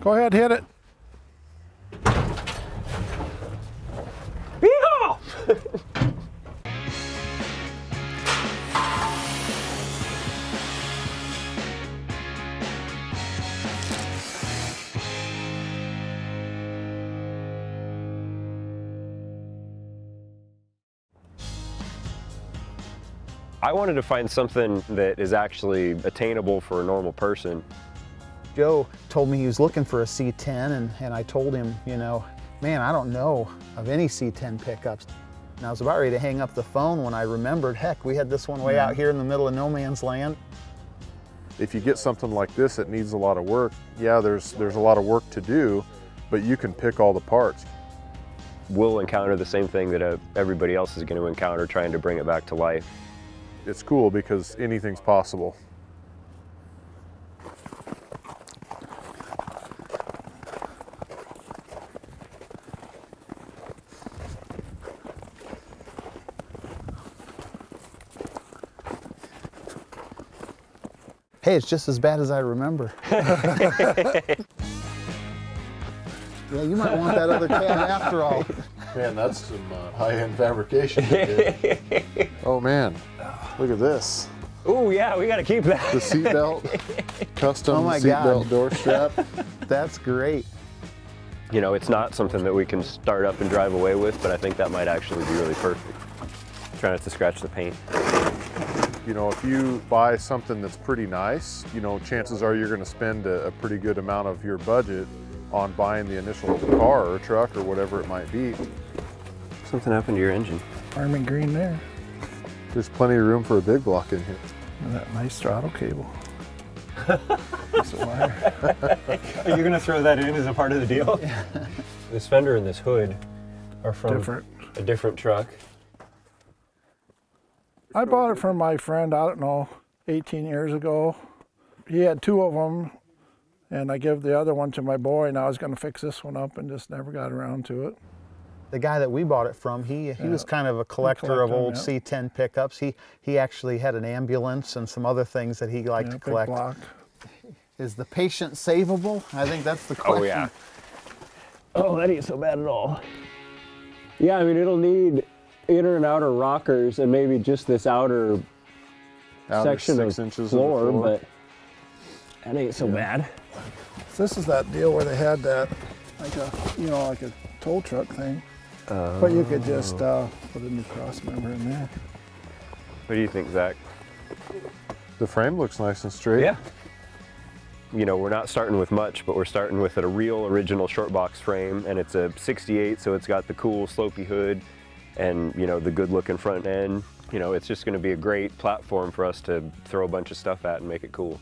Go ahead, hit it. Yeehaw! I wanted to find something that is actually attainable for a normal person. Joe told me he was looking for a C10 and I told him, you know, man, I don't know of any C10 pickups. And I was about ready to hang up the phone when I remembered, heck, we had this one way out here in the middle of no man's land. If you get something like this, it needs a lot of work. Yeah, there's a lot of work to do, but you can pick all the parts. We'll encounter the same thing that everybody else is going to encounter trying to bring it back to life. It's cool because anything's possible. Hey, it's just as bad as I remember. Yeah, you might want that other cab after all. Man, that's some high-end fabrication. Oh man, look at this. Oh yeah, we got to keep that. The seatbelt, custom Oh my seatbelt God. door strap. That's great. You know, it's not something that we can start up and drive away with, but I think that might actually be really perfect. Try not to scratch the paint. You know, if you buy something that's pretty nice, you know, chances are you're going to spend a pretty good amount of your budget on buying the initial car or truck or whatever it might be. Something happened to your engine. Army green there. There's plenty of room for a big block in here. And that nice throttle cable. Piece of wire. Are you going to throw that in as a part of the deal? Yeah. This fender and this hood are from a different truck. I bought it from my friend, I don't know, 18 years ago. He had two of them, and I gave the other one to my boy, and I was going to fix this one up and just never got around to it. The guy that we bought it from, he was kind of a collector of old C10 pickups. He actually had an ambulance and some other things that he liked to collect. Big block. Is the patient savable? I think that's the question. Oh yeah. Oh, that ain't so bad at all. Yeah, I mean, it'll need inner and outer rockers and maybe just this outer section of 6 inches floor, of the floor, but that ain't so bad. So this is that deal where they had that, like a, you know, like a tow truck thing. But you could just put a new cross member in there. What do you think, Zach? The frame looks nice and straight. Yeah. You know, we're not starting with much, but we're starting with a real original shortbox frame, and it's a 68, so it's got the cool slopey hood and, you know, the good looking front end. You know, it's just going to be a great platform for us to throw a bunch of stuff at and make it cool.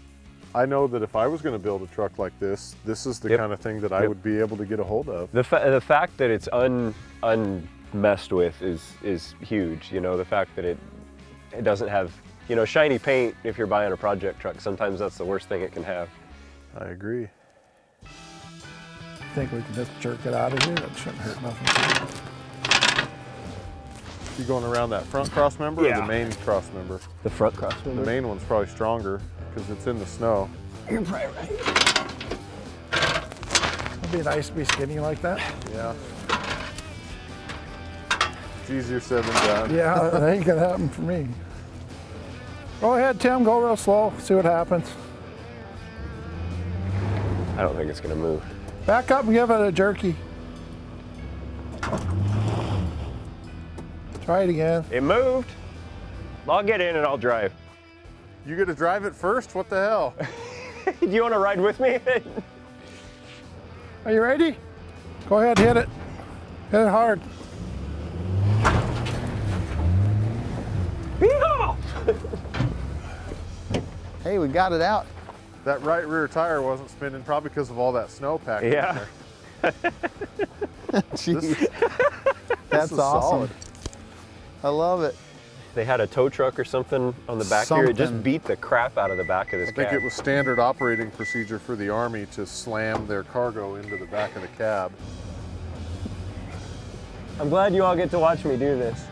I know that if I was going to build a truck like this, this is the kind of thing that I would be able to get a hold of. The fact that it's unmessed with is huge. You know, the fact that it doesn't have, you know, shiny paint if you're buying a project truck. Sometimes that's the worst thing it can have. I agree. I think we can just jerk it out of here. That shouldn't hurt nothing. You going around that front cross member or the main cross member? The front cross member? The main one's probably stronger because it's in the snow. You're probably right. It'd be nice to be skinny like that. Yeah. It's easier said than done. Yeah, that ain't gonna happen for me. Go ahead, Tim, go real slow, see what happens. I don't think it's gonna move. Back up and give it a jerky. Try it again. It moved. I'll get in and I'll drive. You get to drive it first? What the hell? Do you want to ride with me? Are you ready? Go ahead, hit it. Hit it hard. Hey, we got it out. That right rear tire wasn't spinning probably because of all that snow packed in Yeah. there. Jeez. That's awesome. Solid. I love it. They had a tow truck or something on the back here. It just beat the crap out of the back of this I think cab. it was standard operating procedure for the Army to slam their cargo into the back of the cab. I'm glad you all get to watch me do this.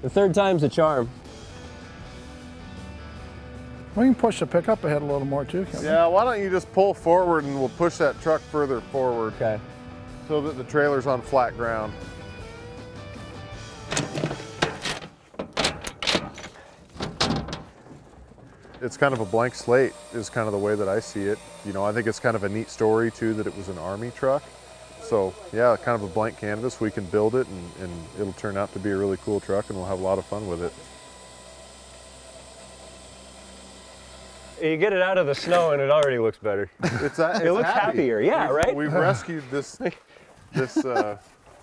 The third time's a charm. We can push the pickup ahead a little more too, can't we? Yeah, why don't you just pull forward and we'll push that truck further forward. Okay. So that the trailer's on flat ground. It's kind of a blank slate is kind of the way that I see it. You know, I think it's kind of a neat story too that it was an Army truck. So yeah, kind of a blank canvas. We can build it and it'll turn out to be a really cool truck and we'll have a lot of fun with it. You get it out of the snow and it already looks better. It looks happier, yeah, right? We've rescued this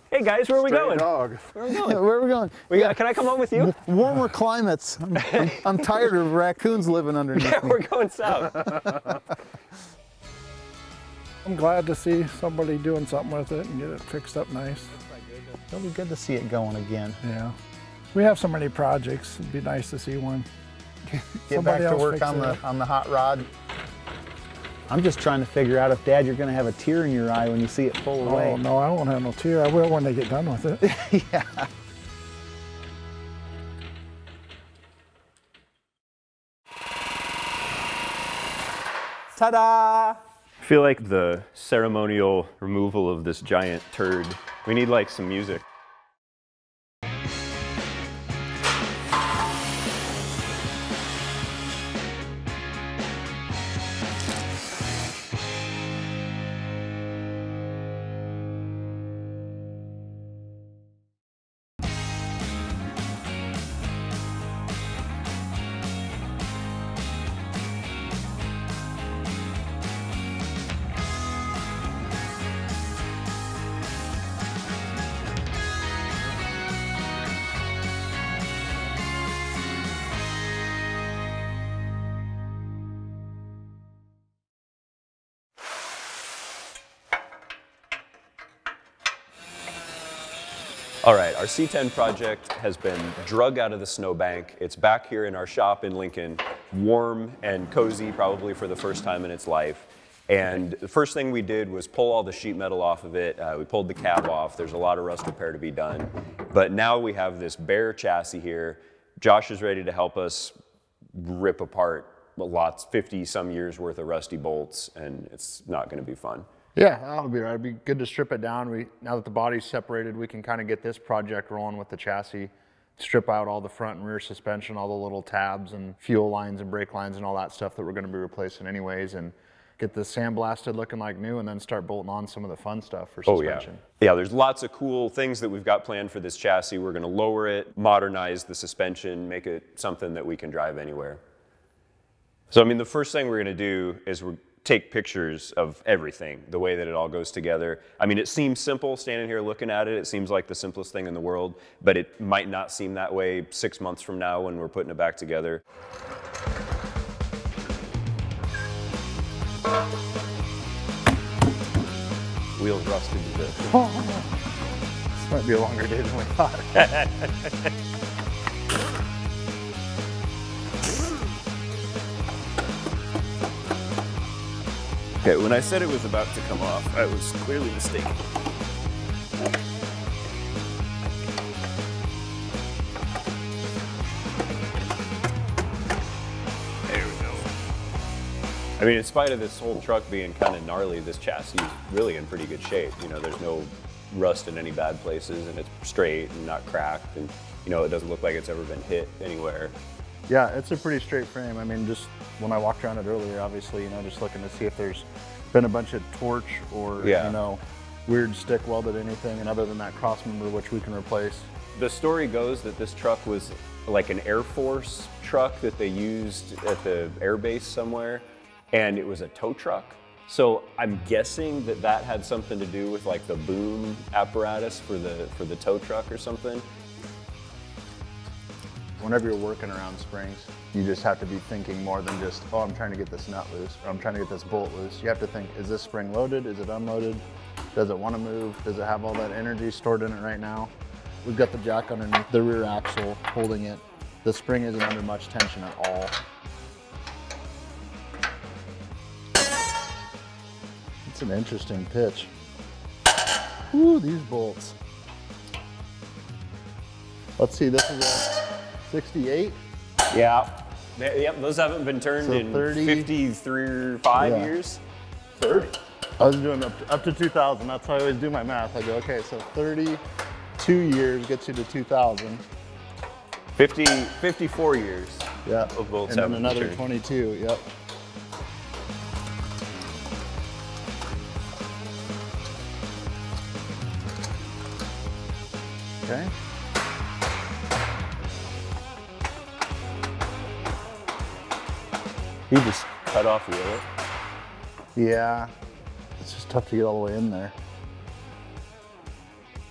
Hey guys, where are we going? dog. Where are we going? Can I come home with you? Warmer climates. I'm tired of raccoons living underneath Yeah, me. we're going south. I'm glad to see somebody doing something with it and get it fixed up nice. It'll be good to see it going again. Yeah. We have so many projects. It'd be nice to see one. Get back to work on the hot rod. I'm just trying to figure out if, Dad, you're going to have a tear in your eye when you see it pull away. Oh, no, I won't have no tear. I will when they get done with it. Yeah. Ta-da! I feel like the ceremonial removal of this giant turd, we need like some music. All right, our C10 project has been drug out of the snowbank. It's back here in our shop in Lincoln, warm and cozy, probably for the first time in its life. And the first thing we did was pull all the sheet metal off of it. We pulled the cab off. There's a lot of rust repair to be done. But now we have this bare chassis here. Josh is ready to help us rip apart lots, 50 some years worth of rusty bolts, and it's not gonna be fun. Yeah, that'll be right. It'd be good to strip it down. Now that the body's separated, we can kind of get this project rolling with the chassis, strip out all the front and rear suspension, all the little tabs and fuel lines and brake lines and all that stuff that we're going to be replacing anyways, and get the sandblasted looking like new, and then start bolting on some of the fun stuff for suspension. Oh, yeah. Yeah, there's lots of cool things that we've got planned for this chassis. We're going to lower it, modernize the suspension, make it something that we can drive anywhere. So, I mean, the first thing we're going to do is take pictures of everything, the way that it all goes together. I mean, it seems simple standing here looking at it. It seems like the simplest thing in the world, but it might not seem that way 6 months from now when we're putting it back together. Wheels rusted to this. This might be a longer day than we thought. Okay, when I said it was about to come off, I was clearly mistaken. There we go. I mean, in spite of this whole truck being kind of gnarly, this chassis is really in pretty good shape. You know, there's no rust in any bad places, and it's straight and not cracked, and you know, it doesn't look like it's ever been hit anywhere. Yeah, it's a pretty straight frame. I mean, just when I walked around it earlier, obviously, you know, just looking to see if there's been a bunch of torch or, you know, weird stick welded anything, and other than that crossmember, which we can replace. The story goes that this truck was like an Air Force truck that they used at the air base somewhere, and it was a tow truck. So I'm guessing that that had something to do with like the boom apparatus for the tow truck or something. Whenever you're working around springs, you just have to be thinking more than just, oh, I'm trying to get this nut loose, or I'm trying to get this bolt loose. You have to think, is this spring loaded? Is it unloaded? Does it want to move? Does it have all that energy stored in it right now? We've got the jack underneath the rear axle holding it. The spring isn't under much tension at all. It's an interesting pitch. Ooh, these bolts. Let's see, this is a 68. Yeah. Yep, those haven't been turned So in 30, 53 years. 30. I was doing up to 2000. That's how I always do my math. I go, okay, so 32 years gets you to 2000. 54 years. Yeah. Of bolts and then haven't another turned. 22. Yep. Okay. You just cut off the wheel. Yeah. It's just tough to get all the way in there.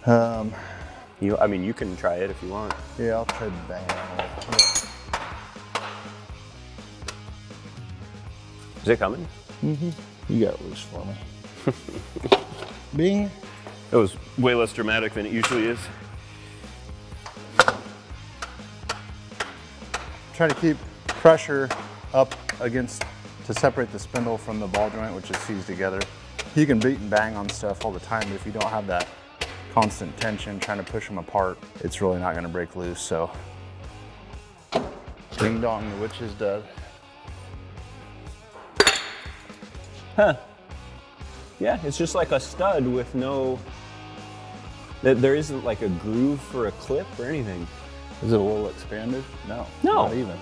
I mean, you can try it if you want. Yeah, I'll try to bang it on a little. Is it coming? You got it loose for me. Bing. It was way less dramatic than it usually is. Try to keep pressure up against to separate the spindle from the ball joint, which is seized together. You can beat and bang on stuff all the time, but if you don't have that constant tension trying to push them apart, it's really not going to break loose. So, ding dong, the witch is dead. Huh. Yeah, it's just like a stud with no, there isn't like a groove for a clip or anything. Is it a little expanded? No. No. Not even.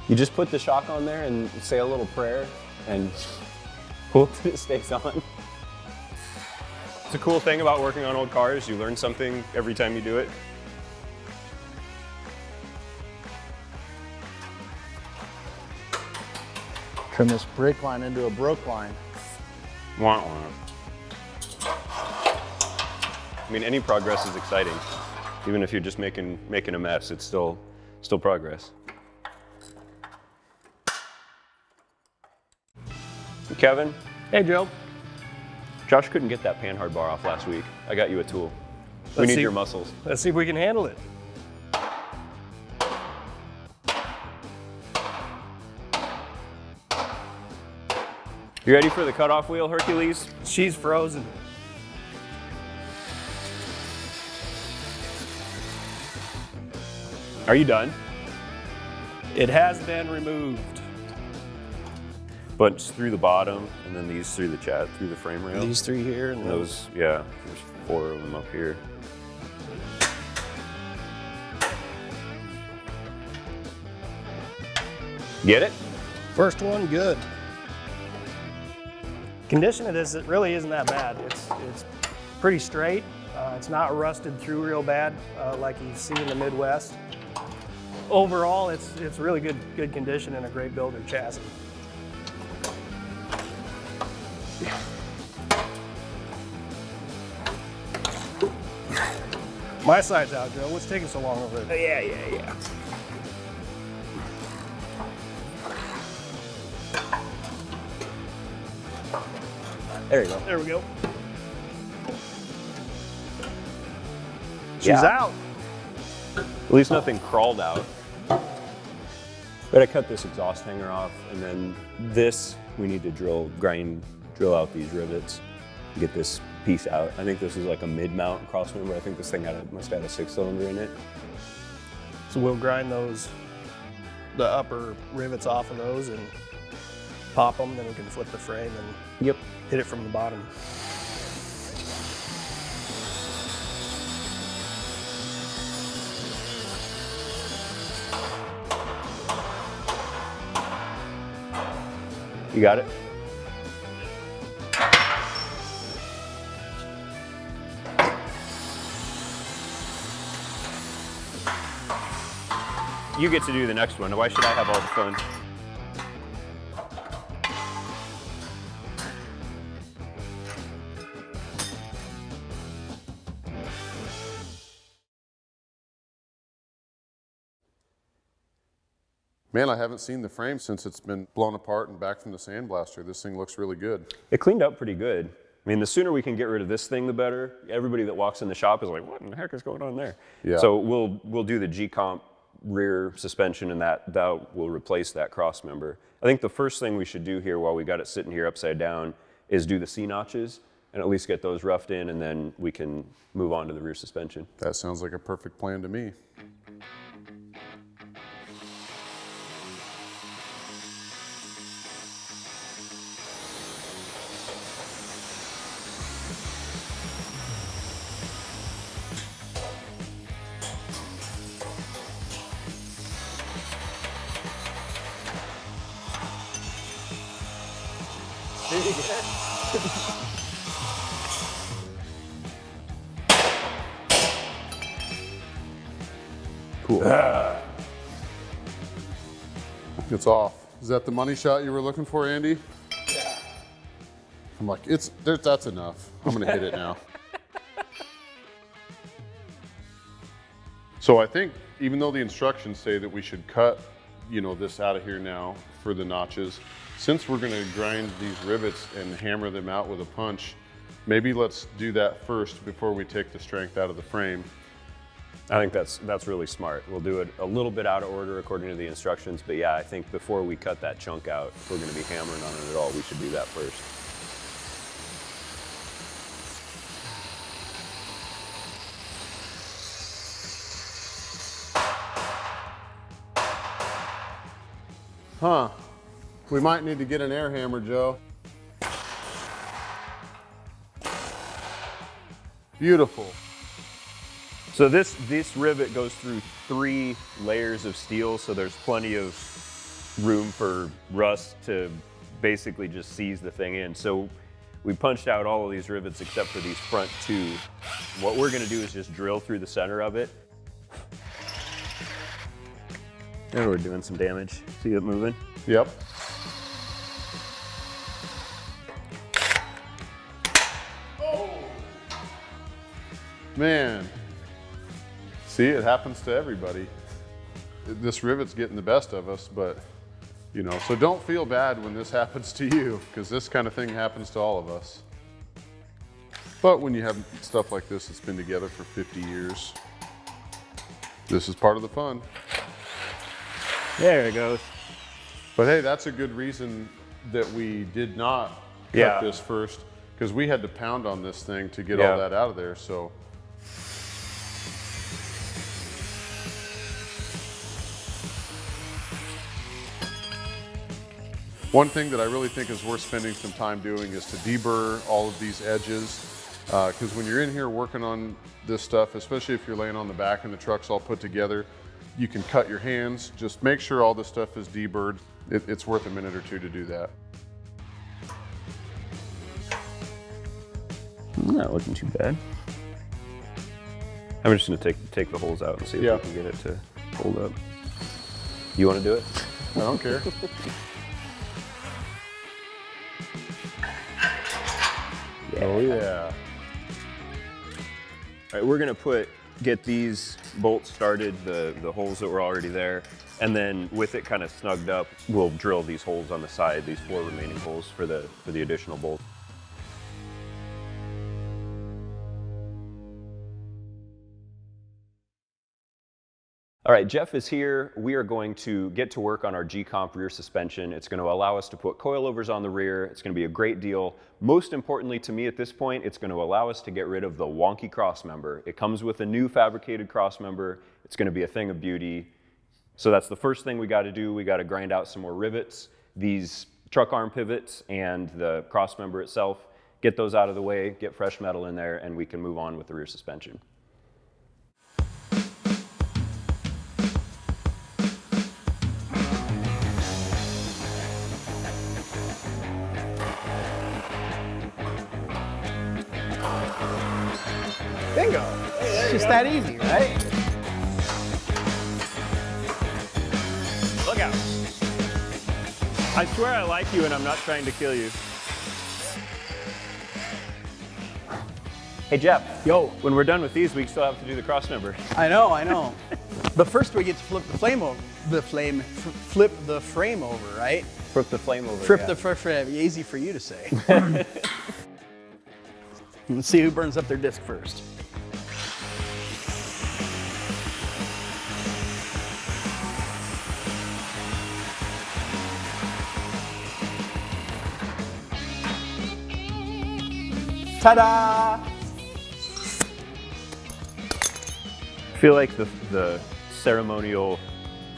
You just put the shock on there and say a little prayer and hope that it stays on. It's a cool thing about working on old cars. You learn something every time you do it. Turn this brake line into a broke line. Wah, wah. I mean, any progress is exciting. Even if you're just making a mess, it's still progress. Kevin? Hey, Joe. Josh couldn't get that panhard bar off last week. I got you a tool. We need your muscles. Let's see if we can handle it. You ready for the cutoff wheel, Hercules? She's frozen. Are you done? It has been removed. But it's through the bottom, and then these through the frame rail. These three here and And those, yeah, there's 4 of them up here. Get it? First one, good. Condition of this, it really isn't that bad. It's pretty straight. It's not rusted through real bad like you see in the Midwest. Overall, it's really good condition and a great builder chassis. My side's out, Joe. What's taking so long over there? Yeah. There you go. There we go. She's Yeah. out. At least nothing crawled out. Gotta cut this exhaust hanger off, and then this, we need to drill out these rivets, get this piece out. I think this is like a mid-mount crossmember. I think this thing must have a 6-cylinder in it. So we'll grind the upper rivets off of those and pop them, then we can flip the frame and Yep. hit it from the bottom. You got it? You get to do the next one. Why should I have all the fun? Man, I haven't seen the frame since it's been blown apart and back from the sandblaster. This thing looks really good. It cleaned up pretty good. I mean, the sooner we can get rid of this thing, the better. Everybody that walks in the shop is like, what in the heck is going on there? Yeah. So we'll do the G-Comp rear suspension, and that will replace that cross member. I think the first thing we should do here while we got it sitting here upside down is do the C-notches and at least get those roughed in, and then we can move on to the rear suspension. That sounds like a perfect plan to me. Cool. It's off. Is that the money shot you were looking for, Andy? Yeah. I'm like, that's enough. I'm gonna hit it now. So I think even though the instructions say that we should cut, you know, this out of here now for the notches, since we're gonna grind these rivets and hammer them out with a punch, maybe let's do that first before we take the strength out of the frame. I think that's really smart. We'll do it a little bit out of order according to the instructions, but yeah, I think before we cut that chunk out, if we're gonna be hammering on it at all, we should do that first. Huh. We might need to get an air hammer, Joe. Beautiful. So this rivet goes through 3 layers of steel, so there's plenty of room for rust to basically just seize the thing in. So we punched out all of these rivets except for these front 2. What we're gonna do is just drill through the center of it. And we're doing some damage. See it moving? Yep. Oh. Man. See, it happens to everybody. This rivet's getting the best of us, but, you know, so don't feel bad when this happens to you, because this kind of thing happens to all of us. But when you have stuff like this that's been together for 50 years, this is part of the fun. There it goes. But hey, that's a good reason that we did not cut this first, because we had to pound on this thing to get all that out of there, so. One thing that I really think is worth spending some time doing is to deburr all of these edges, because when you're in here working on this stuff, especially if you're laying on the back and the truck's all put together, you can cut your hands. Just make sure all this stuff is deburred. It's worth a minute or 2 to do that. Not looking too bad. I'm just gonna take the holes out and see if we can get it to hold up. You wanna do it? I don't care. Oh yeah. All right, we're gonna get these bolts started, the holes that were already there, and then with it kind of snugged up, we'll drill these holes on the side, these 4 remaining holes for the additional bolts. All right, Jeff is here. We are going to get to work on our G-Comp rear suspension. It's going to allow us to put coilovers on the rear. It's going to be a great deal. Most importantly to me at this point, it's going to allow us to get rid of the wonky crossmember. It comes with a new fabricated crossmember. It's going to be a thing of beauty. So that's the first thing we got to do. We got to grind out some more rivets, these truck arm pivots and the crossmember itself, get those out of the way, get fresh metal in there, and we can move on with the rear suspension. Bingo. It's just that easy, right? Look out. I swear I like you and I'm not trying to kill you. Hey Jeff. Yo. When we're done with these, we still have to do the crossmember. I know. But first we get to flip the flame over. Flip the frame over, right? Flip the flame over. Flip the frame. Easy for you to say. Let's see who burns up their disc first. Ta-da! I feel like the ceremonial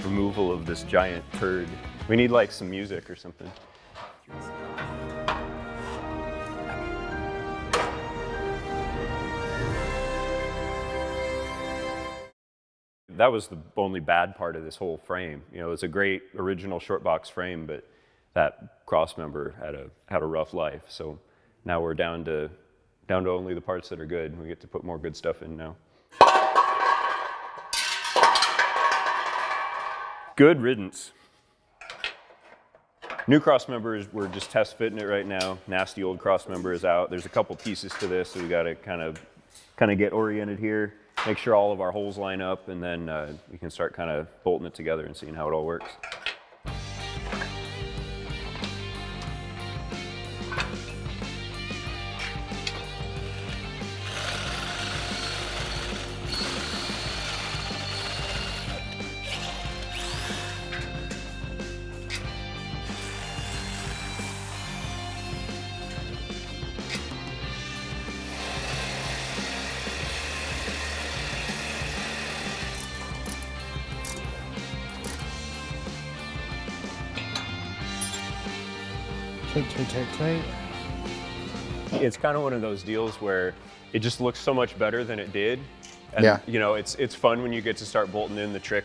removal of this giant turd. We need like some music or something. That was the only bad part of this whole frame. You know, it's a great original short box frame, but that cross member had a rough life. So now we're down to only the parts that are good. We get to put more good stuff in now. Good riddance. New cross members, we're just test fitting it right now. Nasty old cross member is out. There's a couple pieces to this, so we got to kind of get oriented here, make sure all of our holes line up, and then we can start kind of bolting it together and seeing how it all works. Tight. It's kind of one of those deals where it just looks so much better than it did. And, Yeah. you know, it's fun when you get to start bolting in the trick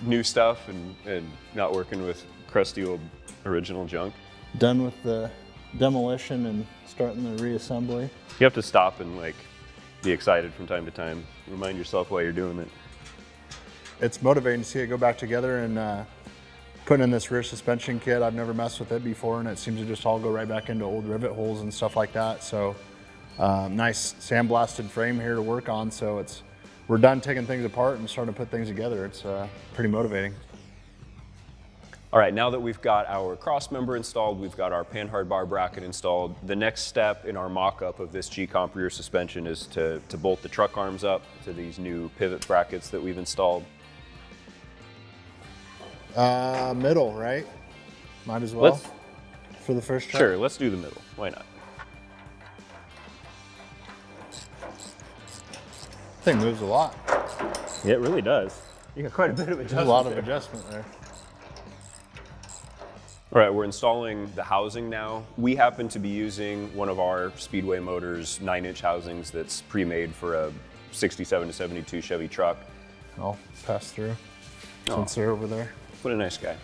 new stuff and not working with crusty old original junk. Done with the demolition and starting the reassembly. You have to stop and like be excited from time to time. Remind yourself why you're doing it. It's motivating to see it go back together, and putting in this rear suspension kit, I've never messed with it before, and it seems to just all go right back into old rivet holes and stuff like that. So nice sandblasted frame here to work on. So we're done taking things apart and starting to put things together. It's pretty motivating. All right, now that we've got our cross member installed, we've got our panhard bar bracket installed, the next step in our mock-up of this G-Comp rear suspension is to bolt the truck arms up to these new pivot brackets that we've installed. Middle, right? Might as well for the first try. Sure, let's do the middle. Why not? Thing moves a lot. Yeah, it really does. You got quite a bit of adjustment. There's a lot of adjustment there. All right, we're installing the housing now. We happen to be using one of our Speedway Motors 9-inch housings that's pre-made for a 67 to 72 Chevy truck. I'll pass through Oh. since they're over there. What a nice guy.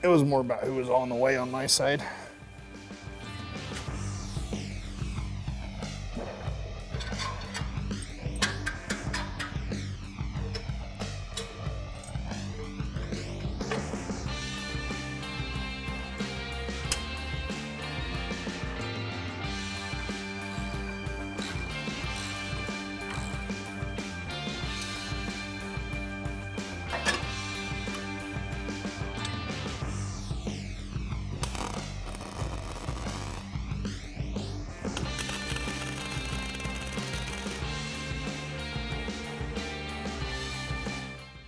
It was more about who was on the way on my side.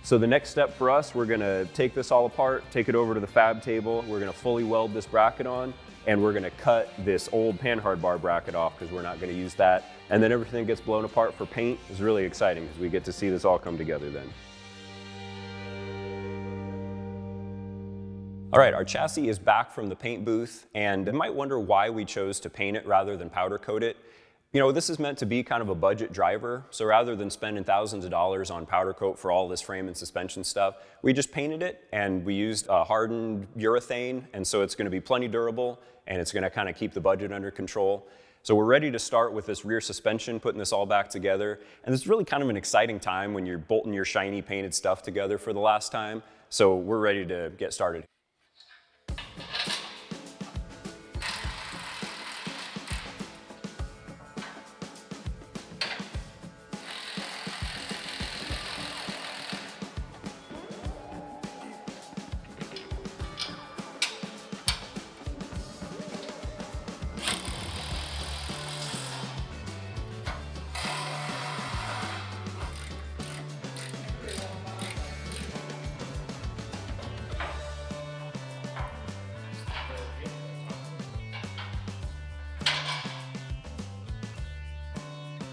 So the next step for us, we're gonna take this all apart, take it over to the fab table, we're gonna fully weld this bracket on, and we're gonna cut this old panhard bar bracket off because we're not gonna use that. And then everything gets blown apart for paint. It's really exciting because we get to see this all come together then. All right, our chassis is back from the paint booth, and you might wonder why we chose to paint it rather than powder coat it. You know, this is meant to be kind of a budget driver, so rather than spending thousands of dollars on powder coat for all this frame and suspension stuff, we just painted it, and we used hardened urethane, and so it's gonna be plenty durable, and it's gonna kind of keep the budget under control. So we're ready to start with this rear suspension, putting this all back together, and it's really kind of an exciting time when you're bolting your shiny painted stuff together for the last time, so we're ready to get started.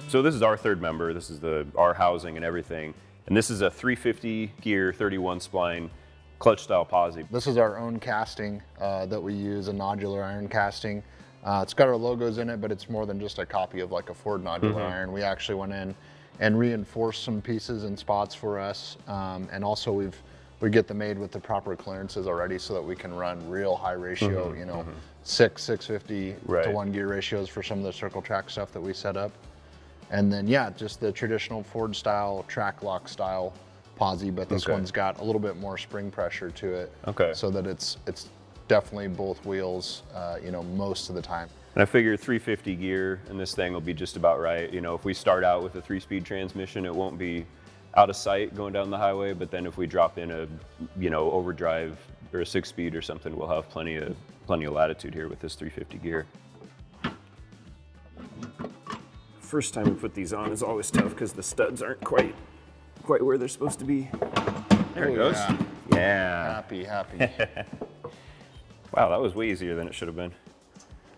So this is our third member. This is our housing and everything. And this is a 350 gear 31 spline clutch style posi. This is our own casting that we use, a nodular iron casting. It's got our logos in it, but it's more than just a copy of like a Ford nodular iron. We actually went in and reinforced some pieces and spots for us. And also we've we get them made with the proper clearances already so that we can run real high ratio, you know, 650 to 1 gear ratios for some of the circle track stuff that we set up. And then, yeah, just the traditional Ford style, track lock style posi, but this one's got a little bit more spring pressure to it. So that it's definitely both wheels, you know, most of the time. And I figure 350 gear and this thing will be just about right. You know, if we start out with a 3-speed transmission, it won't be out of sight going down the highway, but then if we drop in a, you know, overdrive or a 6-speed or something, we'll have plenty of latitude here with this 350 gear. First time we put these on is always tough because the studs aren't quite where they're supposed to be. There it goes. Yeah. Happy. Wow, that was way easier than it should have been.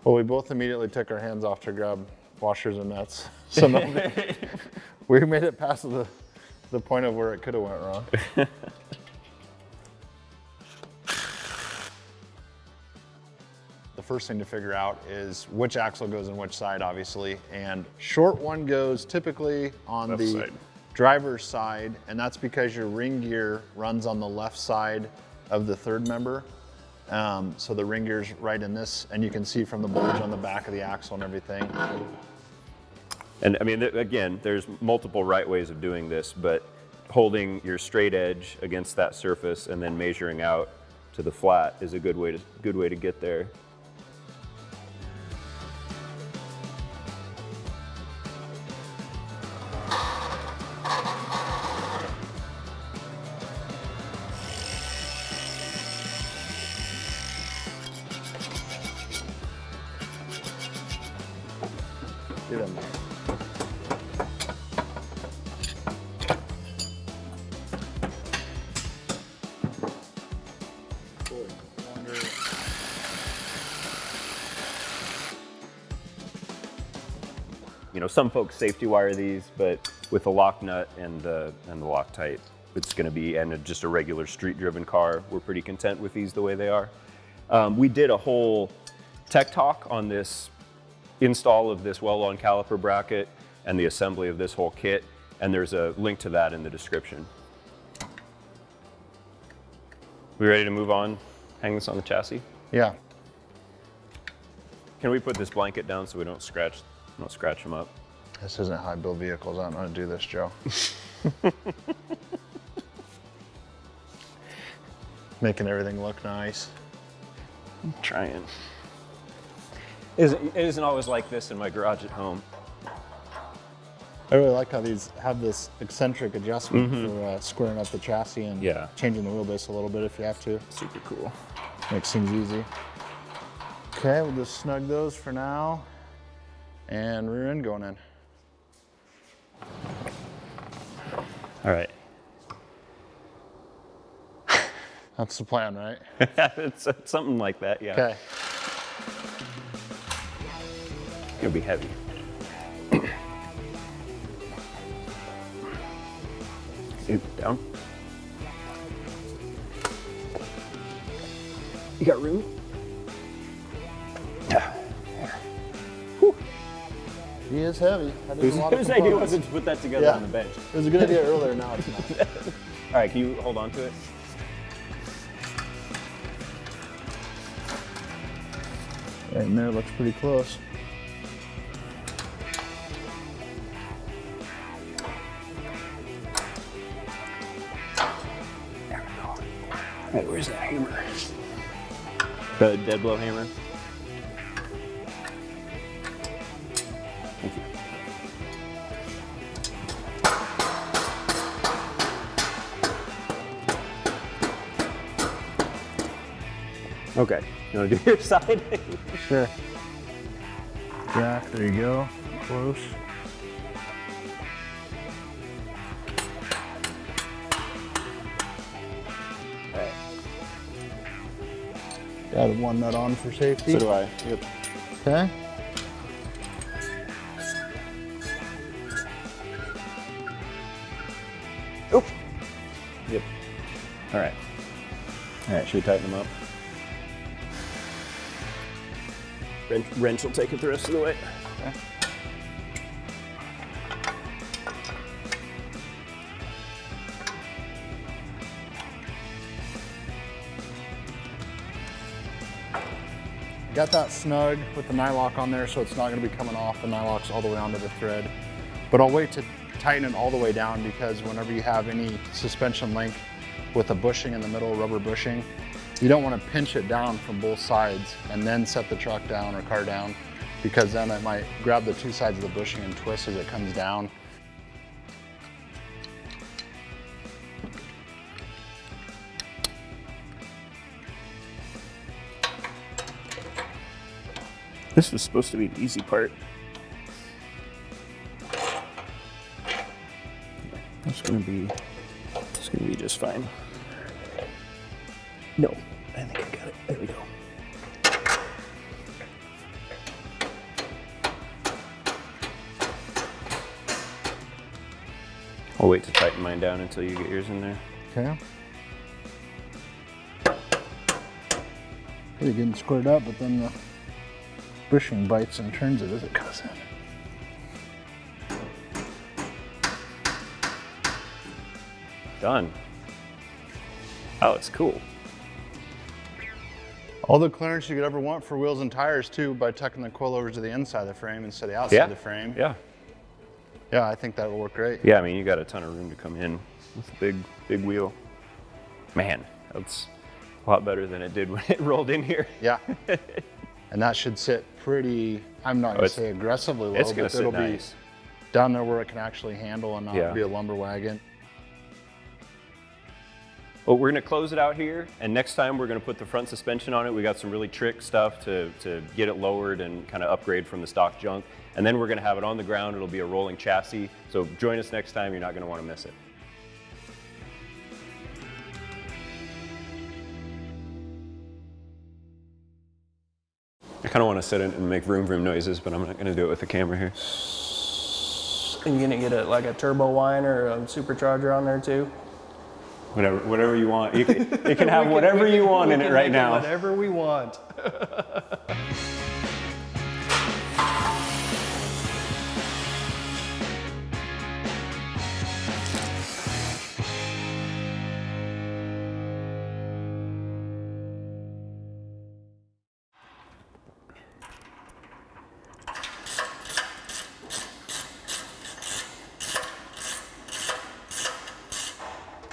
Well, we both immediately took our hands off to grab washers and nuts. So we made it past the point of where it could have went wrong. The first thing to figure out is which axle goes in which side, obviously, and short one goes typically on the side. Driver's side, and that's because your ring gear runs on the left side of the third member. So the ring gear's right in this, and you can see from the bulge on the back of the axle and everything. And I mean, again, there's multiple right ways of doing this, but holding your straight edge against that surface and then measuring out to the flat is a good way to get there. Get in there. You know, some folks safety wire these, but with the lock nut and the Loctite, it's going to be, and just a regular street-driven car, we're pretty content with these the way they are. We did a whole tech talk on this install of this well-on caliper bracket and the assembly of this whole kit, and there's a link to that in the description. We ready to move on? Hang this on the chassis? Yeah. Can we put this blanket down so we don't scratch them up? This isn't how I build vehicles. I don't know how to do this, Joe. Making everything look nice. I'm trying. It isn't always like this in my garage at home. I really like how these have this eccentric adjustment for squaring up the chassis and changing the wheelbase a little bit if you have to. Super cool. Makes things easy. Okay, we'll just snug those for now. And rear end going in. All right. That's the plan, right? It's something like that, yeah. Okay. It'll be heavy. Down. You got room? He is heavy. Whose idea was it to put that together on the bench? It was a good idea earlier, now it's not. All right, can you hold on to it? Right in there, looks pretty close. There we go. All right, where's that hammer? The dead blow hammer. Thank you. Okay, you want to do your side? Sure. Jack, there you go. Close. All right. Got one nut on for safety. So do I. Yep. Okay. Oop. Yep. All right. All right, should we tighten them up? Wrench will take it the rest of the way. Okay. Got that snug with the nylock on there, so it's not gonna be coming off. The nylock's all the way onto the thread. But I'll wait to tighten it all the way down, because whenever you have any suspension link with a bushing in the middle, rubber bushing, you don't want to pinch it down from both sides and then set the truck down or car down, because then it might grab the two sides of the bushing and twist as it comes down. This was supposed to be the easy part. It's gonna be just fine. No, I think I got it. There we go. I'll wait to tighten mine down until you get yours in there. Okay. Really getting squared up, but then the bushing bites and turns it as it goes in. Done. Oh, it's cool. All the clearance you could ever want for wheels and tires too, by tucking the coilovers to the inside of the frame instead of the outside of the frame. Yeah. Yeah, I think that'll work great. Yeah, I mean, you got a ton of room to come in with a big wheel. Man, that's a lot better than it did when it rolled in here. Yeah. And that should sit pretty, I'm not gonna say aggressively low, it's gonna but sit it'll nice. be down there where it can actually handle and not be a lumber wagon. Well, we're gonna close it out here, and next time we're gonna put the front suspension on it. We got some really trick stuff to get it lowered and kind of upgrade from the stock junk. And then we're gonna have it on the ground. It'll be a rolling chassis. So join us next time. You're not gonna wanna miss it. I kind of want to sit in and make vroom vroom noises, but I'm not going to do it with the camera here. Are you gonna get like a turbo whine or a supercharger on there too? Whatever you want. You can have whatever you want in it right now. Whatever we want.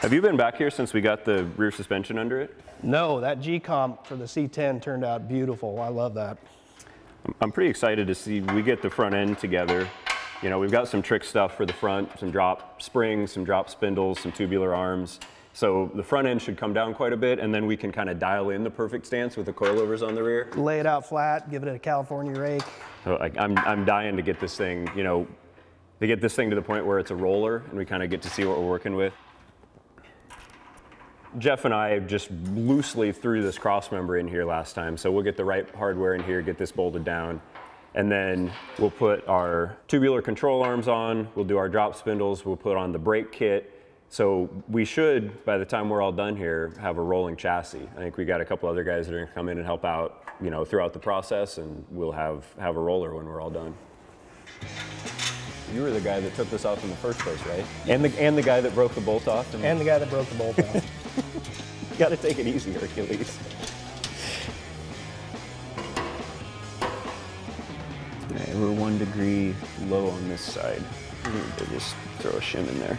Have you been back here since we got the rear suspension under it? No, that G-comp for the C10 turned out beautiful. I love that. I'm pretty excited to see we get the front end together. You know, we've got some trick stuff for the front, some drop springs, some drop spindles, some tubular arms. So the front end should come down quite a bit, and then we can kind of dial in the perfect stance with the coilovers on the rear. Lay it out flat, give it a California rake. So I'm dying to get this thing, you know, to get this thing to the point where it's a roller and we kind of get to see what we're working with. Jeff and I just loosely threw this cross member in here last time, so we'll get the right hardware in here, get this bolted down, and then we'll put our tubular control arms on, we'll do our drop spindles, we'll put on the brake kit. So we should, by the time we're all done here, have a rolling chassis. I think we got a couple other guys that are gonna come in and help out, you know, throughout the process, and we'll have a roller when we're all done. You were the guy that took this off in the first place, right? And the guy that broke the bolt off? And the guy that broke the bolt off. You gotta take it easy, Hercules. Okay, we're 1 degree low on this side. We need to just throw a shim in there.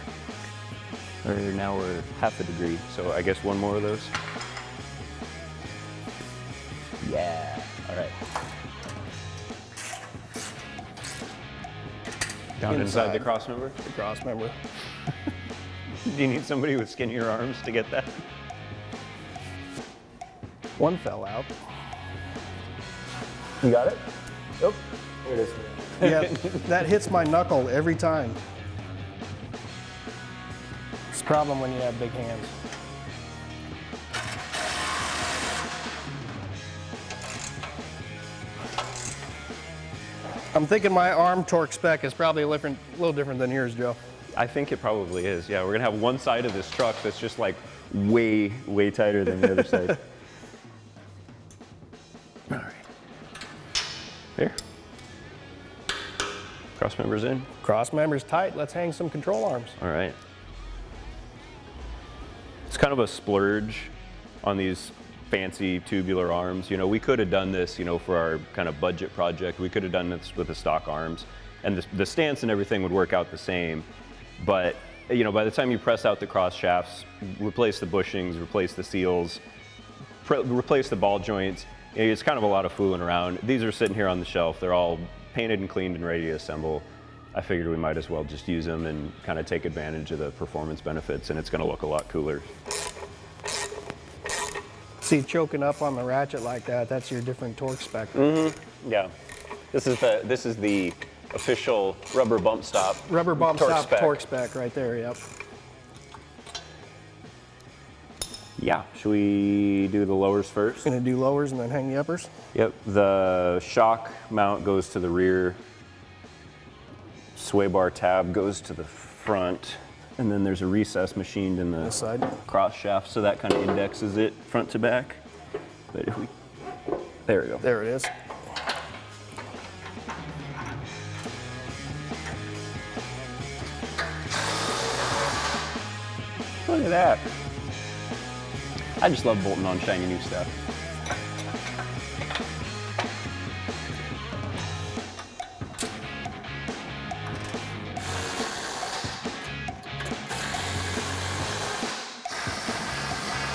Or now we're 1/2 degree, so I guess one more of those. Yeah, all right. Down inside the cross member? The cross member. Do you need somebody with skinnier arms to get that? One fell out. You got it? Yep. There it is. Yeah, that hits my knuckle every time. It's a problem when you have big hands. I'm thinking my arm torque spec is probably a little different than yours, Joe. I think it probably is. Yeah, we're gonna have one side of this truck that's just like way tighter than the other side. All right. There. Cross members in. Cross member's tight. Let's hang some control arms. All right. It's kind of a splurge on these fancy tubular arms. You know, we could have done this, you know, for our kind of budget project. We could have done this with the stock arms, and the stance and everything would work out the same. But, you know, by the time you press out the cross shafts, replace the bushings, replace the seals, replace the ball joints, it's kind of a lot of fooling around. These are sitting here on the shelf. They're all painted and cleaned and ready to assemble. I figured we might as well just use them and kind of take advantage of the performance benefits, and it's going to look a lot cooler. See, choking up on the ratchet like that, that's your different torque spec. Mm-hmm. Yeah. This is the official rubber bump stop. Rubber bump torque stop spec. torque spec right there, yep. Yeah, should we do the lowers first? Gonna do lowers and then hang the uppers? Yep, the shock mount goes to the rear. Sway bar tab goes to the front. And then there's a recess machined in the This side. cross shaft, so that kind of indexes it front to back. But if we, there we go. There it is. Look at that. I just love bolting on shiny new stuff.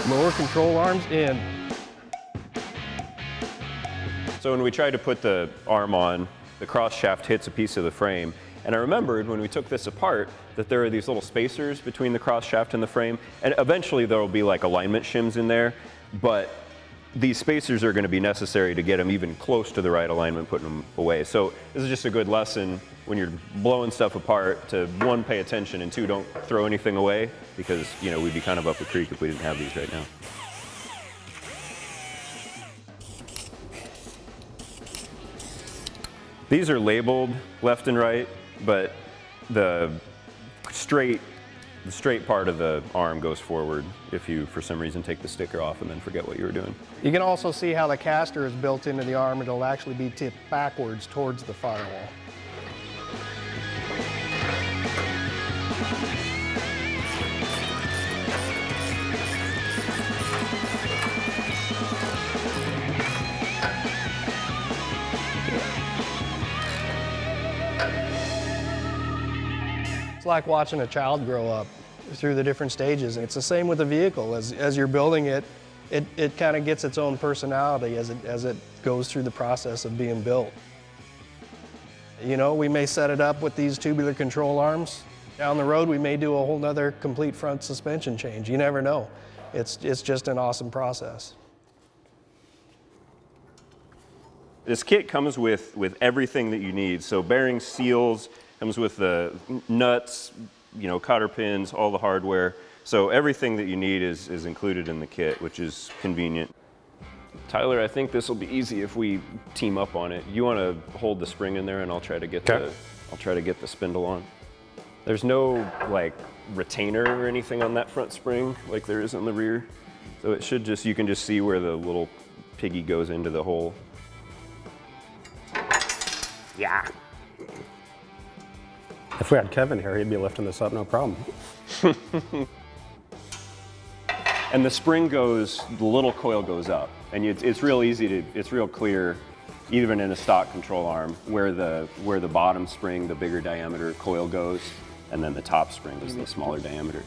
Lower control arms in. So when we tried to put the arm on, the cross shaft hits a piece of the frame. And I remembered when we took this apart that there are these little spacers between the cross shaft and the frame. And eventually there will be like alignment shims in there, but these spacers are going to be necessary to get them even close to the right alignment, putting them away. So this is just a good lesson when you're blowing stuff apart to, one, pay attention, and two, don't throw anything away, because, you know, we'd be kind of up the creek if we didn't have these right now. These are labeled left and right, but the straight part of the arm goes forward if you, for some reason, take the sticker off and then forget what you were doing. You can also see how the caster is built into the arm. It'll actually be tipped backwards towards the firewall. It's like watching a child grow up through the different stages. And it's the same with the vehicle. As you're building it, it kind of gets its own personality as it goes through the process of being built. You know, we may set it up with these tubular control arms. Down the road, we may do a whole nother complete front suspension change. You never know. It's just an awesome process. This kit comes with everything that you need. So bearings, seals, comes with the nuts, you know, cotter pins, all the hardware. So everything that you need is included in the kit, which is convenient. Tyler, I think this will be easy if we team up on it. You want to hold the spring in there, and I'll try to get the spindle on. There's no like retainer or anything on that front spring like there is on the rear. So it should just, you can just see where the little piggy goes into the hole. Yeah. If we had Kevin here, he'd be lifting this up, no problem. And the spring goes, the little coil goes up, and it's real easy to, it's real clear, even in a stock control arm, where the bottom spring, the bigger diameter coil goes, and then the top spring is the smaller diameter.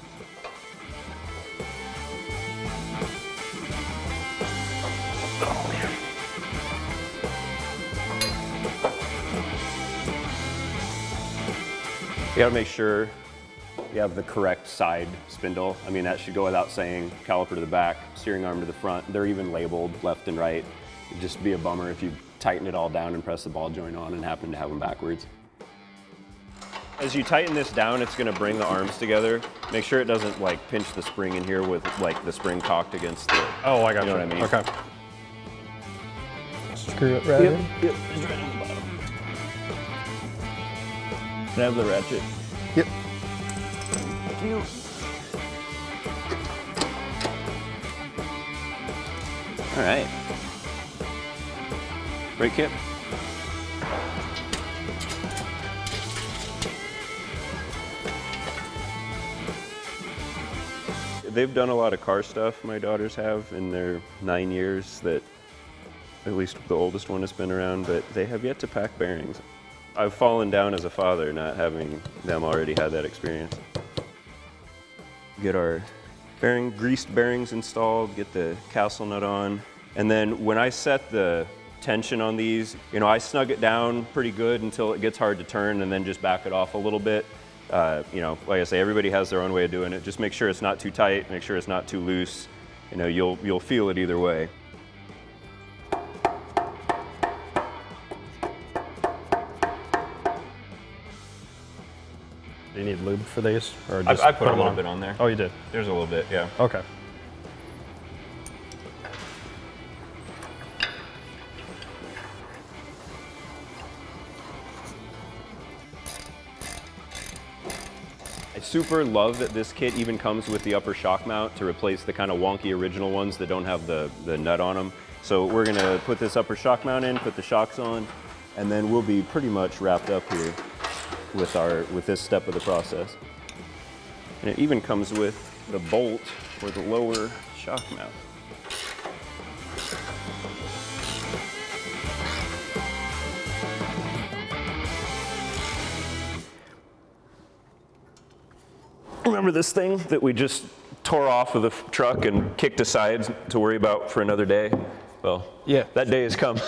You gotta make sure you have the correct side spindle. I mean, that should go without saying. Caliper to the back, steering arm to the front. They're even labeled left and right. It'd just be a bummer if you tighten it all down and press the ball joint on and happen to have them backwards. As you tighten this down, it's gonna bring the arms together. Make sure it doesn't like pinch the spring in here with like the spring cocked against the, Oh, I got you know what I mean? Okay. Screw it right in. Yep, it's right on the bottom. Can I have the ratchet? Yep. Thank you. All right. Brake kit. they've done a lot of car stuff, my daughters have, in their 9 years that at least the oldest one has been around, but they have yet to pack bearings. I've fallen down as a father not having them already had that experience. Get our greased bearings installed, get the castle nut on, and then when I set the tension on these, you know, I snug it down pretty good until it gets hard to turn and then just back it off a little bit. You know, like I say, everybody has their own way of doing it. Just make sure it's not too tight, make sure it's not too loose. You know, you'll feel it either way. Do you need lube for these? Or just I put a little bit on there. Oh, you did? There's a little bit, yeah. Okay. I super love that this kit even comes with the upper shock mount to replace the kind of wonky original ones that don't have the nut on them. So we're gonna put this upper shock mount in, put the shocks on, and then we'll be pretty much wrapped up here with this step of the process. And it even comes with the bolt for the lower shock mount. Remember this thing that we just tore off of the truck and kicked aside to worry about for another day? Well, yeah, that day has come.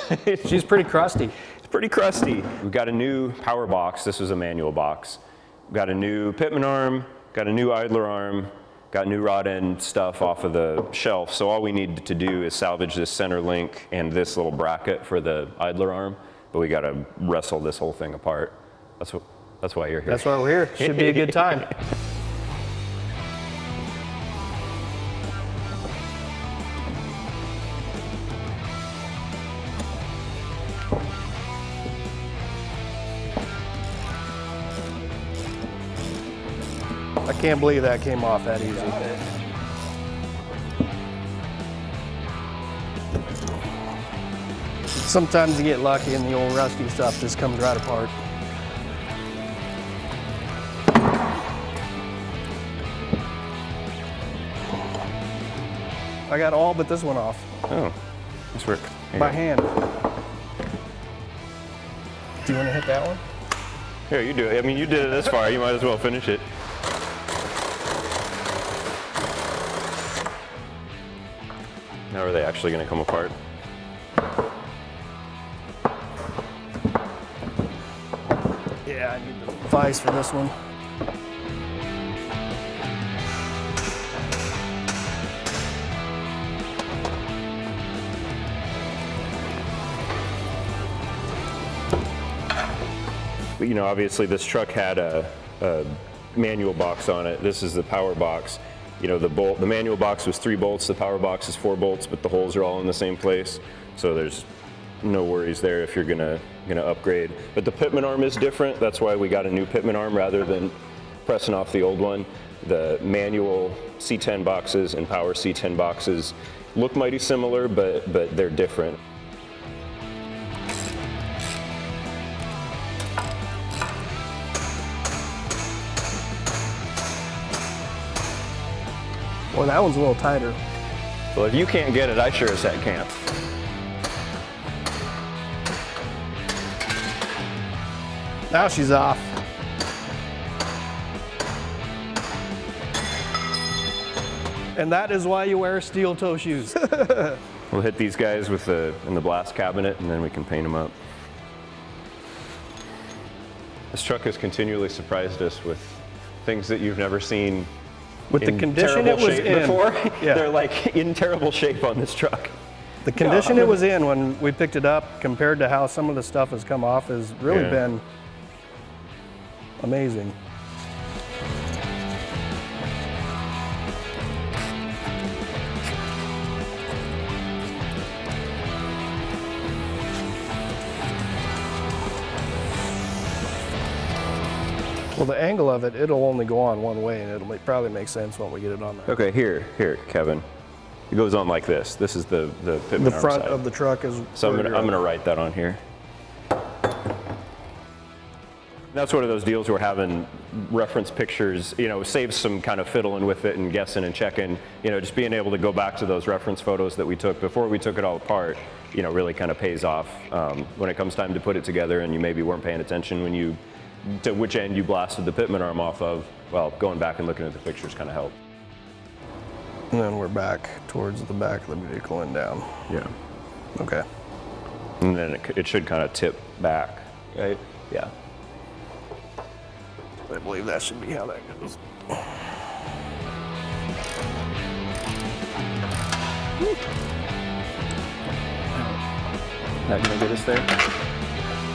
She's pretty crusty. It's pretty crusty. We've got a new power box. This was a manual box. We've got a new pitman arm, got a new idler arm, got new rod end stuff off of the shelf. So all we need to do is salvage this center link and this little bracket for the idler arm, but we got to wrestle this whole thing apart. That's why you're here. That's why we're here. Should be a good time. I can't believe that came off that easy. Sometimes you get lucky and the old rusty stuff just comes right apart. I got all but this one off. Oh, nice work. By hand. Do you want to hit that one? Here, you do it. I mean, you did it this far. You might as well finish it. Now are they actually going to come apart? Yeah, I need the vise for this one. But, you know, obviously this truck had a manual box on it. This is the power box. You know, the manual box was 3 bolts, the power box is 4 bolts, but the holes are all in the same place. So there's no worries there if you're gonna upgrade. But the pitman arm is different. That's why we got a new pitman arm rather than pressing off the old one. The manual C10 boxes and power C10 boxes look mighty similar, but they're different. Well, that one's a little tighter. Well, if you can't get it, I sure as heck can't. Now she's off. And that is why you wear steel toe shoes. We'll hit these guys with in the blast cabinet and then we can paint them up. This truck has continually surprised us with things that you've never seen with the condition it was in before. Yeah. They're like in terrible shape on this truck. The condition it was in when we picked it up compared to how some of the stuff has come off has really been amazing. Well, the angle of it, it'll only go on one way, and it'll probably make sense when we get it on there. Okay, here, Kevin. It goes on like this. This is the pitman The arm front side. of the truck is. So I'm gonna write that on here. That's one of those deals where having reference pictures, you know, saves some kind of fiddling with it and guessing and checking. You know, just being able to go back to those reference photos that we took before we took it all apart, you know, really kind of pays off when it comes time to put it together and you maybe weren't paying attention when you, to which end you blasted the pitman arm off of. Well, going back and looking at the pictures kind of helped. And then we're back towards the back of the vehicle and down. Yeah. Okay. And then it should kind of tip back, right? Yeah. I believe that should be how that goes. That gonna get us there?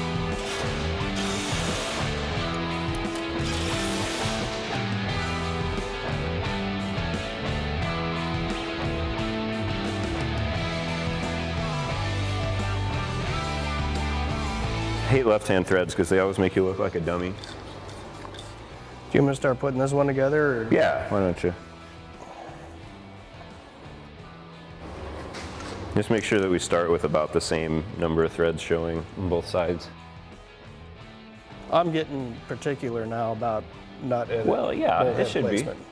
I hate left-hand threads because they always make you look like a dummy. Do you want me to start putting this one together? Or? Yeah, why don't you? Just make sure that we start with about the same number of threads showing on both sides. I'm getting particular now about not editing. Well, yeah, it should placement. be.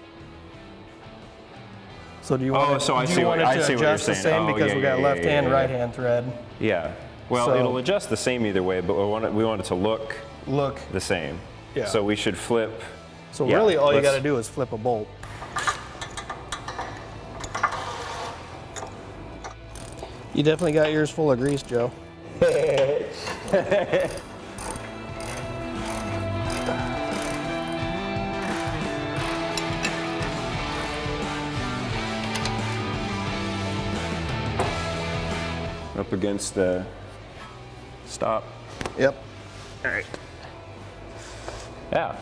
So do you want so I do see you what- want it I to see what you're adjust the saying. same Oh, because yeah, we got yeah, left hand, yeah. right hand thread? Yeah. Well, So- it'll adjust the same either way, but we want it to look the same. Yeah. So we should flip. So yeah, really all you let's- got to do is flip a bolt. You definitely got yours full of grease, Joe. Up against the stop. Yep. All right. Yeah.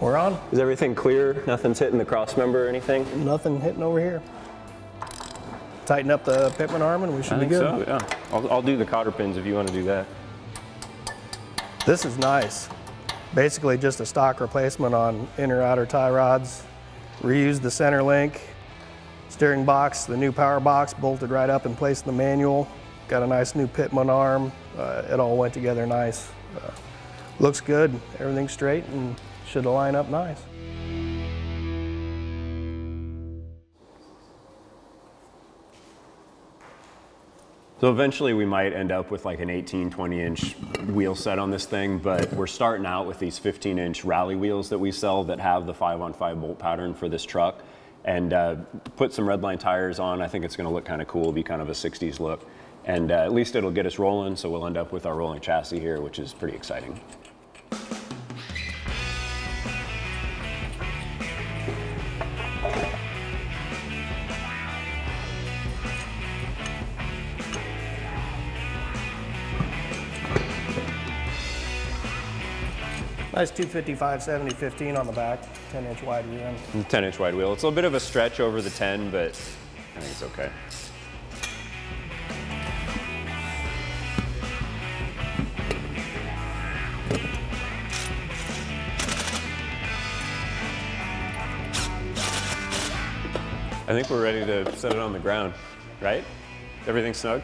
We're on. Is everything clear? Nothing's hitting the cross member or anything? Nothing hitting over here. Tighten up the pitman arm and we should I be think good. so, yeah. I'll do the cotter pins if you want to do that. This is nice. Basically just a stock replacement on inner outer tie rods. Reused the center link, steering box, the new power box bolted right up in place in the manual. Got a nice new pitman arm. It all went together nice. Looks good. Everything's straight and should line up nice. So eventually we might end up with like an 18, 20-inch wheel set on this thing, but we're starting out with these 15-inch rally wheels that we sell that have the 5-on-5 bolt pattern for this truck. And put some redline tires on. I think it's gonna look kind of cool, it'll be kind of a 60s look. And at least it'll get us rolling, so we'll end up with our rolling chassis here, which is pretty exciting. Nice 255 70 15 on the back, 10-inch wide rim. 10-inch wide wheel. It's a bit of a stretch over the 10, but I think it's okay. I think we're ready to set it on the ground, right? Everything snug?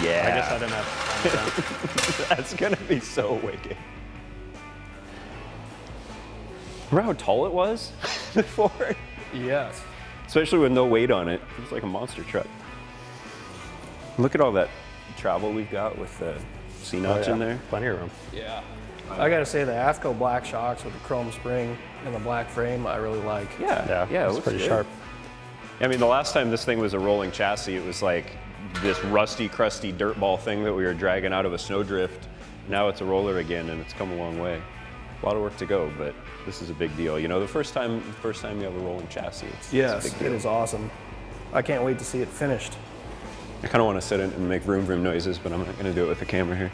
Yeah. I guess I didn't have That's gonna be so wicked. Remember how tall it was before? Yes. Especially with no weight on it. It was like a monster truck. Look at all that travel we've got with the C-notch in there. plenty of room. Yeah. I gotta say the AFCO black shocks with the chrome spring and the black frame I really like. Yeah, it it's looks pretty good. sharp. I mean, the last time this thing was a rolling chassis, it was like this rusty, crusty dirt ball thing that we were dragging out of a snowdrift. Now it's a roller again, and it's come a long way. A lot of work to go, but this is a big deal. You know, the first time you have a rolling chassis, it's Yes, a big it deal. is awesome. I can't wait to see it finished. I kind of want to sit in and make vroom vroom noises, but I'm not going to do it with the camera here.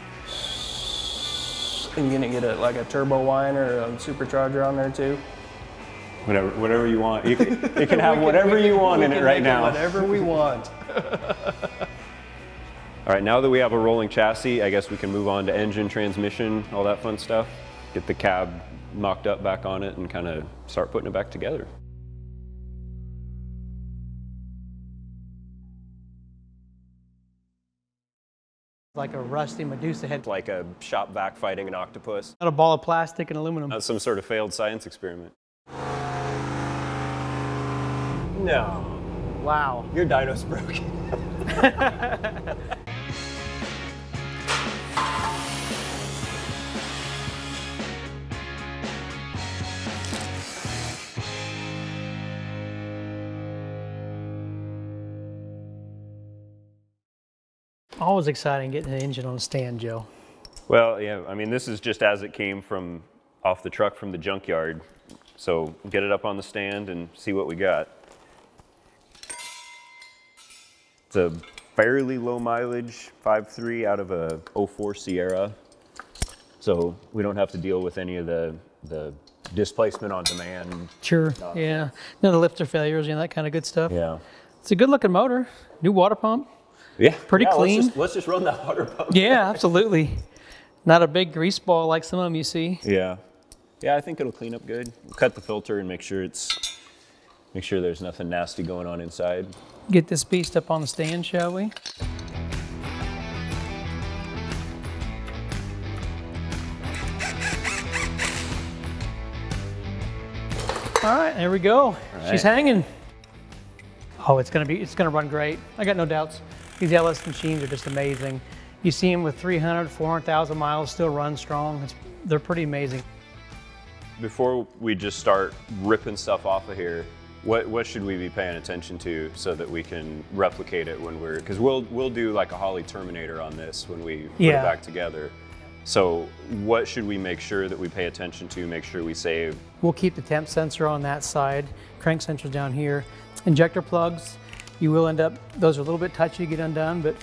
And you're gonna get like a turbo whine or a supercharger on there too? Whatever you want. You can have whatever you want in it right now. Whatever we want. All right, now that we have a rolling chassis, I guess we can move on to engine, transmission, all that fun stuff. Get the cab mocked up back on it and kind of start putting it back together. Like a rusty Medusa head. Like a shop vac fighting an octopus. Not a ball of plastic and aluminum. That's some sort of failed science experiment. No. Wow. Your dyno's broken. Always exciting getting an engine on a stand, Joe. Well, yeah, I mean, this is just as it came from off the truck from the junkyard. So get it up on the stand and see what we got. It's a fairly low mileage 5.3 out of a 04 Sierra. So we don't have to deal with any of the displacement on demand. Sure, yeah. None of the lifter failures, that kind of good stuff. Yeah. It's a good looking motor. New water pump. Yeah. Pretty clean. Let's just run that water pump. Yeah, absolutely. Not a big grease ball like some of them you see. Yeah. Yeah, I think it'll clean up good. Cut the filter and make sure there's nothing nasty going on inside. Get this beast up on the stand, shall we? All right, there we go. Right. She's hanging. Oh, it's gonna run great. I got no doubts. These LS machines are just amazing. You see them with 300, 400,000 miles, still run strong. They're pretty amazing. Before we just start ripping stuff off of here, what should we be paying attention to so that we can replicate it when because we'll do like a Holley Terminator on this when we put it back together. So what should we make sure that we pay attention to, make sure we save? We'll keep the temp sensor on that side, crank sensors down here. Injector plugs, you will end up, those are a little bit touchy to get undone, but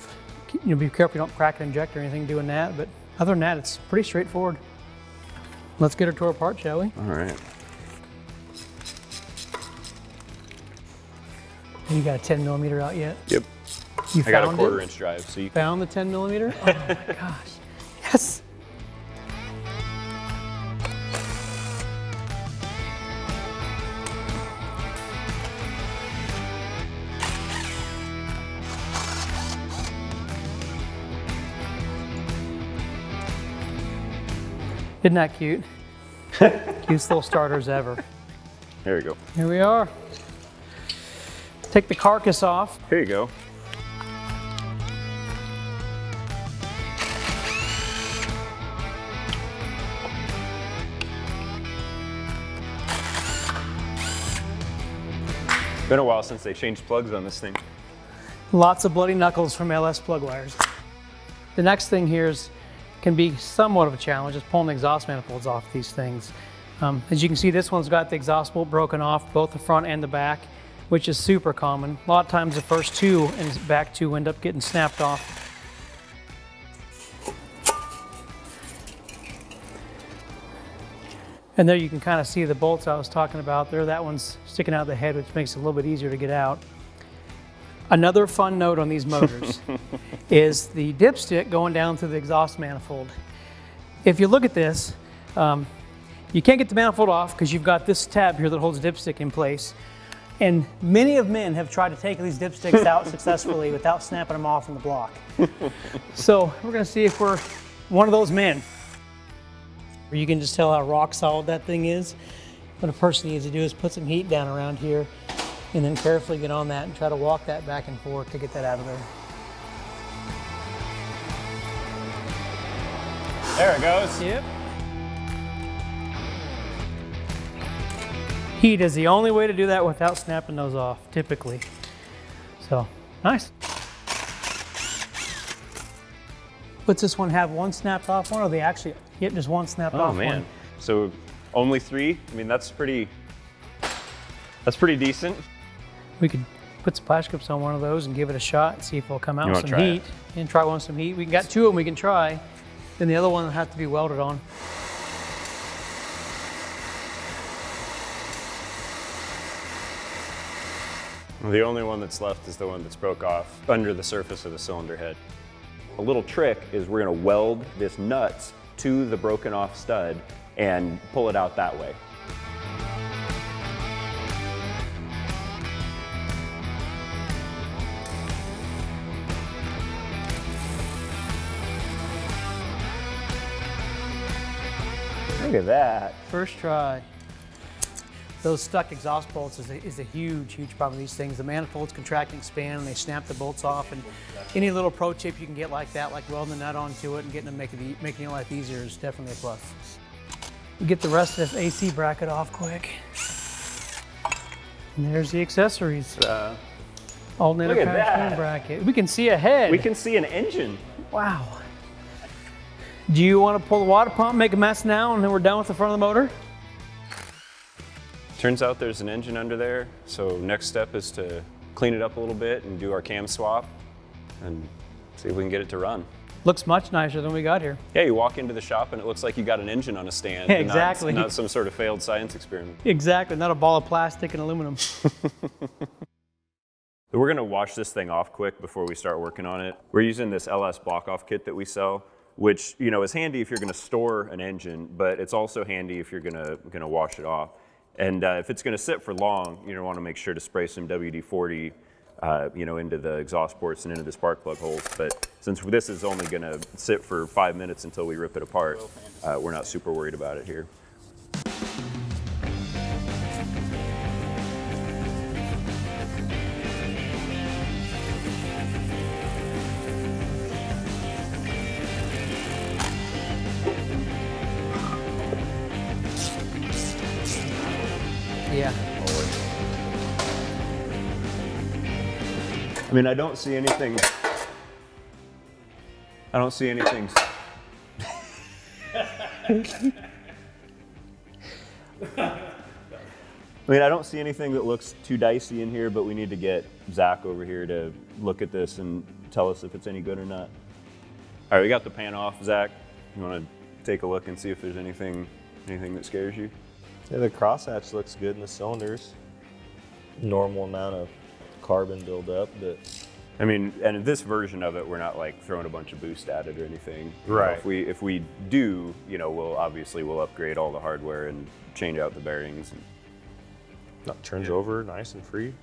be careful you don't crack an injector or anything doing that. But other than that, it's pretty straightforward. Let's get her tore apart, shall we? All right. You got a 10 millimeter out yet? Yep. You I got a found 1/4 it? inch drive. So you found the 10 millimeter? Oh my gosh. Yes. Isn't that cute? Cutest little starters ever. There you go. Here we are. Take the carcass off. Here you go. Been a while since they changed plugs on this thing. Lots of bloody knuckles from LS plug wires. The next thing here can be somewhat of a challenge, is pulling the exhaust manifolds off these things. As you can see, this one's got the exhaust bolt broken off, both the front and the back, which is super common. A lot of times the first two and back two end up getting snapped off. And there you can kind of see the bolts I was talking about there. That one's sticking out of the head, which makes it a little bit easier to get out. Another fun note on these motors is the dipstick going down through the exhaust manifold. If you look at this, you can't get the manifold off because you've got this tab here that holds the dipstick in place. And many of men have tried to take these dipsticks out successfully without snapping them off in the block. So we're gonna see if we're one of those men. You can just tell how rock solid that thing is. What a person needs to do is put some heat down around here and then carefully get on that and try to walk that back and forth to get that out of there. There it goes. Yep. Heat is the only way to do that without snapping those off, typically. So, nice. What's this one have? One snapped off one, or they actually get just one snapped off one? Oh man, so only 3? I mean, that's pretty decent. We could put some flash clips on one of those and give it a shot and see if it'll come out with some heat. And try one with some heat. We got 2 of them we can try. Then the other one will have to be welded on. The only one that's left is the one that's broke off under the surface of the cylinder head. A little trick is we're gonna weld this nuts to the broken off stud and pull it out that way. Look at that. First try. Those stuck exhaust bolts is a huge, huge problem with these things. The manifolds contract and expand and they snap the bolts off, and any little pro tip you can get like that, like welding the nut onto it and getting them making your life easier, is definitely a plus. We get the rest of this AC bracket off quick. And there's the accessories. Alternator power bracket. We can see ahead. We can see an engine. Wow. Do you want to pull the water pump, make a mess now, and then we're done with the front of the motor? Turns out there's an engine under there, so next step is to clean it up a little bit and do our cam swap and see if we can get it to run. Looks much nicer than we got here. Yeah, you walk into the shop and it looks like you got an engine on a stand. Exactly. Not some sort of failed science experiment. Exactly, not a ball of plastic and aluminum. We're gonna wash this thing off quick before we start working on it. We're using this LS block-off kit that we sell, which is handy if you're gonna store an engine, but it's also handy if you're gonna wash it off. And if it's gonna sit for long, you're gonna wanna make sure to spray some WD-40 into the exhaust ports and into the spark plug holes. But since this is only gonna sit for 5 minutes until we rip it apart, we're not super worried about it here. Yeah. I mean, I don't see anything. I don't see anything. I don't see anything that looks too dicey in here, but we need to get Zach over here to look at this and tell us if it's any good or not. All right, we got the pan off. Zach, you want to take a look and see if there's anything that scares you? Yeah, the crosshatch looks good in the cylinders. Normal amount of carbon buildup, but I mean, and in this version of it, we're not like throwing a bunch of boost at it or anything. Right. If we do, we'll upgrade all the hardware and change out the bearings. And that turns over nice and free.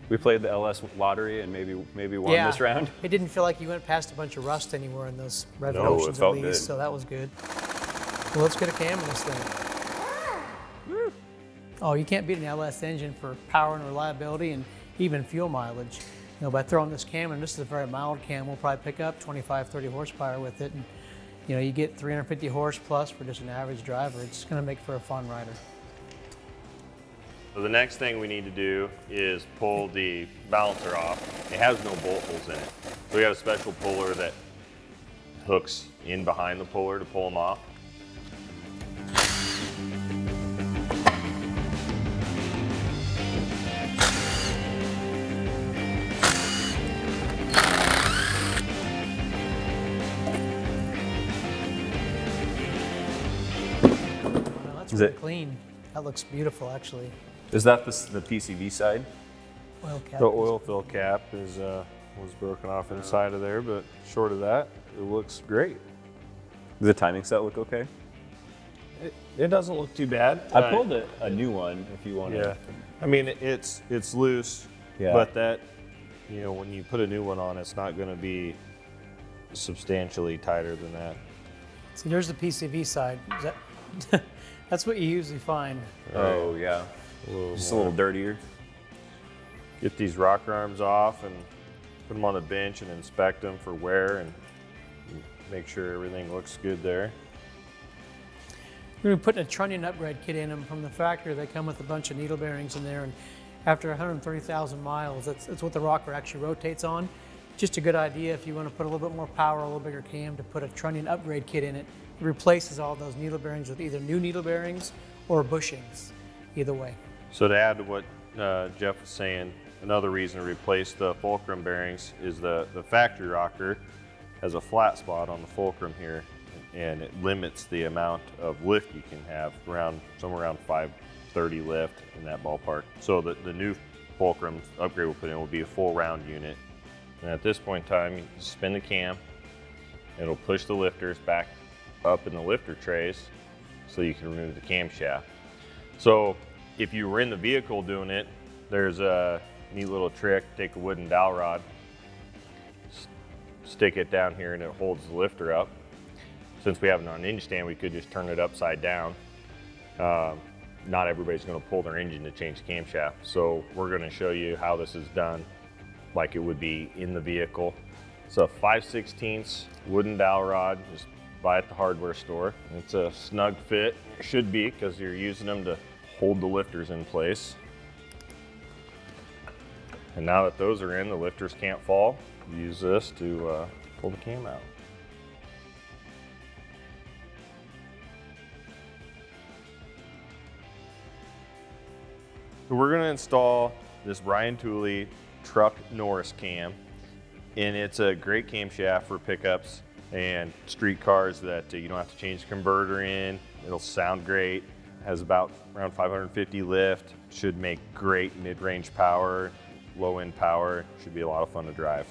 We played the LS lottery and maybe won this round. It didn't feel like you went past a bunch of rust anywhere in those revolutions at least, so that was good. Well, let's get a cam in this thing. Oh, you can't beat an LS engine for power and reliability and even fuel mileage. By throwing this cam, and this is a very mild cam, we'll probably pick up 25, 30 horsepower with it. And you get 350 horse plus for just an average driver. It's gonna make for a fun rider. So the next thing we need to do is pull the balancer off. It has no bolt holes in it. So we have a special puller that hooks in behind the puller to pull them off. That's really clean. That looks beautiful, actually. Is that the PCV side? Oil cap. The oil fill cap is was broken off inside of there, but short of that, it looks great. Does the timing set look okay? It doesn't look too bad. I pulled a new one if you want to. Yeah. I mean, it's loose, but that, when you put a new one on, it's not going to be substantially tighter than that. So here's the PCV side. That's what you usually find. Oh, yeah. Just a little dirtier. Get these rocker arms off and put them on the bench and inspect them for wear and make sure everything looks good there. We're going to put a trunnion upgrade kit in them from the factory. They come with a bunch of needle bearings in there, and after 130,000 miles, that's what the rocker actually rotates on. Just a good idea if you want to put a little bit more power, a little bigger cam, to put a trunnion upgrade kit in it. It replaces all those needle bearings with either new needle bearings or bushings, either way. So to add to what Jeff was saying, another reason to replace the fulcrum bearings is the factory rocker has a flat spot on the fulcrum here, and it limits the amount of lift you can have, somewhere around 530 lift in that ballpark. So the new fulcrum upgrade we'll put in will be a full round unit. And at this point in time, you spin the cam, it'll push the lifters back up in the lifter trays, so you can remove the camshaft. So if you were in the vehicle doing it, there's a neat little trick. Take a wooden dowel rod, stick it down here, and it holds the lifter up. Since we have it on an hinge stand, we could just turn it upside down. Not everybody's going to pull their engine to change the camshaft, so we're going to show you how this is done like it would be in the vehicle. It's a 5/16 wooden dowel rod, just buy at the hardware store. It's a snug fit, should be, because you're using them to hold the lifters in place. And now that those are in, the lifters can't fall. Use this to pull the cam out. So we're going to install this Ryan Tooley Truck Norris cam, and it's a great camshaft for pickups and street cars that you don't have to change the converter in. It'll sound great. Has about around 550 lift. Should make great mid-range power, low-end power. Should be a lot of fun to drive.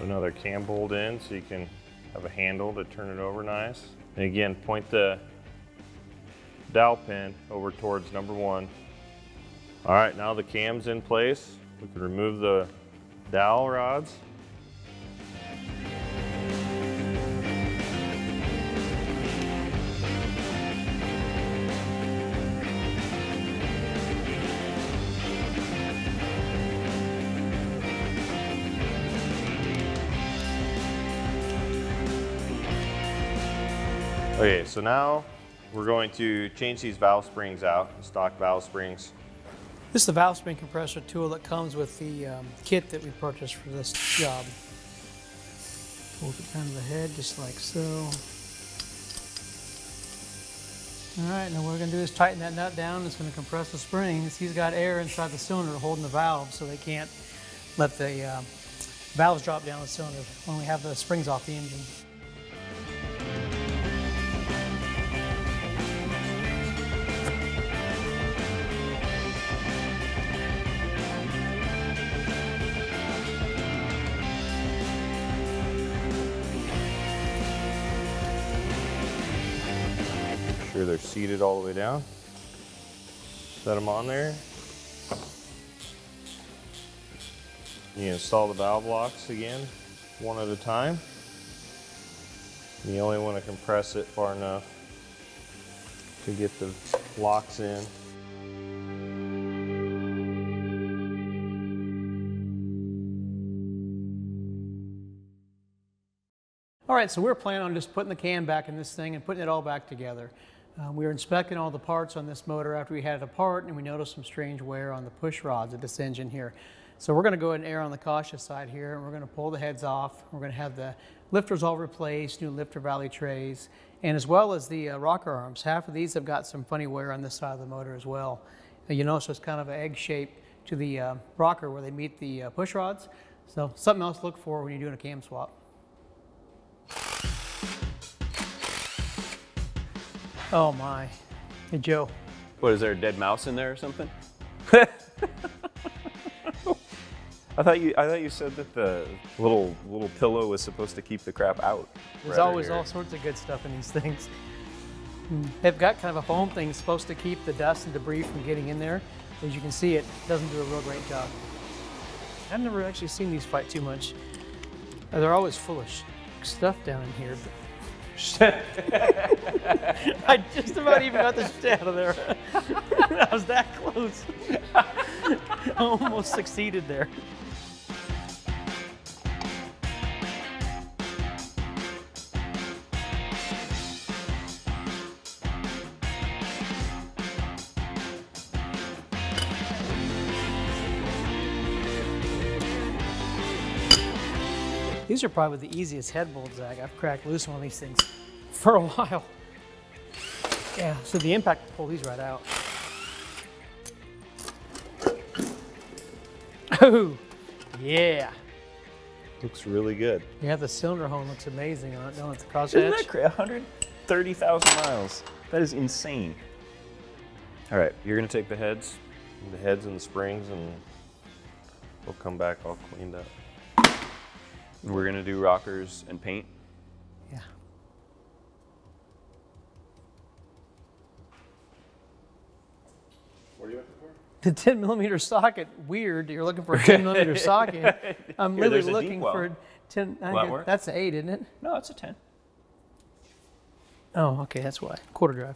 Another cam bolt in so you can have a handle to turn it over nice. And again, point the dowel pin over towards number 1. All right, now the cam's in place. We can remove the dowel rods. Okay, so now we're going to change these valve springs out, the stock valve springs. This is the valve spring compressor tool that comes with the kit that we purchased for this job. Hold it down to the head just like so. All right, now what we're going to do is tighten that nut down. It's going to compress the springs. He's got air inside the cylinder holding the valve, so they can't let the valves drop down the cylinder when we have the springs off the engine. Sure they're seated all the way down. Set them on there. You install the valve locks again, one at a time. You only want to compress it far enough to get the locks in. All right, so we're planning on just putting the cam back in this thing and putting it all back together. We were inspecting all the parts on this motor after we had it apart, and we noticed some strange wear on the push rods of this engine here. So we're going to go ahead and err on the cautious side here, and we're going to pull the heads off. We're going to have the lifters all replaced, new lifter valley trays, and as well as the rocker arms. Half of these have got some funny wear on this side of the motor as well. You notice it's kind of an egg shape to the rocker where they meet the push rods. So something else to look for when you're doing a cam swap. Oh my. Hey Joe. What, is there a dead mouse in there or something? I thought you said that the little pillow was supposed to keep the crap out. There's always all sorts of good stuff in these things. They've got kind of a foam thing supposed to keep the dust and debris from getting in there. As you can see, it doesn't do a real great job. I've never actually seen these fight too much. They're always full of stuff down in here. I just about even got the shit out of there. I was that close. I almost succeeded there. These are probably the easiest head bolts, Zach. I've cracked loose one of these things for a while. Yeah, so the impact will pull these right out. Oh, yeah. Looks really good. Yeah, the cylinder home looks amazing on it, don't it? The cross Isn't hatch. that crazy? 130,000 miles. That is insane. All right, you're gonna take the heads. And the springs, and we'll come back all cleaned up. We're gonna do rockers and paint. Yeah. What are you looking for? The 10mm socket, weird. You're looking for a 10mm socket. I'm Here, literally there's a looking deep well. for a 10. Will that work? That's an 8, isn't it? No, it's a 10. Oh, okay, that's why. Quarter drive.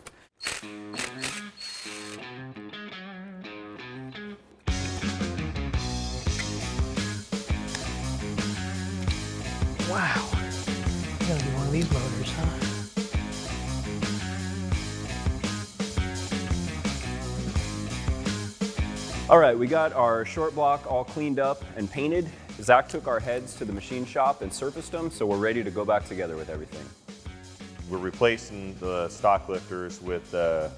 Wow. You gotta be one of these motors, huh? All right, we got our short block all cleaned up and painted. Zach took our heads to the machine shop and surfaced them, so we're ready to go back together with everything. We're replacing the stock lifters with the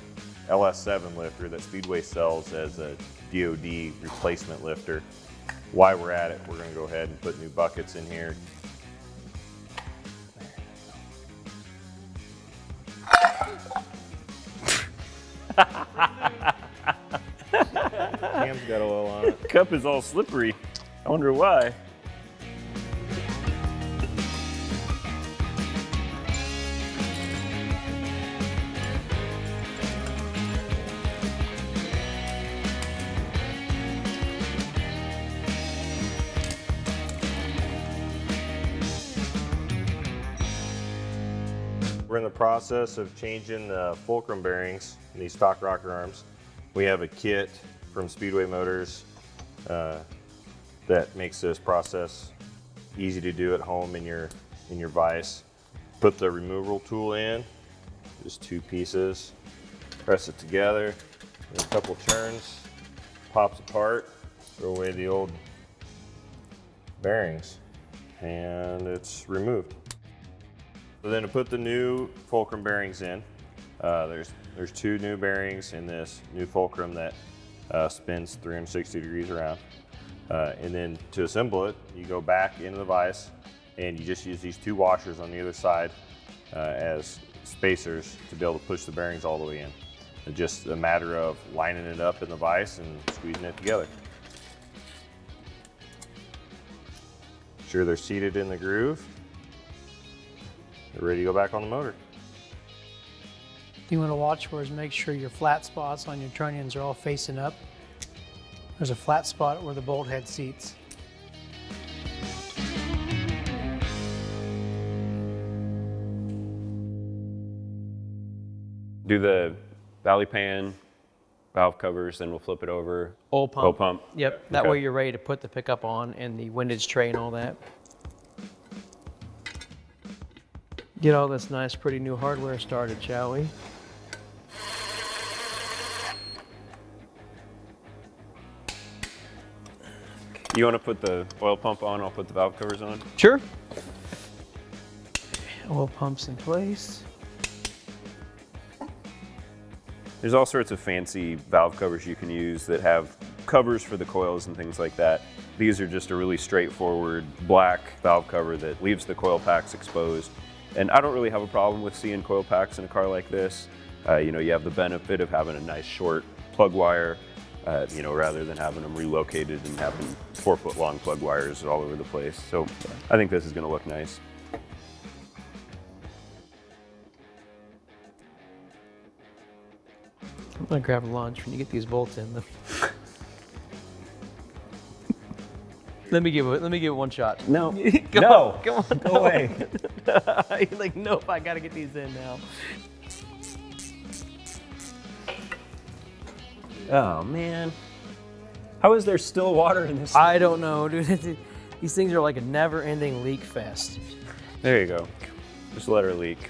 LS7 lifter that Speedway sells as a DOD replacement lifter. While we're at it, we're gonna go ahead and put new buckets in here. Cam's got a little on it. The cup is all slippery. I wonder why. We're in the process of changing the fulcrum bearings in these stock rocker arms. We have a kit from Speedway Motors that makes this process easy to do at home in your vise. Put the removal tool in, just 2 pieces, press it together, a couple turns, pops apart, throw away the old bearings, and it's removed. So then to put the new fulcrum bearings in, there's 2 new bearings in this new fulcrum that spins 360 degrees around. And then to assemble it, you go back into the vise and you just use these 2 washers on the other side as spacers to be able to push the bearings all the way in. It's just a matter of lining it up in the vise and squeezing it together. Sure they're seated in the groove. You're ready to go back on the motor. You want to watch for is make sure your flat spots on your trunnions are all facing up. There's a flat spot where the bolt head seats. Do the valley pan, valve covers, then we'll flip it over. Oil pump. Oil pump. Yep, that Okay. way you're ready to put the pickup on and the windage tray and all that. Get all this nice, pretty new hardware started, shall we? You want to put the oil pump on? I'll put the valve covers on. Sure. Oil pump's in place. There's all sorts of fancy valve covers you can use that have covers for the coils and things like that. These are just a really straightforward black valve cover that leaves the coil packs exposed. And I don't really have a problem with seeing coil packs in a car like this. You know, you have the benefit of having a nice short plug wire, you know, rather than having them relocated and having 4-foot long plug wires all over the place. So I think this is gonna look nice. I'm gonna grab lunch when you get these bolts in. Let me give it one shot. No, come no, on, come on, go away. You're like, nope, I gotta get these in now. Oh man, how is there still water in this? I don't know, dude. These things are like a never-ending leak fest. There you go. Just let her leak.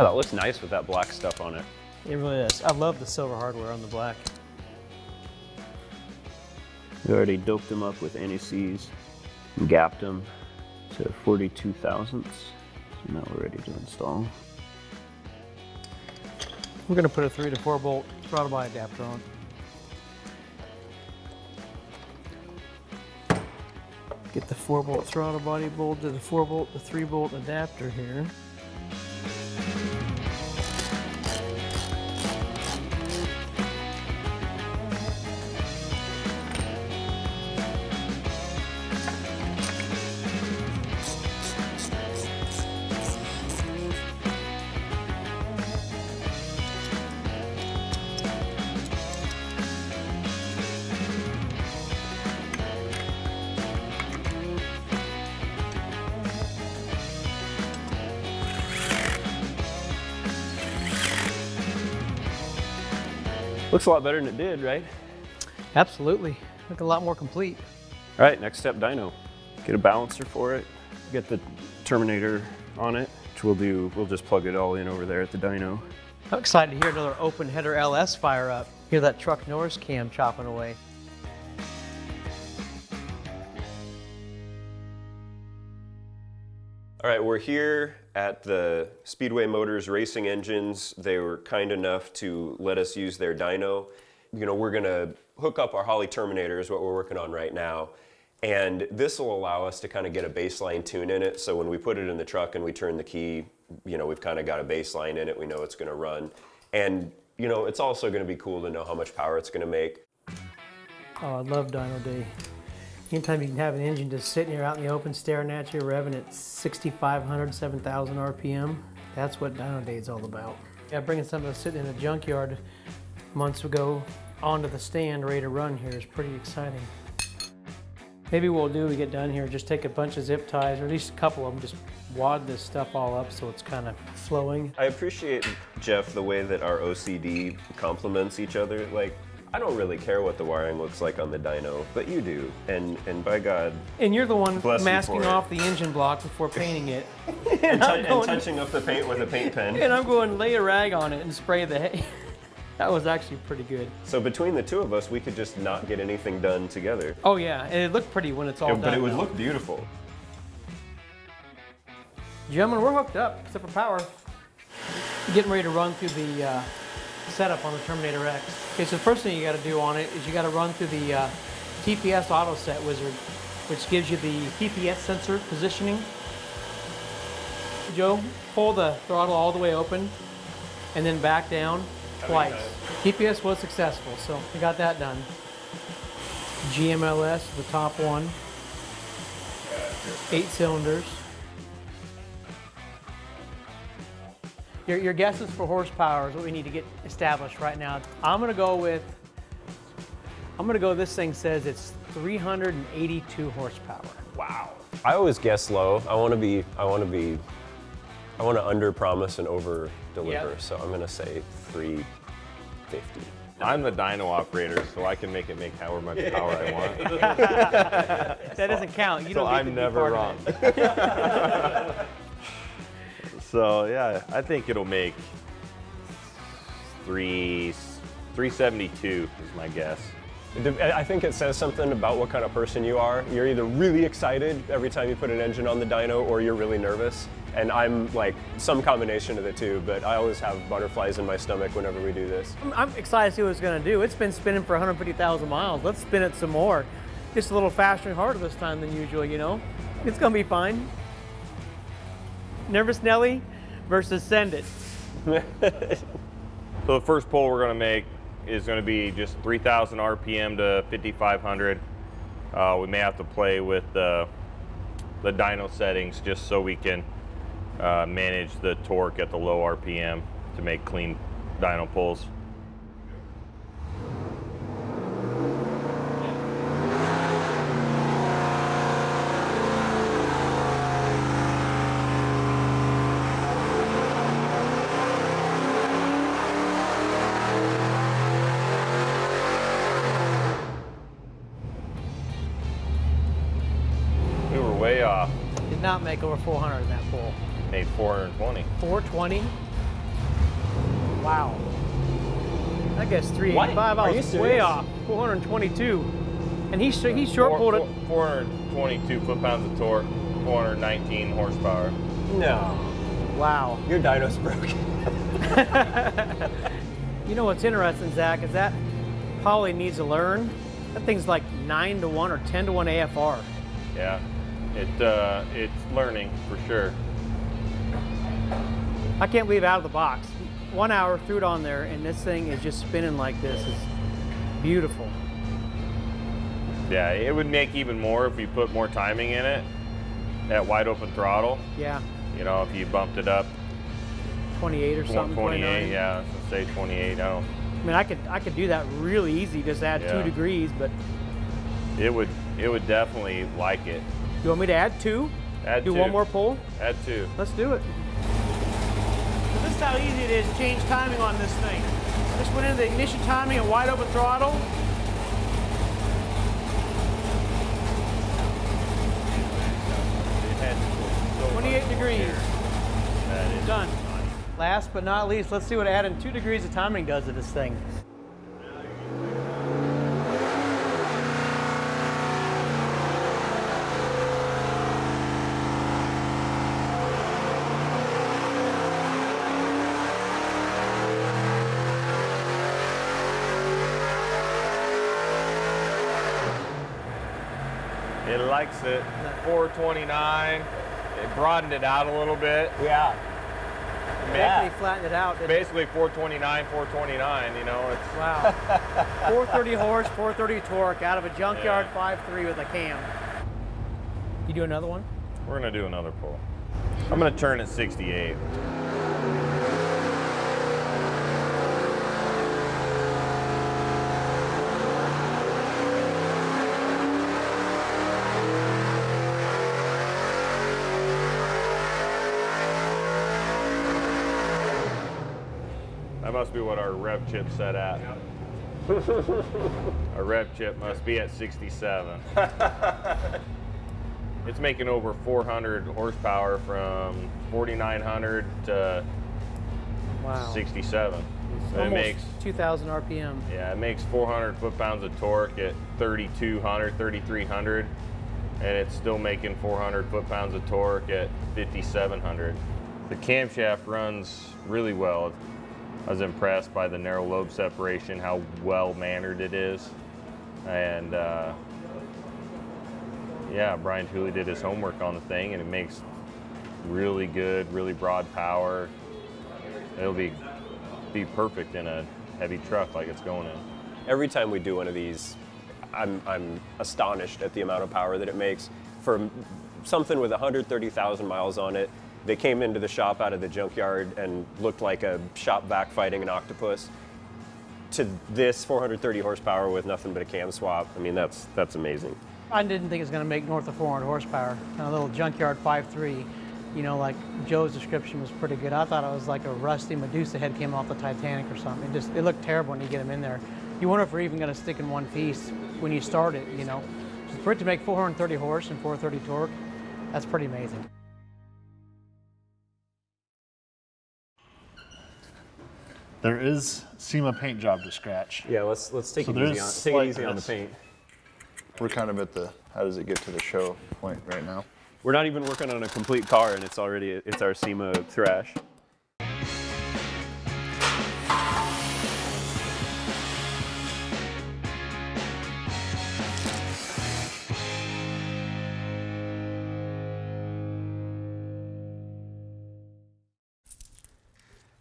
Yeah, that looks nice with that black stuff on it. It really is. I love the silver hardware on the black. We already doped them up with anti-seize and gapped them to 42 thousandths. So now we're ready to install. We're going to put a 3 to 4 bolt throttle body adapter on. Get the 4 bolt throttle body bolt to the 4 bolt to 3 bolt adapter here. Looks a lot better than it did, right? Absolutely. Look a lot more complete. All right, next step, dyno. Get a balancer for it. Get the terminator on it, which we'll do. We'll just plug it all in over there at the dyno. I'm excited to hear another open header LS fire up. Hear that truck Norris cam chopping away. All right, we're here at the Speedway Motors Racing Engines. They were kind enough to let us use their dyno. You know, we're gonna hook up our Holley Terminator is what we're working on right now. And this will allow us to kind of get a baseline tune in it. So when we put it in the truck and we turn the key, you know, we've kind of got a baseline in it. We know it's gonna run. And, you know, it's also gonna be cool to know how much power it's gonna make. Oh, I love dyno day. Anytime you can have an engine just sitting here out in the open staring at you, revving at 6,500, 7,000 RPM, that's what dyno day is all about. Yeah, bringing something that's sitting in a junkyard months ago onto the stand ready to run here is pretty exciting. Maybe what we'll do when we get done here, just take a bunch of zip ties, or at least a couple of them, just wad this stuff all up so it's kind of flowing. I appreciate, Jeff, the way that our OCD complements each other. Like, I don't really care what the wiring looks like on the dyno, but you do, and by God. And you're the one bless you masking for it. off the engine block before painting it. and touching up the paint with a paint pen. And I'm going lay a rag on it and spray the hay. That was actually pretty good. So between the two of us, we could just not get anything done together. Oh yeah, and it looked pretty when it's all done. But it would though. look beautiful. Gentlemen, we're hooked up, except for power. Getting ready to run through the setup on the Terminator X. Okay, so the first thing you got to do on it is you got to run through the TPS Auto Set Wizard, which gives you the TPS sensor positioning. Joe, pull the throttle all the way open and then back down twice. TPS was successful, so we got that done. GMLS, the top one. 8 cylinders. Your guesses for horsepower is what we need to get established right now. I'm gonna go, this thing says it's 382 horsepower. Wow. I always guess low. I want to under promise and over deliver. Yep. So I'm gonna say 350. I'm the dyno operator, so I can make it make however much power I want. That doesn't count. You So don't get I'm to be never part wrong. of it. So yeah, I think it'll make 372 is my guess. I think it says something about what kind of person you are. You're either really excited every time you put an engine on the dyno, or you're really nervous. And I'm like some combination of the two, but I always have butterflies in my stomach whenever we do this. I'm excited to see what it's going to do. It's been spinning for 150,000 miles. Let's spin it some more. Just a little faster and harder this time than usual, you know? It's going to be fine. Nervous Nelly versus Send It. So the first pull we're going to make is going to be just 3,000 RPM to 5,500. We may have to play with the dyno settings just so we can manage the torque at the low RPM to make clean dyno pulls. We were way off. Did not make over 400 in that pull. Made 420. 420. Wow. That guy's 385. I was way off. 422. And he short pulled it. 422 foot-pounds of torque, 419 horsepower. No. Wow. Your dyno's broken. You know what's interesting, Zach, is that Holly needs to learn. That thing's like 9 to 1 or 10 to 1 AFR. Yeah, it's learning for sure. I can't believe out of the box. 1 hour, threw it on there, and this thing is just spinning like this. It's beautiful. Yeah, it would make even more if you put more timing in it. That wide open throttle. Yeah. You know, if you bumped it up 28 or something. 28, 29. yeah, so say 28. I mean, I could do that really easy. Just add 2 degrees, but it would definitely like it. You want me to add 2? Add do 2. 1 more pull? Add 2. Let's do it. So this is how easy it is to change timing on this thing. Just went into the ignition timing and wide open throttle. It had 28 degrees. That is done. Last but not least, let's see what adding 2 degrees of timing does to this thing. It likes it. 429. It broadened it out a little bit. Yeah. Basically flattened it out. Basically 429, 429, you know, it's... Wow. 430 horse, 430 torque out of a Junkyard 5.3 with a cam. You do another one? We're gonna do another pull. I'm gonna turn at 68. That must be what our rev chip set at. Our rev chip must be at 67. It's making over 400 horsepower from 4,900 to 67. So it makes 2,000 RPM. Yeah, it makes 400 foot-pounds of torque at 3,200, 3,300, and it's still making 400 foot-pounds of torque at 5,700. The camshaft runs really well. I was impressed by the narrow lobe separation, how well mannered it is. And yeah, Brian Tooley did his homework on the thing, and it makes really good, really broad power. It'll be perfect in a heavy truck like it's going in. Every time we do one of these, I'm astonished at the amount of power that it makes. For something with 130,000 miles on it, they came into the shop out of the junkyard and looked like a shop vac fighting an octopus, to this 430 horsepower with nothing but a cam swap. I mean, that's amazing. I didn't think it was going to make north of 400 horsepower. And a little Junkyard 5.3, you know, like Joe's description was pretty good. I thought it was like a rusty Medusa head came off the Titanic or something. It looked terrible when you get them in there. You wonder if we're even going to stick in one piece when you start it, you know. For it to make 430 horse and 430 torque, that's pretty amazing. There is SEMA paint job to scratch. Yeah, let's take it easy on the paint. We're kind of at the, how does it get to the show point right now? We're not even working on a complete car, and it's our SEMA thrash.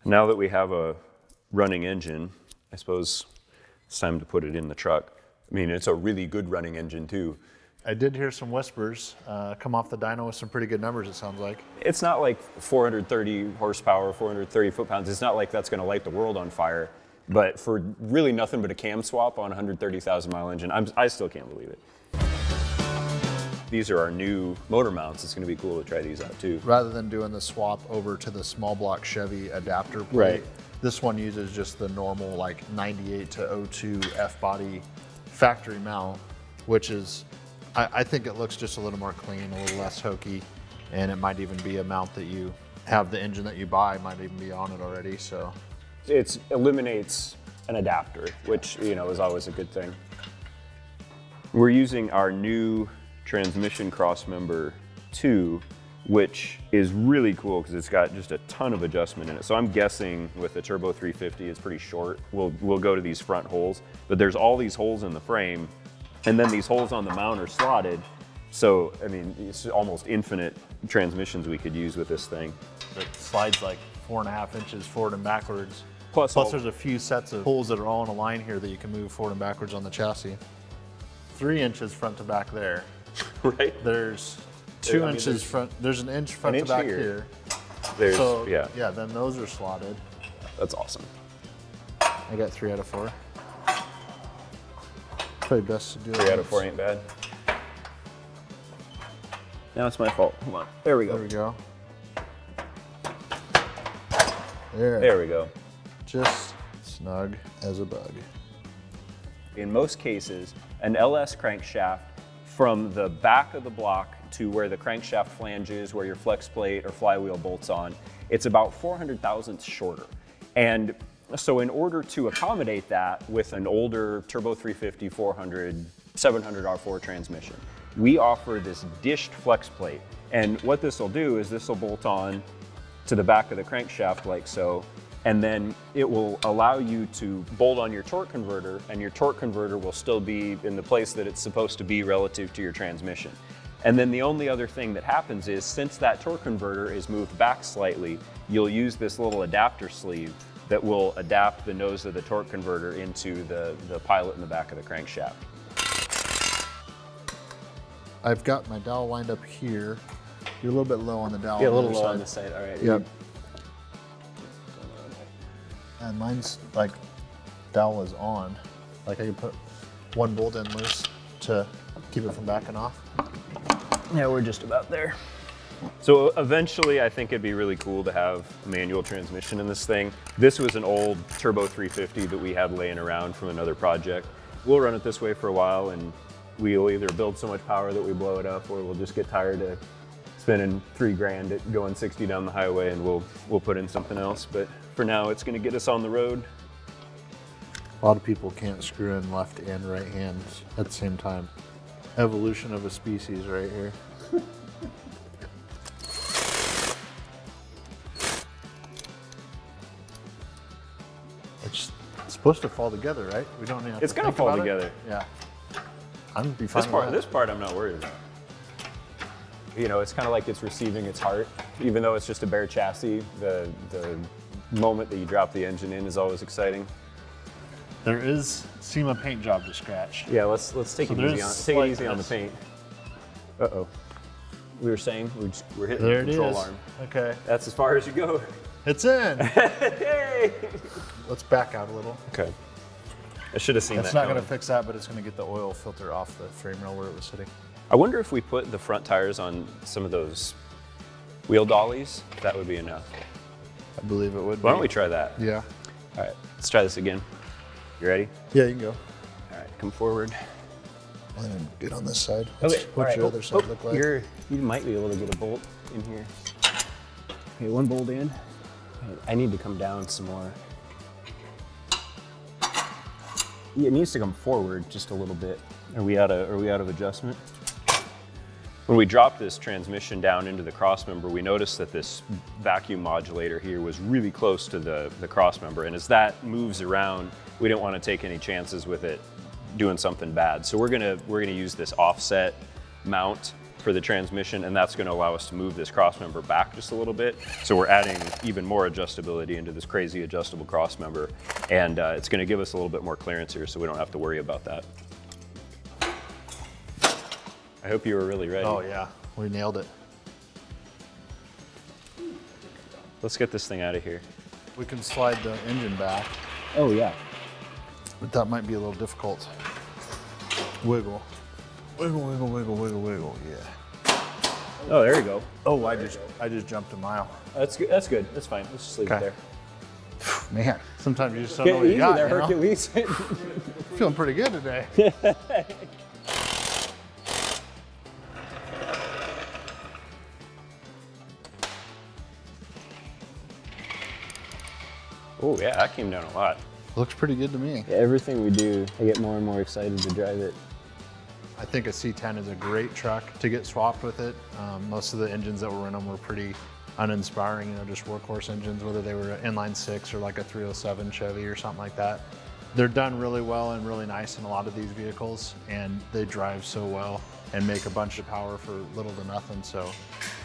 Now that we have a running engine, I suppose it's time to put it in the truck. I mean, it's a really good running engine too. I did hear some whispers come off the dyno with some pretty good numbers, it sounds like. It's not like 430 horsepower, 430 foot-pounds. It's not like that's going to light the world on fire. But for really nothing but a cam swap on a 130,000 mile engine, I still can't believe it. These are our new motor mounts. It's going to be cool to try these out too. Rather than doing the swap over to the small block Chevy adapter plate, right. This one uses just the normal like 98 to 02 F-body factory mount, which is, I think it looks just a little more clean, a little less hokey, and it might even be a mount that you have the engine that you buy might even be on it already. So It eliminates an adapter, which, you know, is always a good thing. We're using our new transmission crossmember 2, which is really cool because it's got just a ton of adjustment in it. So I'm guessing with the Turbo 350, it's pretty short. We'll go to these front holes, but there's all these holes in the frame, and then these holes on the mount are slotted. So, I mean, it's almost infinite transmissions we could use with this thing. It slides like 4.5 inches forward and backwards. Plus there's a few sets of holes that are all in a line here that you can move forward and backwards on the chassis. 3 inches front to back there. Right? There's 2 inches front, there's an inch front to back here. There's, so, yeah, then those are slotted. That's awesome. I got 3 out of 4. Probably best to do 3 out of 4 ain't bad. Now it's my fault. Hold on. There we go. There we go. There we go. Just snug as a bug. In most cases, an LS crankshaft from the back of the block to where the crankshaft flanges, where your flex plate or flywheel bolts on, it's about 400 thousandths shorter. And so in order to accommodate that with an older Turbo 350, 400, 700 R4 transmission, we offer this dished flex plate. And what this will do is this will bolt on to the back of the crankshaft like so, and then it will allow you to bolt on your torque converter, and your torque converter will still be in the place that it's supposed to be relative to your transmission. And then the only other thing that happens is, since that torque converter is moved back slightly, you'll use this little adapter sleeve that will adapt the nose of the torque converter into the pilot in the back of the crankshaft. I've got my dowel lined up here. You're a little bit low on the dowel. Yeah, a little low on the side, all right. Yep. And mine's like, dowel is on. Like I can put one bolt in loose to keep it from backing off. Yeah, we're just about there. So eventually I think it'd be really cool to have a manual transmission in this thing. This was an old Turbo 350 that we had laying around from another project. We'll run it this way for a while, and we'll either build so much power that we blow it up, or we'll just get tired of spending $3 grand at going 60 down the highway, and we'll put in something else. But for now, it's gonna get us on the road. A lot of people can't screw in left and right hands at the same time. Evolution of a species right here. It's supposed to fall together, right? We don't have It's to gonna think fall about together. It. Yeah. I'm gonna be fine This part I'm not worried about. You know, it's kind of like it's receiving its heart. Even though it's just a bare chassis, the moment that you drop the engine in is always exciting. There is SEMA paint job to scratch. Yeah, let's take it easy on the paint. Uh-oh. We were saying we're hitting the control arm. Okay. That's as far as you go. It's in. Hey! Let's back out a little. Okay. I should have seen that. It's not going to fix that, but it's going to get the oil filter off the frame rail where it was sitting. I wonder if we put the front tires on some of those wheel dollies, that would be enough. I believe it would. Why don't we try that? Yeah. All right, let's try this again. You ready? Yeah, you can go. All right, come forward. I'm going to get on this side. Okay. What's your other side look like? You might be able to get a bolt in here. Okay, one bolt in. I need to come down some more. It needs to come forward just a little bit. Are we out of adjustment? When we dropped this transmission down into the crossmember, we noticed that this vacuum modulator here was really close to the crossmember, and as that moves around, we didn't want to take any chances with it doing something bad. So we're gonna use this offset mount for the transmission, and that's gonna allow us to move this crossmember back just a little bit. So we're adding even more adjustability into this crazy adjustable crossmember, and it's gonna give us a little bit more clearance here so we don't have to worry about that. I hope you were really ready. Oh yeah, we nailed it. Let's get this thing out of here. We can slide the engine back. Oh yeah. But that might be a little difficult. Wiggle. Wiggle, wiggle, wiggle, wiggle, wiggle, yeah. Oh, there you go. Oh, I just jumped a mile. That's good. That's good. That's fine. Let's just leave it there. Man, sometimes you just don't know what you got. There, Hercules. Feeling pretty good today. Oh yeah, that came down a lot. Looks pretty good to me. Everything we do, I get more and more excited to drive it. I think a C10 is a great truck to get swapped with it. Most of the engines that were in them were pretty uninspiring, you know, just workhorse engines, whether they were inline six or like a 307 Chevy or something like that. They're done really well and really nice in a lot of these vehicles, and they drive so well and make a bunch of power for little to nothing. So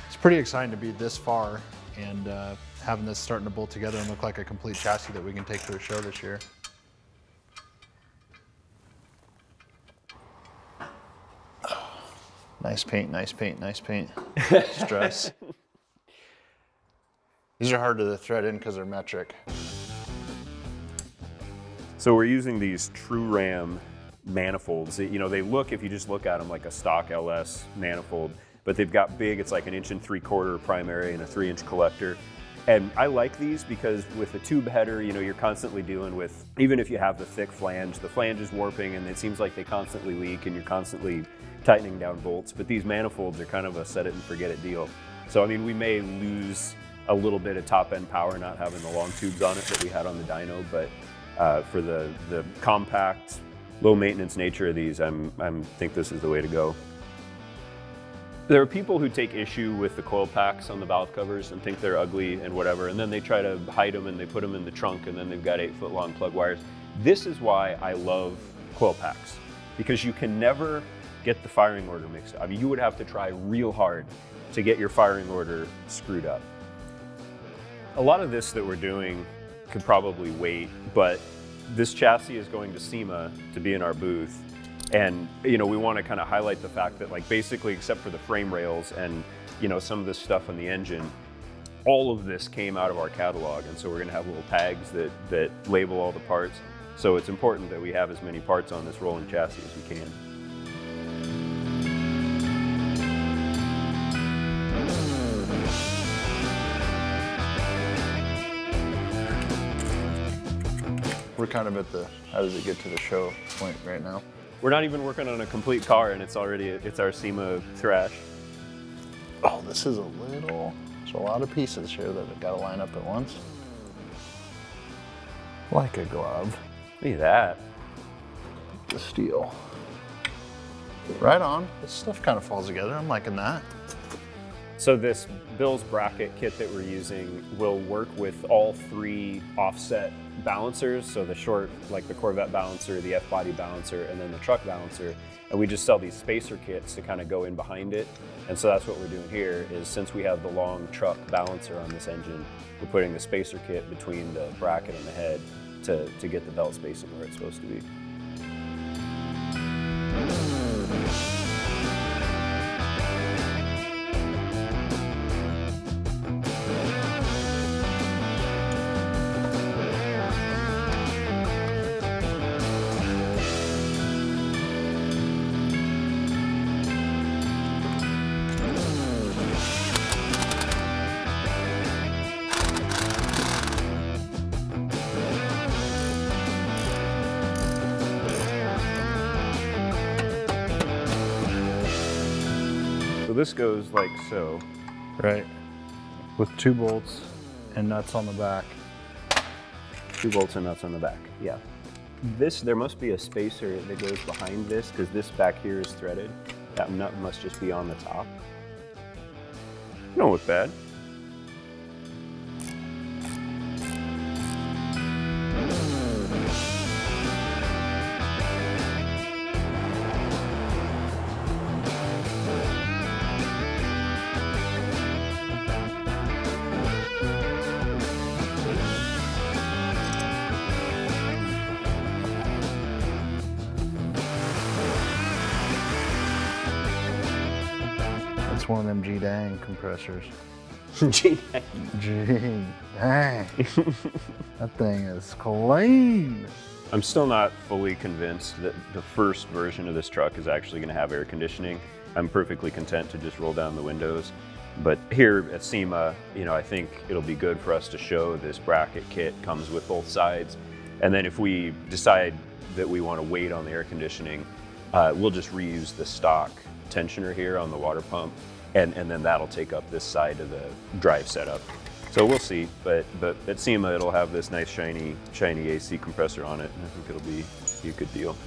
it's pretty exciting to be this far and having this starting to bolt together and look like a complete chassis that we can take to a show this year. Nice paint, nice paint, nice paint. Stress. These are hard to thread in because they're metric. So we're using these True Ram manifolds. You know, they look, if you just look at them, like a stock LS manifold, but they've got big, it's like an 1.75 inch primary and a 3-inch collector. And I like these because with the tube header, you know, you're constantly dealing with, even if you have the thick flange is warping and it seems like they constantly leak and you're constantly tightening down bolts. But these manifolds are kind of a set it and forget it deal. So, I mean, we may lose a little bit of top end power not having the long tubes on it that we had on the dyno, but for the compact, low maintenance nature of these, I think this is the way to go. There are people who take issue with the coil packs on the valve covers and think they're ugly and whatever, and then they try to hide them and they put them in the trunk and then they've got 8-foot long plug wires. This is why I love coil packs, because you can never get the firing order mixed up. I mean, you would have to try real hard to get your firing order screwed up. A lot of this that we're doing could probably wait, but this chassis is going to SEMA to be in our booth. And, you know, we want to kind of highlight the fact that, like, basically except for the frame rails and, you know, some of this stuff on the engine, all of this came out of our catalog. And so we're going to have little tags that label all the parts. So it's important that we have as many parts on this rolling chassis as we can. We're kind of at the, how does it get to the show point right now? We're not even working on a complete car and it's our SEMA thrash. Oh, this is there's a lot of pieces here that have got to line up at once. Like a glove. Look at that. The steel. Right on. This stuff kind of falls together. I'm liking that. So this Bill's bracket kit that we're using will work with all 3 offset balancers. So the short, like the Corvette balancer, the F-body balancer, and then the truck balancer. And we just sell these spacer kits to kind of go in behind it. And so that's what we're doing here is, since we have the long truck balancer on this engine, we're putting the spacer kit between the bracket and the head to get the belt spacing where it's supposed to be. This goes like so. Right. With 2 bolts and nuts on the back. 2 bolts and nuts on the back, yeah. There must be a spacer that goes behind this, because this back here is threaded. That nut must just be on the top. Don't look bad. It's one of them G-dang compressors. G-dang. G-dang. That thing is clean. I'm still not fully convinced that the first version of this truck is actually going to have air conditioning. I'm perfectly content to just roll down the windows. But here at SEMA, you know, I think it'll be good for us to show this bracket kit comes with both sides. And then if we decide that we want to wait on the air conditioning, we'll just reuse the stock tensioner here on the water pump, and then that'll take up this side of the drive setup. So we'll see, but at SEMA it'll have this nice shiny AC compressor on it, and I think it'll be a good deal.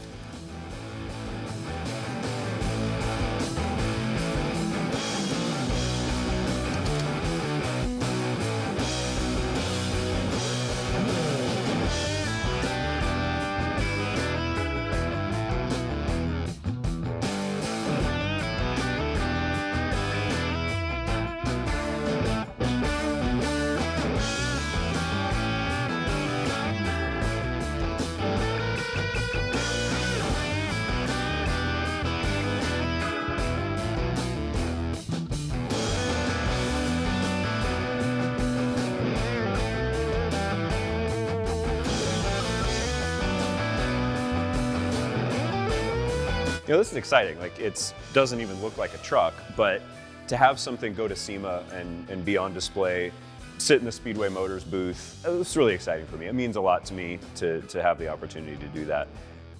You know, this is exciting. Like, it doesn't even look like a truck, but to have something go to SEMA and be on display, sit in the Speedway Motors booth, it's really exciting for me. It means a lot to me to have the opportunity to do that.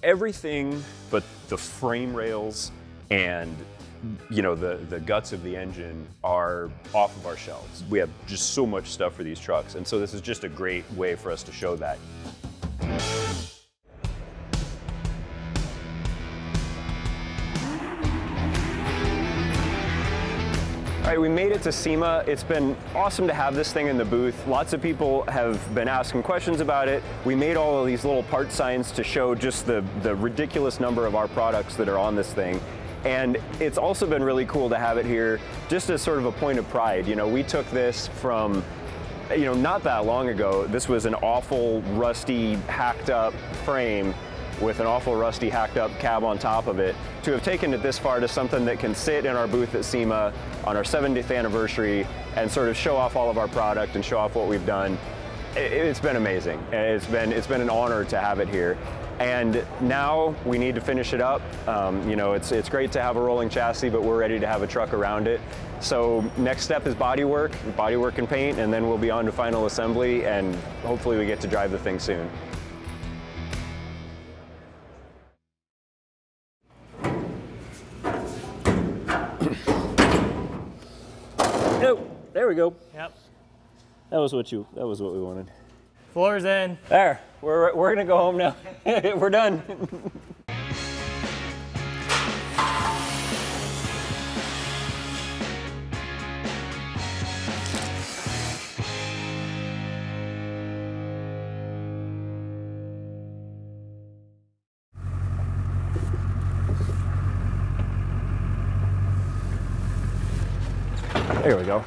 Everything but the frame rails and, you know, the guts of the engine are off of our shelves. We have just so much stuff for these trucks, and so this is just a great way for us to show that. All right, we made it to SEMA. It's been awesome to have this thing in the booth. Lots of people have been asking questions about it. We made all of these little part signs to show just the ridiculous number of our products that are on this thing. And it's also been really cool to have it here just as sort of a point of pride. You know, we took this from, you know, not that long ago. This was an awful, rusty, hacked up frame with an awful rusty hacked up cab on top of it, to have taken it this far to something that can sit in our booth at SEMA on our 70th anniversary and sort of show off all of our product and show off what we've done. It's been amazing. It's been an honor to have it here. And now we need to finish it up. You know, it's great to have a rolling chassis, but we're ready to have a truck around it. So next step is bodywork and paint, and then we'll be on to final assembly, and hopefully we get to drive the thing soon. There we go. Yep. That was what we wanted. Floor's in. There. We're gonna go home now. We're done. There we go.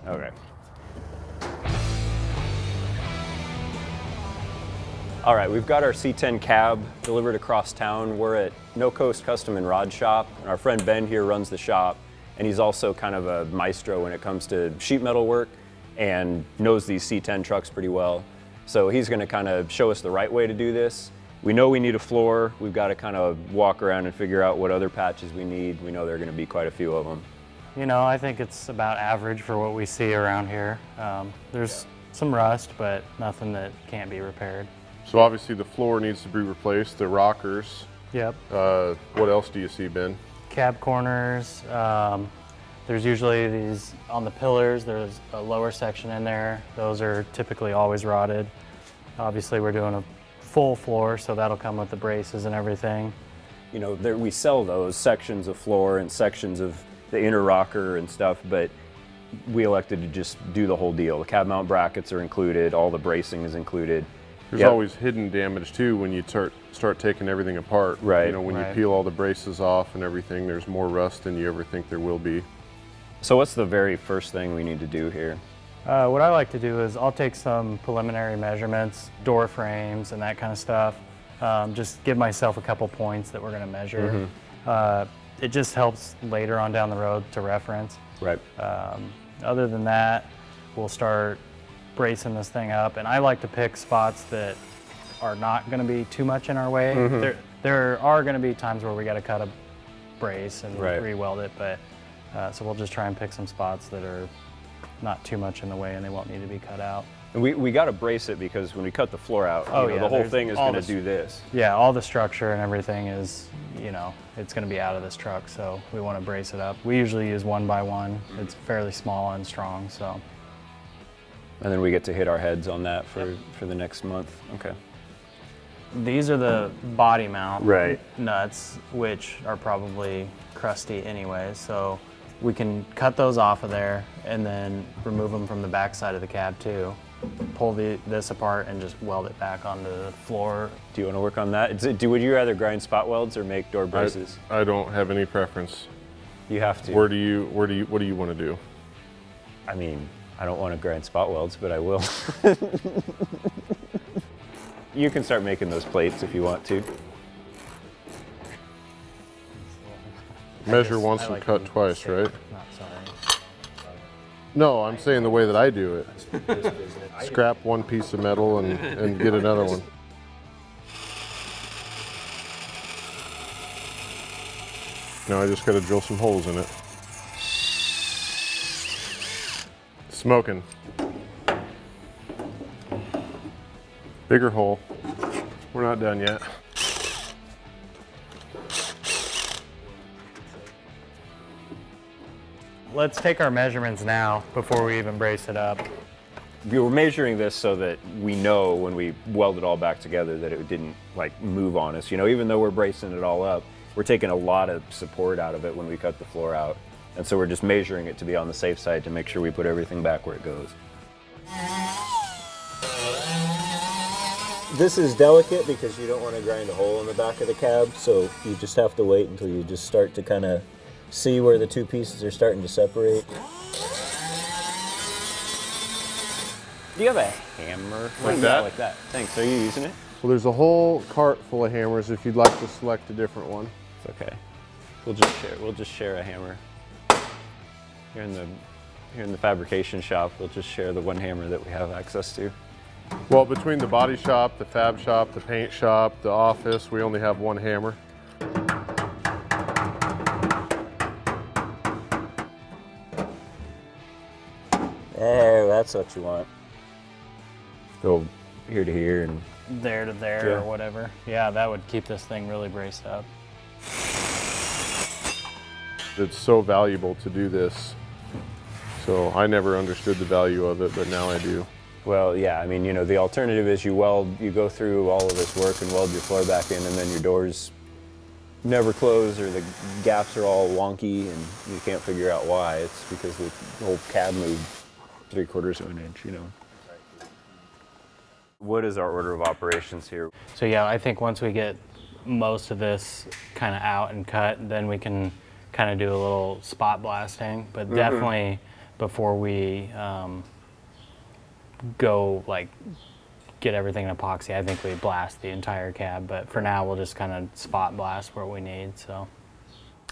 Okay. All right, we've got our C10 cab delivered across town. We're at No Coast Custom and Rod Shop. Our friend Ben here runs the shop, and he's also kind of a maestro when it comes to sheet metal work and knows these C10 trucks pretty well. So he's gonna kind of show us the right way to do this. We know we need a floor. We've got to kind of walk around and figure out what other patches we need. We know there are going to be quite a few of them. You know, I think it's about average for what we see around here. There's some rust, but nothing that can't be repaired. So obviously the floor needs to be replaced, the rockers. Yep. What else do you see, Ben? Cab corners. There's usually these, on the pillars, there's a lower section in there. Those are typically always rotted. Obviously we're doing a full floor, so that'll come with the braces and everything. You know, we sell those sections of floor and sections of the inner rocker and stuff, but we elected to just do the whole deal. The cab mount brackets are included, all the bracing is included. There's always hidden damage too when you start taking everything apart. Right. You know, when you peel all the braces off and everything, there's more rust than you ever think there will be. So what's the very first thing we need to do here? What I like to do is I'll take some preliminary measurements, door frames and that kind of stuff. Just give myself a couple points that we're going to measure. It just helps later on down the road to reference. Right. Other than that, we'll start bracing this thing up, and I like to pick spots that are not going to be too much in our way. There are going to be times where we got to cut a brace and re-weld it, but so we'll just try and pick some spots that are not too much in the way and they won't need to be cut out. And we got to brace it because when we cut the floor out, Oh, you know, yeah, the whole there's thing is all going to do this. Yeah, all the structure and everything is, you know, it's going to be out of this truck, so we want to brace it up. We usually use 1x1. It's fairly small and strong, so. And then we get to hit our heads on that for the next month. Okay. These are the body mount Right. nuts, which are probably crusty anyway, so we can cut those off of there and then remove them from the back side of the cab too. Pull this apart and just weld it back onto the floor. Do you want to work on that? Would you rather grind spot welds or make door braces? I don't have any preference. You have to. What do you want to do? I mean, I don't want to grind spot welds, but I will. You can start making those plates if you want to. Measure once and cut twice, right? Not sorry. No, I'm saying the way that I do it. Scrap one piece of metal and get another one. Now I just got to drill some holes in it. Smoking. Bigger hole. We're not done yet. Let's take our measurements now before we even brace it up. We were measuring this so that we know when we weld it all back together that it didn't like move on us. You know, even though we're bracing it all up, we're taking a lot of support out of it when we cut the floor out. And so we're just measuring it to be on the safe side to make sure we put everything back where it goes. This is delicate because you don't want to grind a hole in the back of the cab, so you just have to wait until you just start to kind of see where the two pieces are starting to separate. Do you have a hammer? Like that? Like that. Thanks. Are you using it? Well, there's a whole cart full of hammers if you'd like to select a different one. It's okay. We'll just share a hammer. Here in the fabrication shop, we'll just share the one hammer that we have access to. Well, between the body shop, the fab shop, the paint shop, the office, we only have one hammer. There, that's what you want. Go here to here and there to there, yeah, or whatever. Yeah, that would keep this thing really braced up. It's so valuable to do this. So I never understood the value of it, but now I do. Well, yeah, I mean, you know, the alternative is you go through all of this work and weld your floor back in, and then your doors never close or the gaps are all wonky and you can't figure out why. It's because the whole cab moved 3/4 of an inch, you know. What is our order of operations here? So yeah, I think once we get most of this kind of out and cut, then we can kind of do a little spot blasting, but definitely before we go like get everything in epoxy, I think we blast the entire cab, but for now we'll just kind of spot blast where we need. So.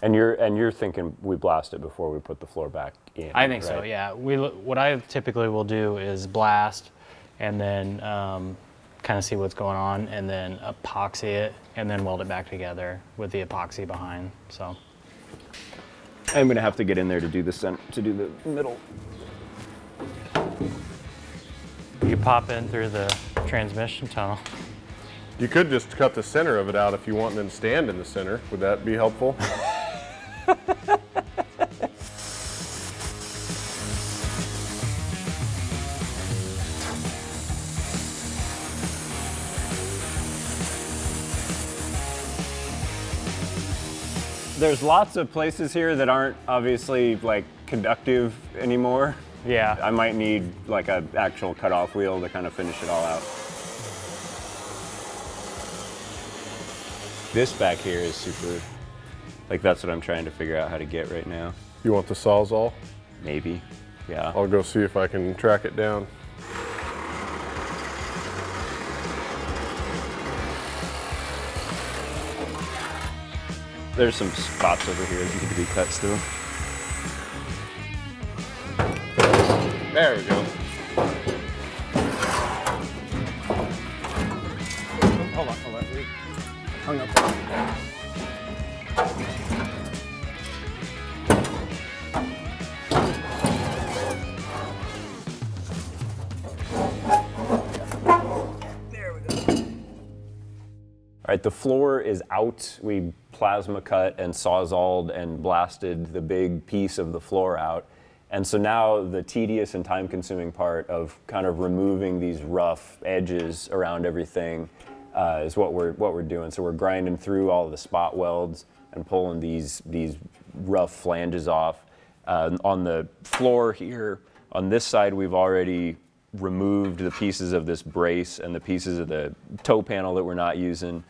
And you're thinking we blast it before we put the floor back in? I think right? so. Yeah. What I typically will do is blast, and then kind of see what's going on, and then epoxy it, and then weld it back together with the epoxy behind. So. I'm gonna have to get in there to do the middle. You pop in through the transmission tunnel. You could just cut the center of it out if you want and then stand in the center. Would that be helpful? There's lots of places here that aren't obviously like conductive anymore. Yeah. I might need like an actual cutoff wheel to kind of finish it all out. This back here is super, like that's what I'm trying to figure out how to get right now. You want the Sawzall? Maybe, yeah. I'll go see if I can track it down. There's some spots over here that need to be cut still. There we go. Hold on. We hung up. All right, the floor is out. We plasma cut and sawzalled and blasted the big piece of the floor out. And so now the tedious and time-consuming part of kind of removing these rough edges around everything is what we're doing. So we're grinding through all the spot welds and pulling these rough flanges off. On the floor here, on this side, we've already removed the pieces of this brace and the pieces of the toe panel that we're not using.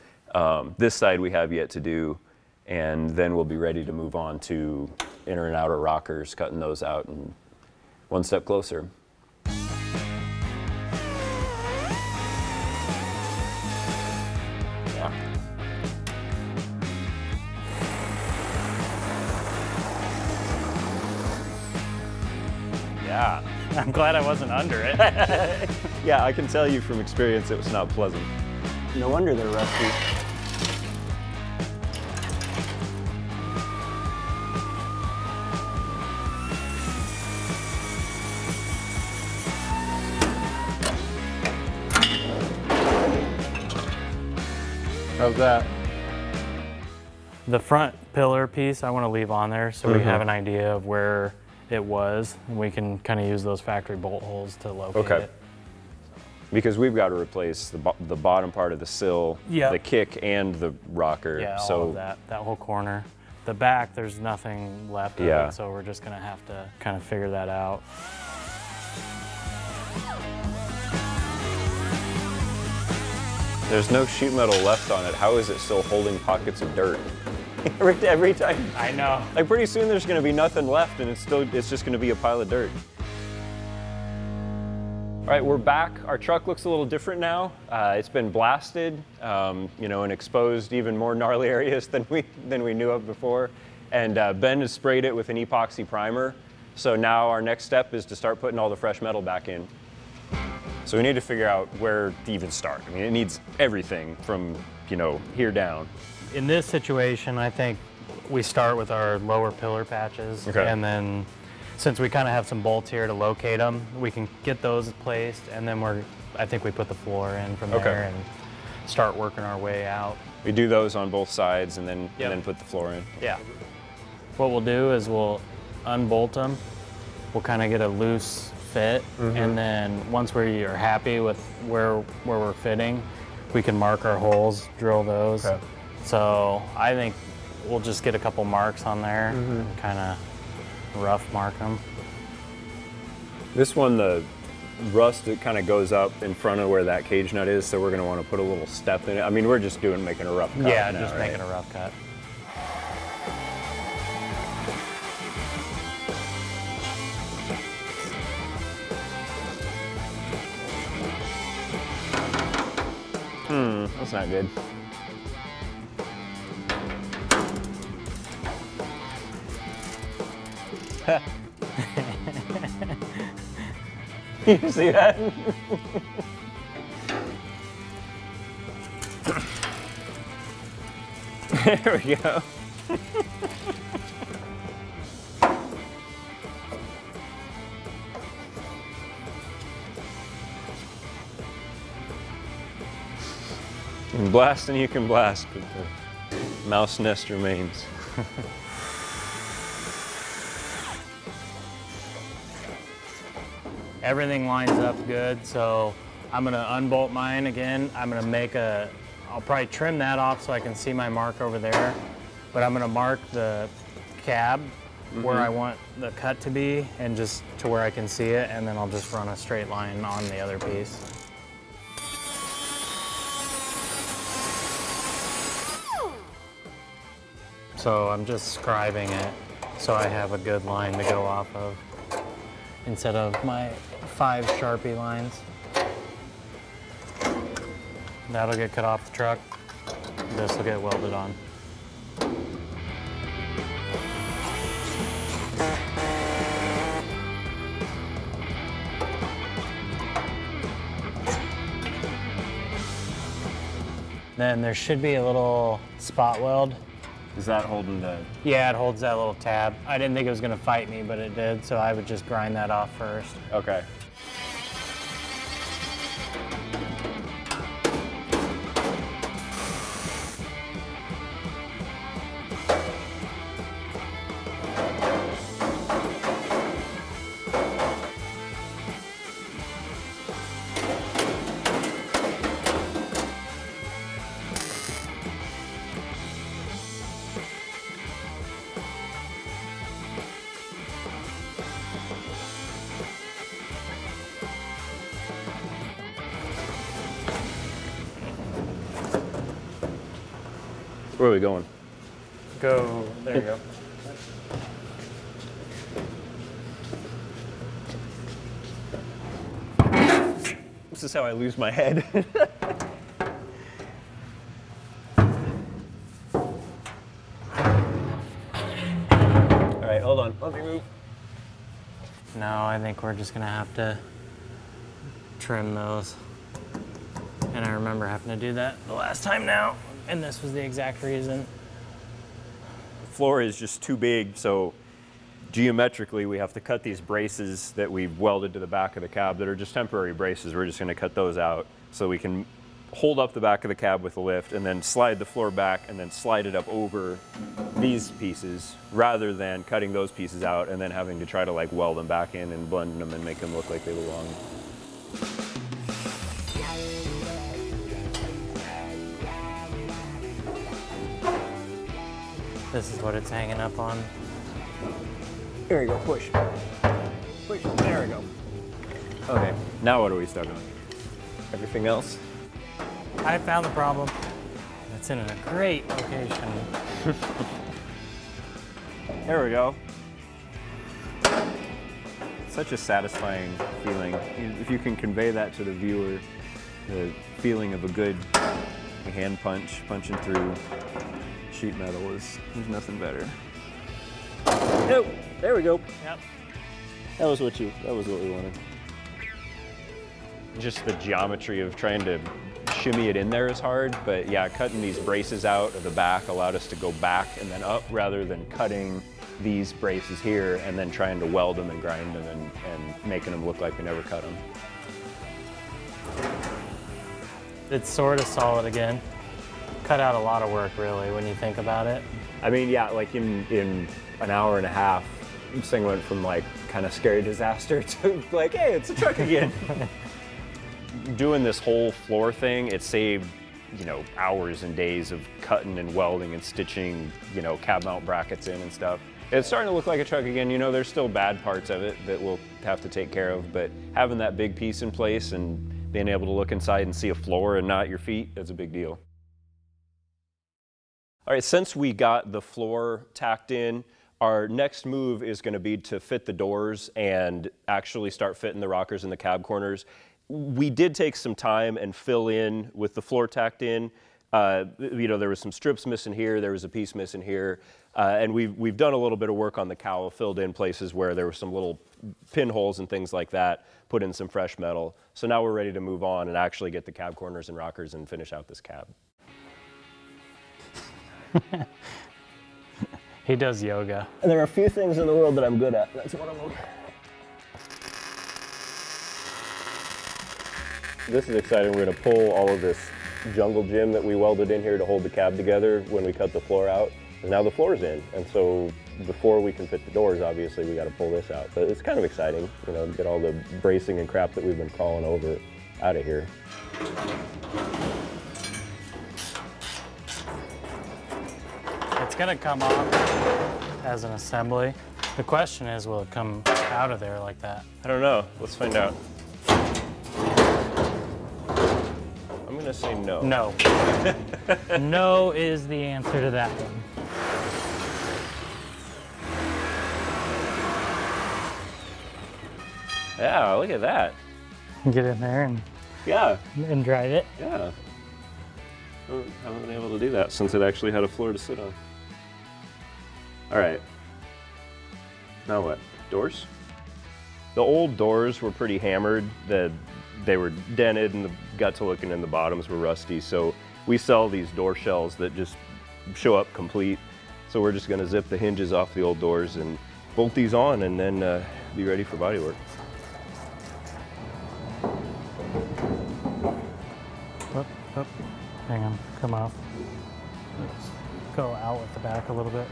This side we have yet to do, and then we'll be ready to move on to inner and outer rockers, cutting those out and one step closer. Yeah, I'm glad I wasn't under it. Yeah, I can tell you from experience it was not pleasant. No wonder they're rusty. How's that? The front pillar piece I want to leave on there so we have an idea of where it was, and we can kind of use those factory bolt holes to locate it. Because we've got to replace the bottom part of the sill, the kick, and the rocker. Yeah, so all of that whole corner. The back, there's nothing left of it, so we're just gonna have to kind of figure that out. There's no sheet metal left on it. How is it still holding pockets of dirt? Every time. I know. Like pretty soon there's going to be nothing left, and it's just going to be a pile of dirt. All right, we're back. Our truck looks a little different now. It's been blasted, you know, and exposed even more gnarly areas than we knew of before. And Ben has sprayed it with an epoxy primer. So now our next step is to start putting all the fresh metal back in. So we need to figure out where to even start. I mean, it needs everything from, you know, here down. In this situation, I think we start with our lower pillar patches, and then since we kind of have some bolts here to locate them, we can get those placed, and then I think we put the floor in from there and start working our way out. We do those on both sides and then put the floor in. Yeah. What we'll do is we'll unbolt them. We'll kind of get a loose fit, and then once we are happy with where we're fitting, we can mark our holes, drill those. So I think we'll just get a couple marks on there, and kind of rough mark them. This one, the rust, it kind of goes up in front of where that cage nut is, so we're going to want to put a little step in it. I mean, we're just making a rough cut. Yeah, now, just making a rough cut. That's not good. You see that? There we go. And blasting you can blast, but the mouse nest remains. Everything lines up good, so I'm gonna unbolt mine again. I'm gonna I'll probably trim that off so I can see my mark over there, but I'm gonna mark the cab where I want the cut to be and just to where I can see it, and then I'll just run a straight line on the other piece. So I'm just scribing it so I have a good line to go off of instead of my 5 Sharpie lines. That'll get cut off the truck. This will get welded on. Then there should be a little spot weld. Is that holding the... Yeah, it holds that little tab. I didn't think it was gonna fight me, but it did, so I would just grind that off first. Okay. Where are we going? Go, there you go. This is how I lose my head. All right, hold on, let me move. No, I think we're just gonna have to trim those. And I remember having to do that the last time now, and this was the exact reason. The floor is just too big, so geometrically we have to cut these braces that we've welded to the back of the cab that are just temporary braces. We're just gonna cut those out so we can hold up the back of the cab with the lift and then slide the floor back and then slide it up over these pieces rather than cutting those pieces out and then having to try to like weld them back in and blend them and make them look like they belong. This is what it's hanging up on. Here we go, push. Push, there we go. Okay, now what are we stuck on? Everything else? I found the problem. It's in a great location. There we go. Such a satisfying feeling. If you can convey that to the viewer, the feeling of a good hand punch, punching through sheet metal there's nothing better. Nope, there we go. Yep. That was what we wanted. Just the geometry of trying to shimmy it in there is hard, but yeah, cutting these braces out of the back allowed us to go back and then up rather than cutting these braces here and then trying to weld them and grind them and making them look like we never cut them. It's sort of solid again. Cut out a lot of work really when you think about it. I mean, yeah, like in an hour and a half, this thing went from like kind of scary disaster to like, hey, it's a truck again. Doing this whole floor thing, it saved, you know, hours and days of cutting and welding and stitching, you know, cab mount brackets in and stuff. It's starting to look like a truck again. You know, there's still bad parts of it that we'll have to take care of, but having that big piece in place and being able to look inside and see a floor and not your feet, that's a big deal. All right, since we got the floor tacked in, our next move is going to be to fit the doors and actually start fitting the rockers in the cab corners. We did take some time and fill in with the floor tacked in. You know, there was some strips missing here, there was a piece missing here, and we've done a little bit of work on the cowl, filled in places where there were some little pinholes and things like that, put in some fresh metal. So now we're ready to move on and actually get the cab corners and rockers and finish out this cab. He does yoga. And there are a few things in the world that I'm good at. That's one of them. This is exciting. We're going to pull all of this jungle gym that we welded in here to hold the cab together when we cut the floor out. And now the floor's in. And so before we can fit the doors, obviously, we got to pull this out. But it's kind of exciting, you know, get all the bracing and crap that we've been crawling over out of here. It's gonna come off as an assembly. The question is, will it come out of there like that? I don't know. Let's find out. I'm gonna say no. No. No is the answer to that one. Yeah, look at that. Get in there and drive it. Yeah. I haven't been able to do that since it actually had a floor to sit on. All right. Now what? Doors? The old doors were pretty hammered. They were dented and the guts looking and the bottoms were rusty. So we sell these door shells that just show up complete. So we're just gonna zip the hinges off the old doors and bolt these on and then be ready for body work. Up. Hang on, come off. Go out with the back a little bit.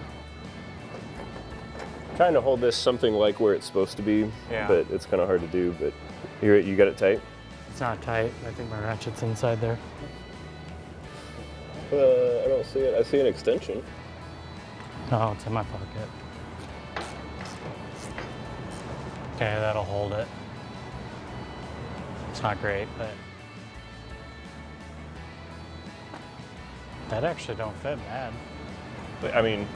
Trying to hold this something like where it's supposed to be, yeah. But it's kind of hard to do. But you got it tight? It's not tight. I think my ratchet's inside there. I don't see it. I see an extension. Oh, it's in my pocket. Okay, that'll hold it. It's not great, but That actually don't fit bad. But, I mean,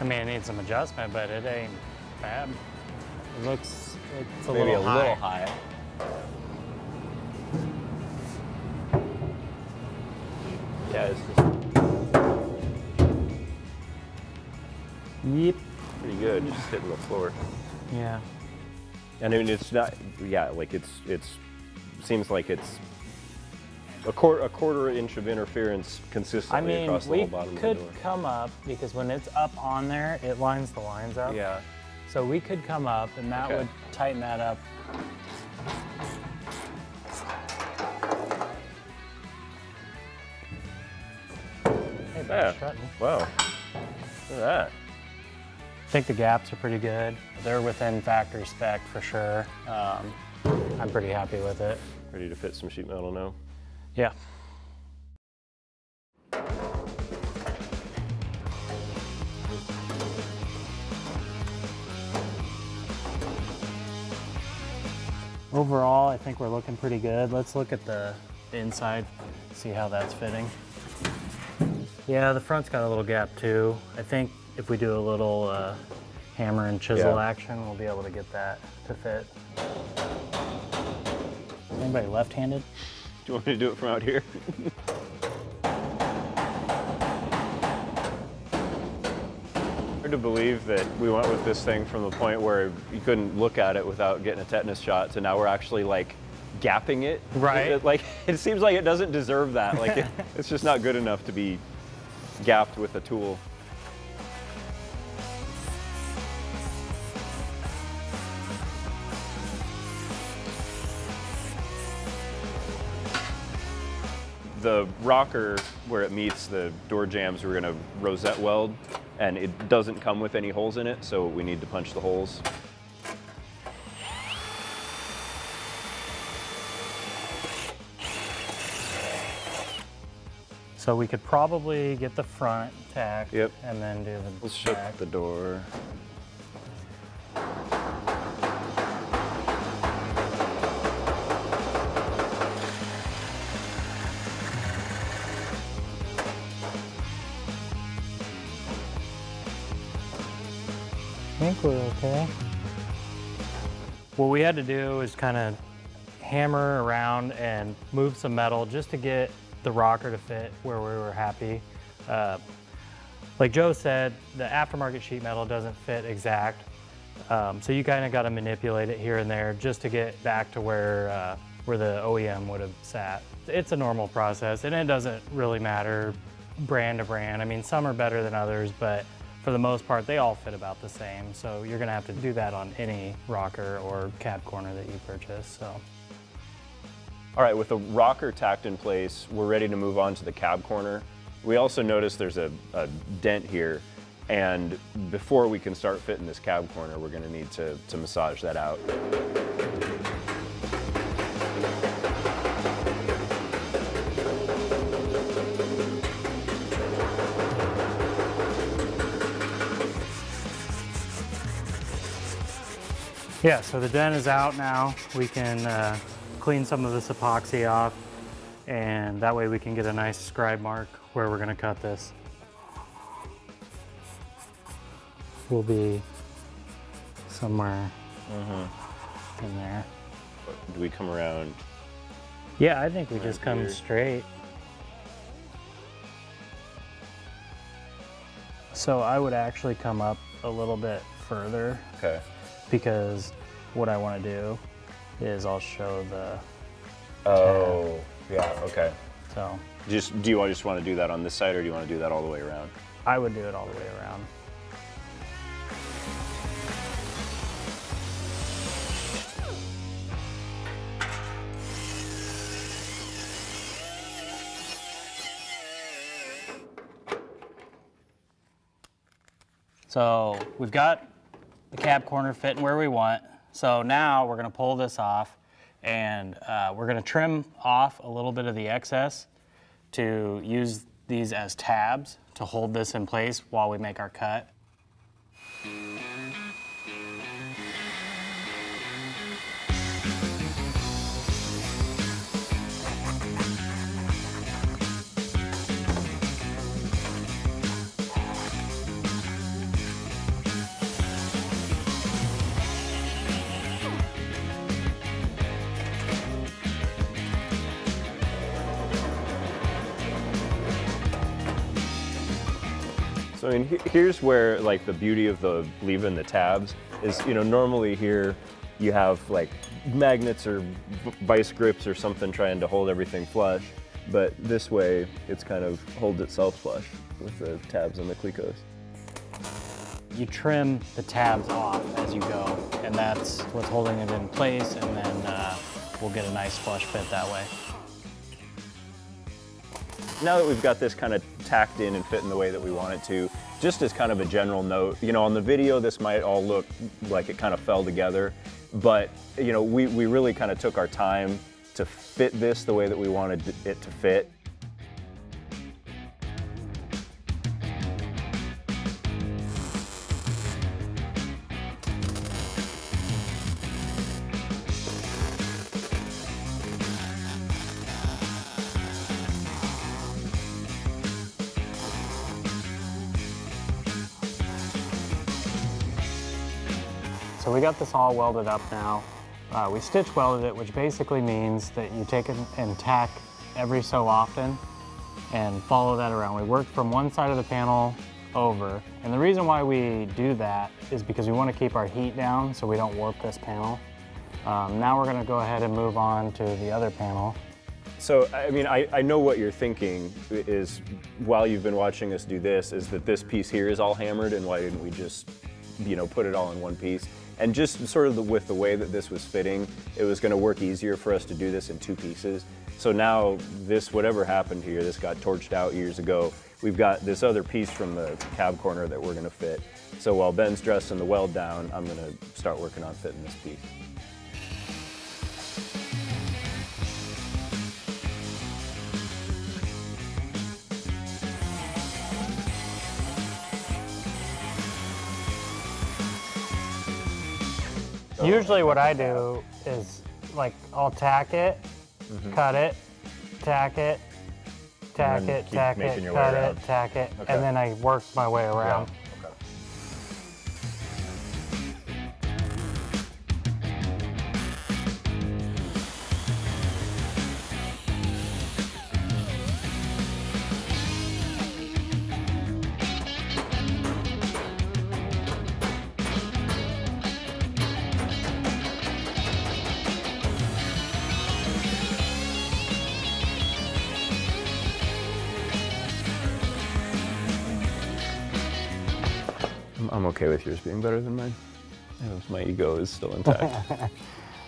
it needs some adjustment, but it ain't bad. It looks, it's maybe little high. little high. Yeah, it's just Yep. pretty good, just hitting the floor. Yeah. And I mean, it's not, yeah, like it's seems like it's a quarter inch of interference consistently across the whole bottom of the door. We could come up, because when it's up on there, it lines the lines up. Yeah. So we could come up, and that would tighten that up. Hey, yeah. Wow. Look at that. I think the gaps are pretty good. They're within factory spec for sure. I'm pretty happy with it. Ready to fit some sheet metal now? Yeah. Overall, I think we're looking pretty good. Let's look at the inside, see how that's fitting. Yeah, the front's got a little gap too. I think if we do a little hammer and chisel action, we'll be able to get that to fit. Is anybody left-handed? Do you want me to do it from out here? Hard to believe that we went with this thing from the point where you couldn't look at it without getting a tetanus shot to now we're actually like gapping it. Right. It seems like it doesn't deserve that. Like it's just not good enough to be gapped with a tool. The rocker where it meets the door jambs, we're gonna rosette weld, and it doesn't come with any holes in it, so we need to punch the holes. So we could probably get the front tacked and then do the Let's shut the door. I think we're okay. What we had to do is kind of hammer around and move some metal just to get the rocker to fit where we were happy. Like Joe said, the aftermarket sheet metal doesn't fit exact. So you kind of got to manipulate it here and there just to get back to where the OEM would have sat. It's a normal process, and it doesn't really matter brand to brand. I mean, some are better than others, but for the most part, they all fit about the same. So you're gonna have to do that on any rocker or cab corner that you purchase, so. All right, with the rocker tacked in place, we're ready to move on to the cab corner. We also notice there's a dent here, and before we can start fitting this cab corner, we're gonna need to massage that out. Yeah, so the dent is out now. We can clean some of this epoxy off, and that way we can get a nice scribe mark where we're gonna cut this. Will be somewhere in there. Do we come around? Yeah, I think we just come here? straight. So I would actually come up a little bit further. Okay. Because what I want to do is I'll show the Oh, yeah, okay. So do you just want to do that on this side, or do you want to do that all the way around? I would do it all the way around. So we've got the cab corner fitting where we want. So now we're gonna pull this off, and we're gonna trim off a little bit of the excess to use these as tabs to hold this in place while we make our cut. So I mean, here's where like the beauty of the leaving the tabs is, you know, normally here you have like magnets or vice grips or something trying to hold everything flush, but this way it's kind of holds itself flush with the tabs and the clecos. You trim the tabs off as you go, and that's what's holding it in place, and then we'll get a nice flush fit that way. Now that we've got this kind of tacked in and fit in the way that we want it to, just as kind of a general note, you know, on the video this might all look like it kind of fell together, but you know, we really kind of took our time to fit this the way that we wanted it to fit. So we got this all welded up now. We stitch welded it, which basically means that you take it and tack every so often and follow that around. We work from one side of the panel over, and the reason why we do that is because we want to keep our heat down so we don't warp this panel. Now we're going to go ahead and move on to the other panel. So, I mean, I know what you're thinking is, while you've been watching us do this, is that this piece here is all hammered, and why didn't we just, you know, put it all in one piece? And just sort of with the way that this was fitting, it was going to work easier for us to do this in two pieces. So now this, whatever happened here, this got torched out years ago. We've got this other piece from the cab corner that we're going to fit. So while Ben's dressing the weld down, I'm going to start working on fitting this piece. Usually what I do is, like, I'll tack it, cut it, tack it, tack it, tack it, cut it, tack it, and then I work my way around. Yeah. Okay. I'm okay with yours being better than mine. My ego is still intact.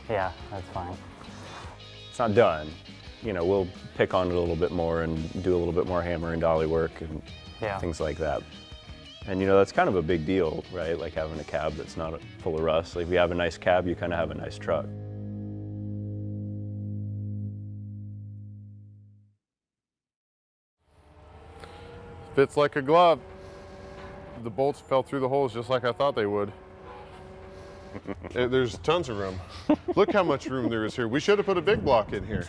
Yeah, that's fine. It's not done. You know, we'll pick on it a little bit more and do a little bit more hammer and dolly work and things like that. And you know, that's kind of a big deal, right? Like having a cab that's not full of rust. Like if you have a nice cab, you kind of have a nice truck. Fits like a glove. The bolts fell through the holes just like I thought they would. There's tons of room. Look how much room there is here. We should have put a big block in here.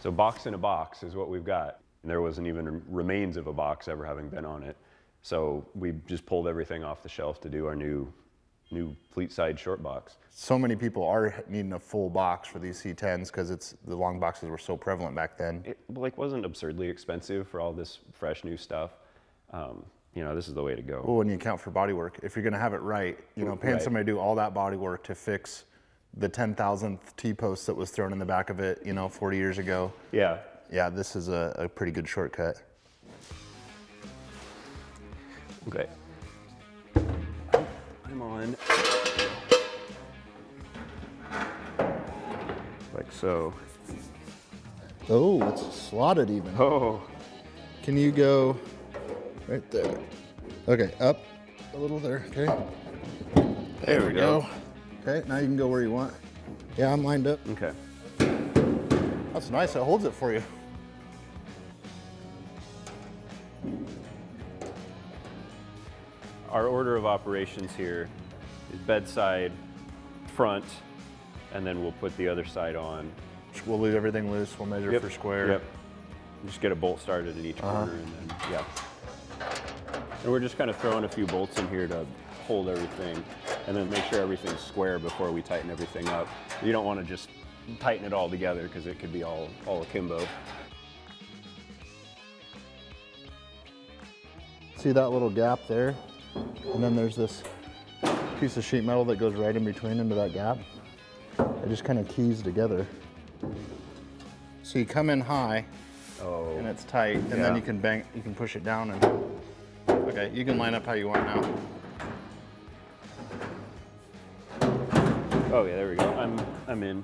So box in a box is what we've got. And there wasn't even remains of a box ever having been on it. So we just pulled everything off the shelf to do our new Fleetside short box. So many people are needing a full box for these C10s because the long boxes were so prevalent back then. It wasn't absurdly expensive for all this fresh new stuff. You know, this is the way to go. Well, when you account for body work, if you're going to have it right, you know, paying somebody to do all that body work to fix the 10,000th T-post that was thrown in the back of it, you know, 40 years ago. Yeah. Yeah, this is a pretty good shortcut. Okay. I'm on. Like so. Oh, it's slotted even. Oh. Can you go right there? Okay, up a little there, okay. There we go. Okay, now you can go where you want. Yeah, I'm lined up. Okay. That's nice, it holds it for you. Our order of operations here is bedside, front, and then we'll put the other side on. We'll leave everything loose, we'll measure for square. Yep. Just get a bolt started at each corner, and then, yeah. And we're just kind of throwing a few bolts in here to hold everything, and then make sure everything's square before we tighten everything up. You don't want to just tighten it all together because it could be all akimbo. See that little gap there? And then there's this piece of sheet metal that goes right in between into that gap. It just kind of keys together. So you come in high, and it's tight, and then you can push it down, and okay, you can line up how you want now. Oh yeah, there we go. I'm in. I mean,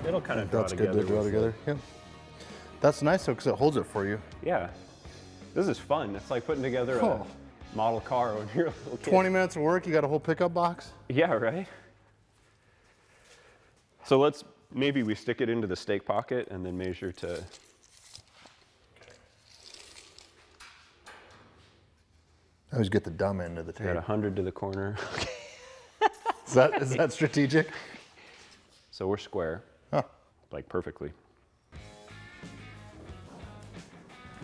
it'll kind of draw together. That's good to draw together. Yeah. That's nice though, because it holds it for you. Yeah. This is fun. It's like putting together a model car when you're a little kid. 20 minutes of work, you got a whole pickup box? Yeah, right? So maybe we stick it into the stake pocket and then measure to... I always get the dumb end of the tape. Got 100 to the corner. Is that strategic? So we're square, like perfectly.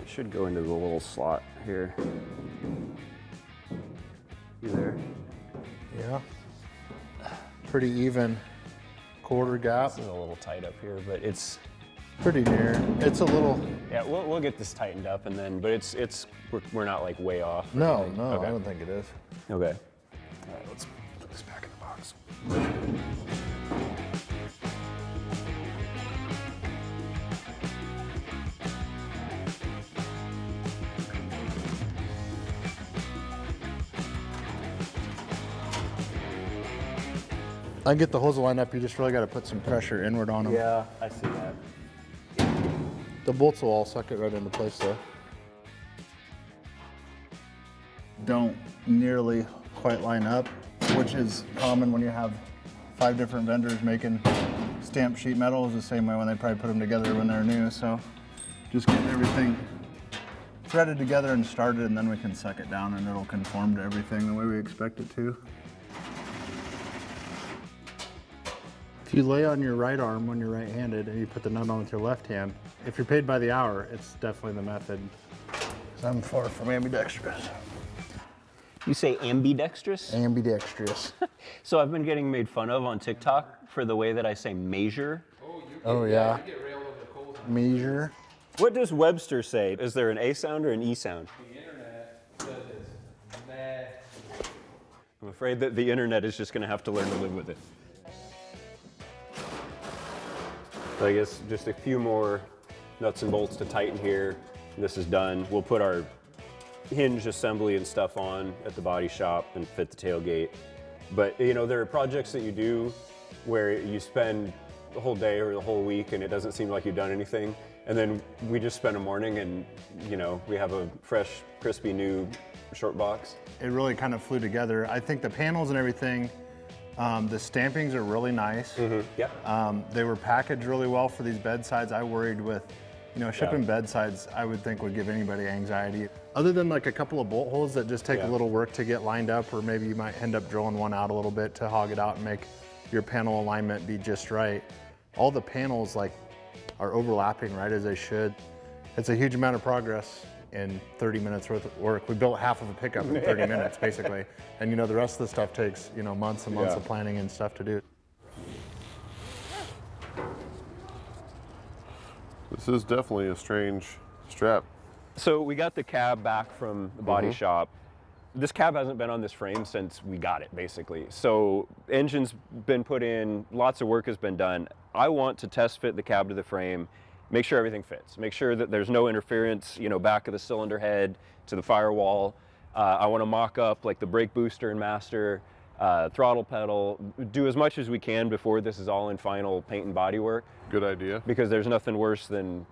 It should go into the little slot here. You there? Yeah. Pretty even quarter gap. This is a little tight up here, but it's pretty near. It's a little. Yeah, we'll get this tightened up, and then, but we're not like way off. No, okay. I don't think it is. Okay. All right, let's put this back in the box. I get the hose lined up, you just really got to put some pressure inward on them. Yeah, I see that. The bolts will all suck it right into place though. Don't nearly quite line up, which is common when you have 5 different vendors making stamped sheet metal. Is the same way when they probably put them together when they're new. So just getting everything threaded together and started, and then we can suck it down and it'll conform to everything the way we expect it to. If you lay on your right arm when you're right-handed and you put the nut on with your left hand, if you're paid by the hour, it's definitely the method. I'm far from ambidextrous. You say ambidextrous? Ambidextrous. So I've been getting made fun of on TikTok for the way that I say measure. Oh yeah. Measure. What does Webster say? Is there an A sound or an E sound? The internet says it's meh. I'm afraid that the internet is just going to have to learn to live with it. So I guess just a few more nuts and bolts to tighten here. This is done. We'll put our hinge assembly and stuff on at the body shop and fit the tailgate. But you know, there are projects that you do where you spend the whole day or the whole week and it doesn't seem like you've done anything. And then we just spend a morning and you know, we have a fresh, crispy new short box. It really kind of flew together. I think the panels and everything, the stampings are really nice. Mm-hmm. Yeah. They were packaged really well for these bedsides. I worried with, you know, shipping bedsides, I would think would give anybody anxiety. Other than like a couple of bolt holes that just take a little work to get lined up, or maybe you might end up drilling one out a little bit to hog it out and make your panel alignment be just right. All the panels like are overlapping right as they should. It's a huge amount of progress in 30 minutes worth of work. We built half of a pickup in 30 minutes basically. And you know, the rest of the stuff takes, you know, months and months of planning and stuff to do. This is definitely a strange strap. So we got the cab back from the body shop. This cab hasn't been on this frame since we got it, basically. So engine's been put in, lots of work has been done. I want to test fit the cab to the frame, make sure everything fits, make sure that there's no interference, you know, back of the cylinder head to the firewall. I want to mock up like the brake booster and master, throttle pedal, do as much as we can before this is all in final paint and body work. Good idea. Because there's nothing worse than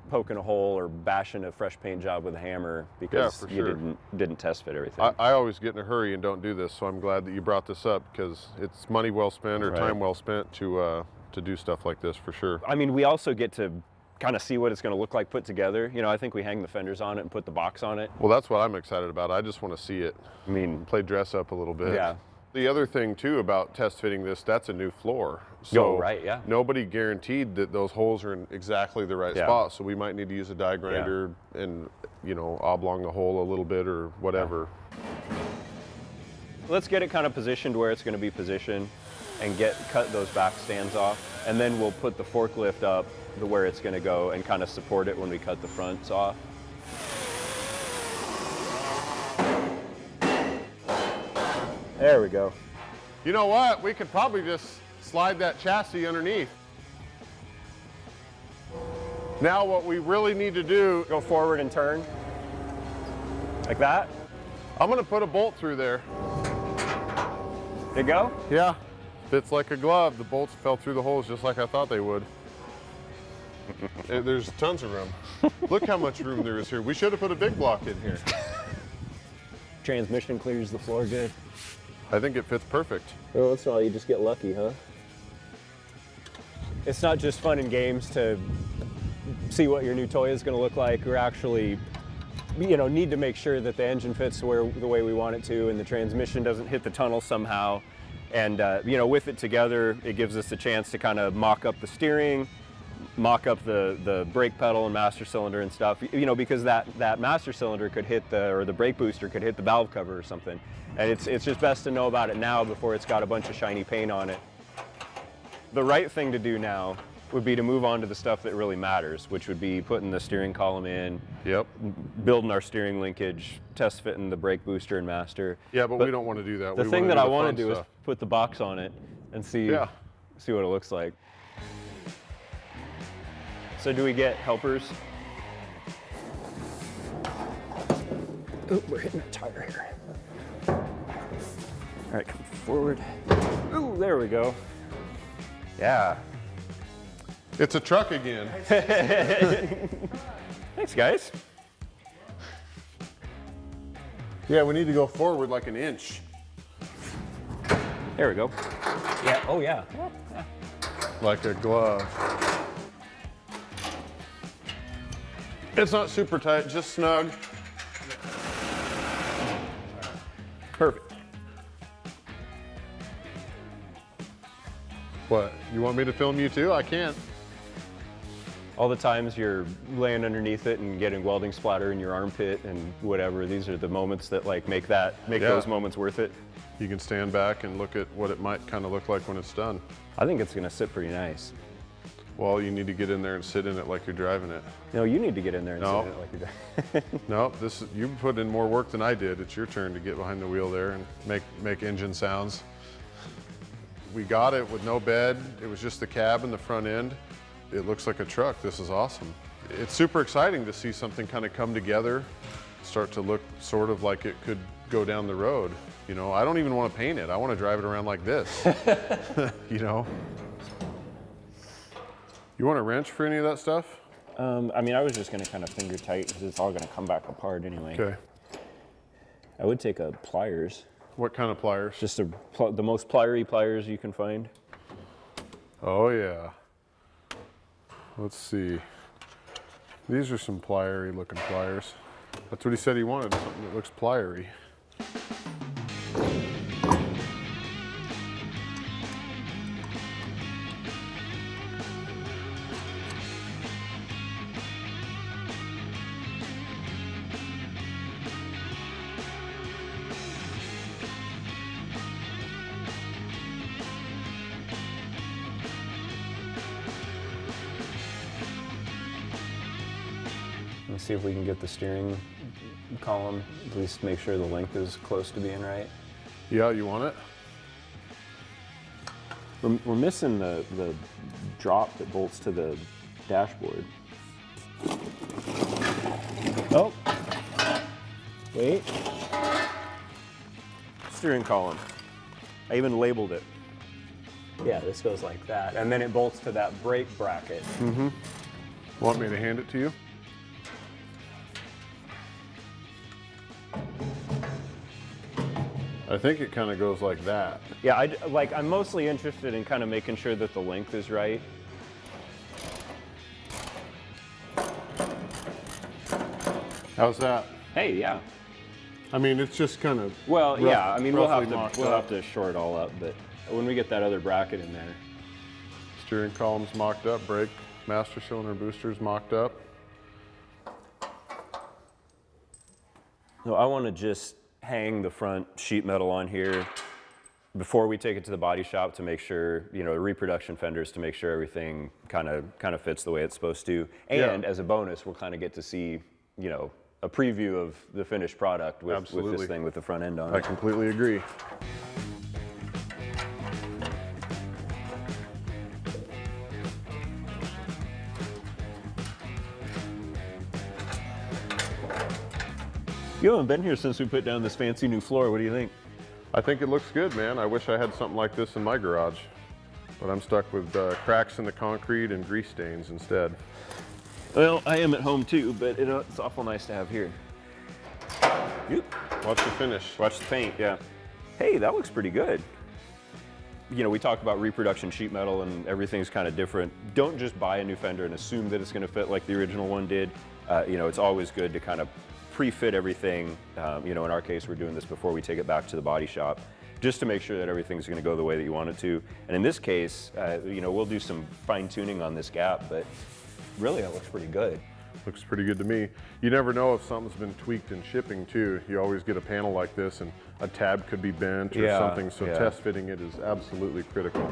poking a hole or bashing a fresh paint job with a hammer because you didn't test fit everything. I always get in a hurry and don't do this, so I'm glad that you brought this up because it's money well spent or time well spent to do stuff like this for sure. I mean, we also get to kind of see what it's going to look like put together. You know, I think we hang the fenders on it and put the box on it. Well, that's what I'm excited about. I just want to see it. I mean, play dress up a little bit. Yeah. The other thing too about test fitting this, that's a new floor. So right, yeah. Nobody guaranteed that those holes are in exactly the right spot. So we might need to use a die grinder and, you know, oblong the hole a little bit or whatever. Let's get it kind of positioned where it's going to be positioned and cut those back stands off. And then we'll put the forklift up to where it's going to go and kind of support it when we cut the fronts off. There we go. You know what? We could probably just slide that chassis underneath. Now what we really need to do, go forward and turn. Like that? I'm gonna put a bolt through there. Did it go? Yeah. Fits like a glove. The bolts fell through the holes just like I thought they would. There's tons of room. Look how much room there is here. We should have put a big block in here. Transmission clears the floor good. I think it fits perfect. Well, once in a while you just get lucky, huh? It's not just fun and games to see what your new toy is going to look like. We're actually, you know, need to make sure that the engine fits the way we want it to, and the transmission doesn't hit the tunnel somehow. And you know, with it together, it gives us a chance to kind of mock up the steering, mock up the brake pedal and master cylinder and stuff. You know, because that master cylinder could hit or the brake booster could hit the valve cover or something. And it's just best to know about it now before it's got a bunch of shiny paint on it. The right thing to do now would be to move on to the stuff that really matters, which would be putting the steering column in, building our steering linkage, test fitting the brake booster and master. Yeah, but we don't want to do that. The thing that I want to do is put the box on it and see what it looks like. So do we get helpers? Oh, we're hitting a tire here. All right, come forward. Ooh, there we go. Yeah. It's a truck again. Thanks, guys. Yeah, we need to go forward like an inch. There we go. Yeah, oh yeah. Like a glove. It's not super tight, just snug. Perfect. What, you want me to film you too? I can't. All the times you're laying underneath it and getting welding splatter in your armpit and whatever, these are the moments that like make those moments worth it. You can stand back and look at what it might kind of look like when it's done. I think it's gonna sit pretty nice. Well, you need to get in there and sit in it like you're driving it. No, you need to get in there and sit in it like you're driving it. No, you put in more work than I did. It's your turn to get behind the wheel there and make engine sounds. We got it with no bed. It was just the cab and the front end. It looks like a truck. This is awesome. It's super exciting to see something kind of come together, start to look sort of like it could go down the road. You know, I don't even want to paint it. I want to drive it around like this, you know? You want a wrench for any of that stuff? I mean, I was just going to kind of finger tight because it's all going to come back apart anyway. Okay. I would take a pliers. What kind of pliers? Just the most pliers pliers you can find. Oh yeah. Let's see. These are some plier-y looking pliers. That's what he said he wanted, something that looks plier-y. Let's see if we can get the steering column, at least make sure the length is close to being right. Yeah, you want it? We're missing the drop that bolts to the dashboard. Oh, wait. Steering column. I even labeled it. Yeah, this goes like that. And then it bolts to that brake bracket. Mm-hmm. Want me to hand it to you? I think it kind of goes like that. Yeah, I'm mostly interested in kind of making sure that the length is right. How's that? Hey, yeah. I mean, it's just kind of well, yeah. I mean, we'll have to to shore it all up, but when we get that other bracket in there, steering column's mocked up, brake, master cylinder boosters mocked up. So I want to just hang the front sheet metal on here before we take it to the body shop to make sure, you know, the reproduction fenders to make sure everything kind of fits the way it's supposed to. And as a bonus, we'll kind of get to see, you know, a preview of the finished product with this thing with the front end on it. I completely agree. You haven't been here since we put down this fancy new floor. What do you think? I think it looks good, man. I wish I had something like this in my garage, but I'm stuck with cracks in the concrete and grease stains instead. Well, I am at home too, but it's awful nice to have here. Watch the finish. Watch the paint, yeah. Hey, that looks pretty good. You know, we talk about reproduction sheet metal and everything's kind of different. Don't just buy a new fender and assume that it's going to fit like the original one did. You know, it's always good to kind of pre-fit everything. You know, in our case, we're doing this before we take it back to the body shop, just to make sure that everything's going to go the way that you want it to. And in this case, you know, we'll do some fine tuning on this gap, but really it looks pretty good. Looks pretty good to me. You never know if something's been tweaked in shipping too. You always get a panel like this and a tab could be bent or something, so test fitting it is absolutely critical.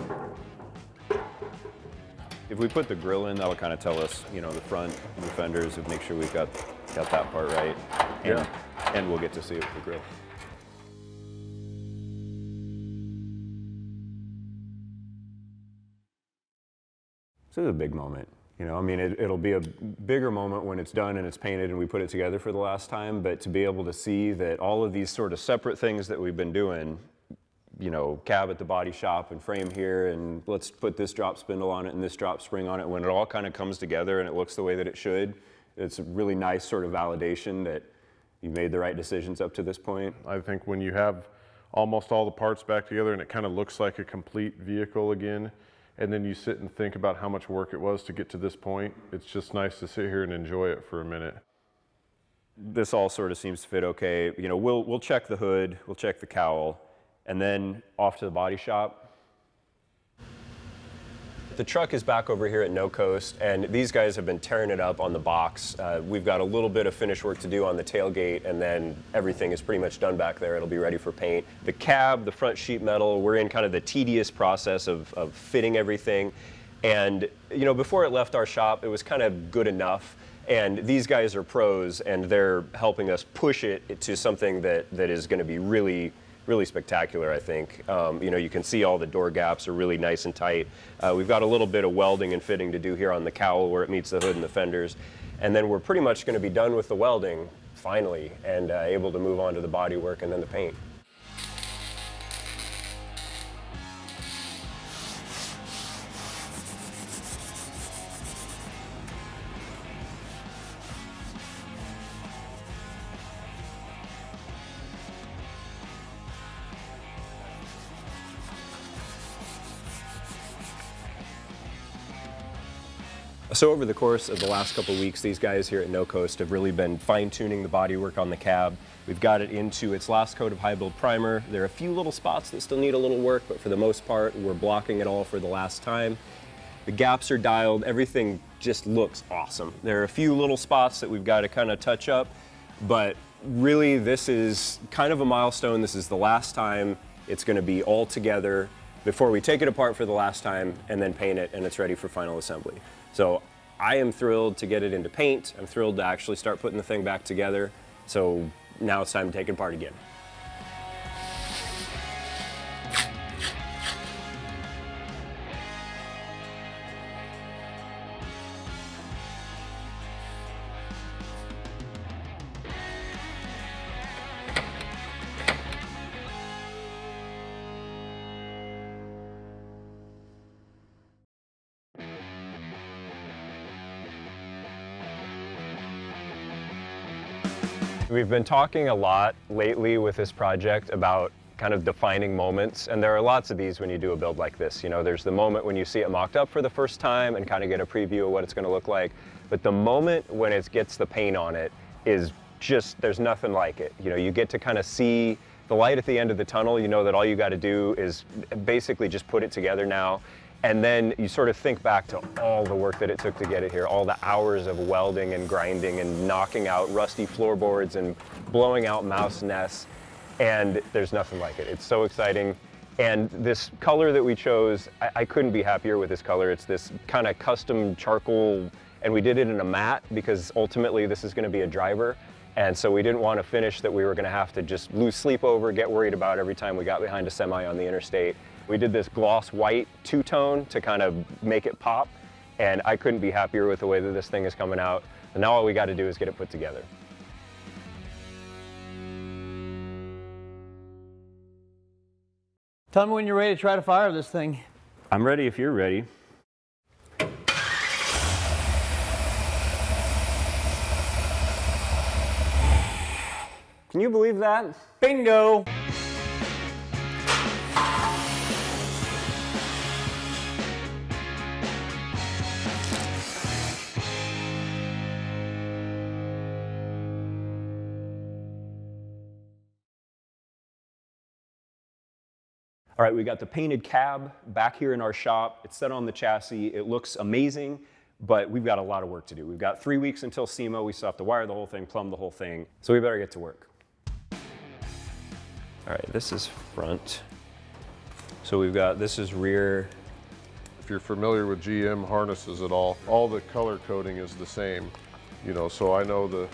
If we put the grill in, that'll kind of tell us, you know, the front and the fenders, and make sure we've got that part right. And, and we'll get to see it with the grill. This is a big moment. You know, I mean, it'll be a bigger moment when it's done and it's painted and we put it together for the last time, but to be able to see that all of these sort of separate things that we've been doing, you know, cab at the body shop and frame here, and let's put this drop spindle on it and this drop spring on it, when it all kind of comes together and it looks the way that it should, it's a really nice sort of validation that you made the right decisions up to this point. I think when you have almost all the parts back together and it kind of looks like a complete vehicle again, and then you sit and think about how much work it was to get to this point, it's just nice to sit here and enjoy it for a minute. This all sort of seems to fit okay. You know, we'll check the hood, we'll check the cowl, and then off to the body shop. The truck is back over here at No Coast, and these guys have been tearing it up on the box. We've got a little bit of finish work to do on the tailgate, and then everything is pretty much done back there. It'll be ready for paint. The cab, the front sheet metal, we're in kind of the tedious process of fitting everything. And, you know, before it left our shop, it was kind of good enough. And these guys are pros, and they're helping us push it to something that is going to be really spectacular, I think. You know, you can see all the door gaps are really nice and tight. We've got a little bit of welding and fitting to do here on the cowl where it meets the hood and the fenders. And then we're pretty much going to be done with the welding, finally, and able to move on to the bodywork and then the paint. So over the course of the last couple of weeks, these guys here at No Coast have really been fine-tuning the bodywork on the cab. We've got it into its last coat of high build primer. There are a few little spots that still need a little work, but for the most part, we're blocking it all for the last time. The gaps are dialed, everything just looks awesome. There are a few little spots that we've got to kind of touch up, but really this is kind of a milestone. This is the last time it's going to be all together before we take it apart for the last time and then paint it, and it's ready for final assembly. So I am thrilled to get it into paint. I'm thrilled to actually start putting the thing back together. So now it's time to take it apart again. We've been talking a lot lately with this project about kind of defining moments, and there are lots of these when you do a build like this. You know, there's the moment when you see it mocked up for the first time and kind of get a preview of what it's going to look like, but the moment when it gets the paint on it is just, there's nothing like it. You know, you get to kind of see the light at the end of the tunnel. You know that all you got to do is basically just put it together now. And then you sort of think back to all the work that it took to get it here, all the hours of welding and grinding and knocking out rusty floorboards and blowing out mouse nests. And there's nothing like it. It's so exciting. And this color that we chose, I couldn't be happier with this color. It's this kind of custom charcoal, and we did it in a matte because ultimately this is going to be a driver. And so we didn't want a finish that we were going to have to just lose sleep over, get worried about every time we got behind a semi on the interstate. We did this gloss white two-tone to kind of make it pop, and I couldn't be happier with the way that this thing is coming out. And now all we got to do is get it put together. Tell me when you're ready to try to fire this thing. I'm ready if you're ready. Can you believe that? Bingo! All right, we got the painted cab back here in our shop. It's set on the chassis. It looks amazing, but we've got a lot of work to do. We've got 3 weeks until SEMA. We still have to wire the whole thing, plumb the whole thing. So we better get to work. All right, this is front. So we've got, this is rear. If you're familiar with GM harnesses at all the color coding is the same. You know, so I know the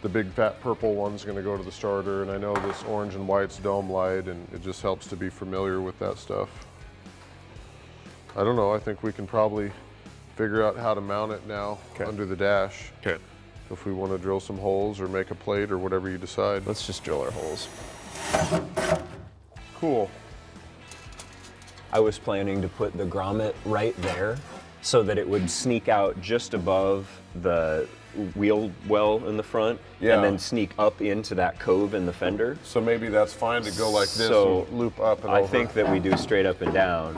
big fat purple one's gonna go to the starter, and I know this orange and white's dome light, and it just helps to be familiar with that stuff. I don't know, I think we can probably figure out how to mount it now under the dash. Okay. If we want to drill some holes or make a plate or whatever you decide. Let's just drill our holes. Cool. I was planning to put the grommet right there so that it would sneak out just above the wheel well in the front, and then sneak up into that cove in the fender. So maybe that's fine to go like this so and loop up and I over. think that we do straight up and down.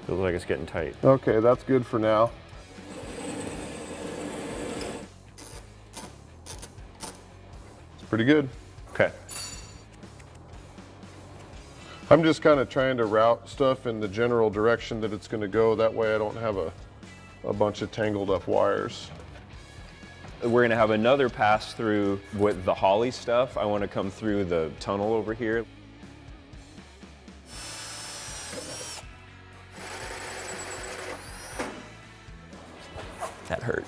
Feels like it's getting tight. Okay, that's good for now. It's pretty good. Okay. I'm just kind of trying to route stuff in the general direction that it's going to go. That way I don't have a bunch of tangled up wires. We're gonna have another pass through with the holly stuff. I want to come through the tunnel over here. That hurt.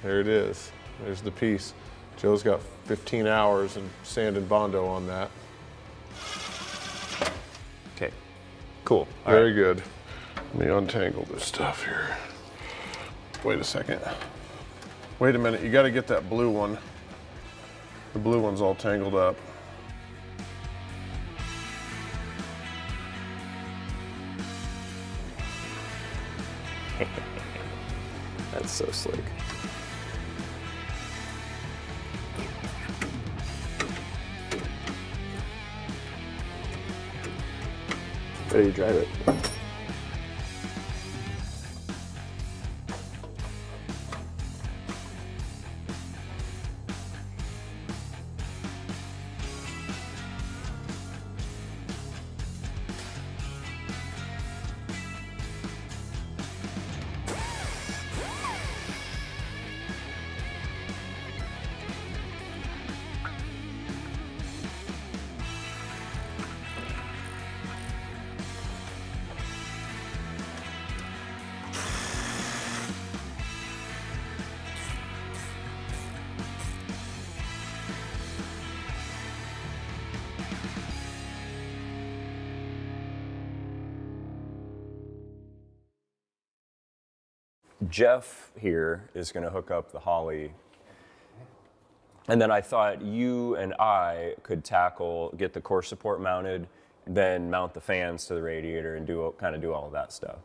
There it is. There's the piece. Joe's got 15 hours and sand and Bondo on that. Okay, cool. Very good. Let me untangle this stuff here. Wait a second. Wait a minute, you got to get that blue one. The blue one's all tangled up. That's so slick. Ready to drive it. Jeff here is going to hook up the holly, and then I thought you and I could get the core support mounted, then mount the fans to the radiator and kind of do all of that stuff.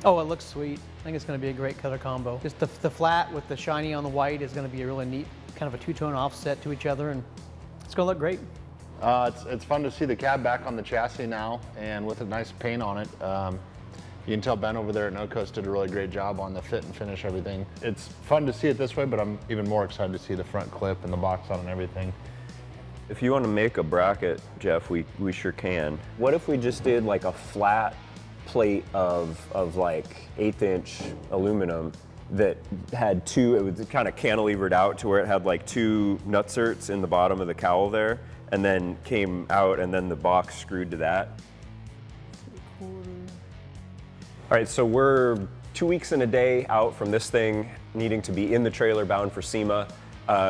Oh, it looks sweet. I think it's going to be a great color combo. Just the flat with the shiny on the white is going to be a really neat kind of a two-tone offset to each other, and it's going to look great. It's fun to see the cab back on the chassis now, and with a nice paint on it. You can tell Ben over there at No Coast did a really great job on the fit and finish everything. It's fun to see it this way, but I'm even more excited to see the front clip and the box on and everything. If you want to make a bracket, Jeff, we sure can. What if we just did like a flat plate of like 1/8" aluminum that had two, it was kind of cantilevered out to where it had like 2 nutserts in the bottom of the cowl there, and then came out and then the box screwed to that. All right, so we're 2 weeks and a day out from this thing needing to be in the trailer bound for SEMA.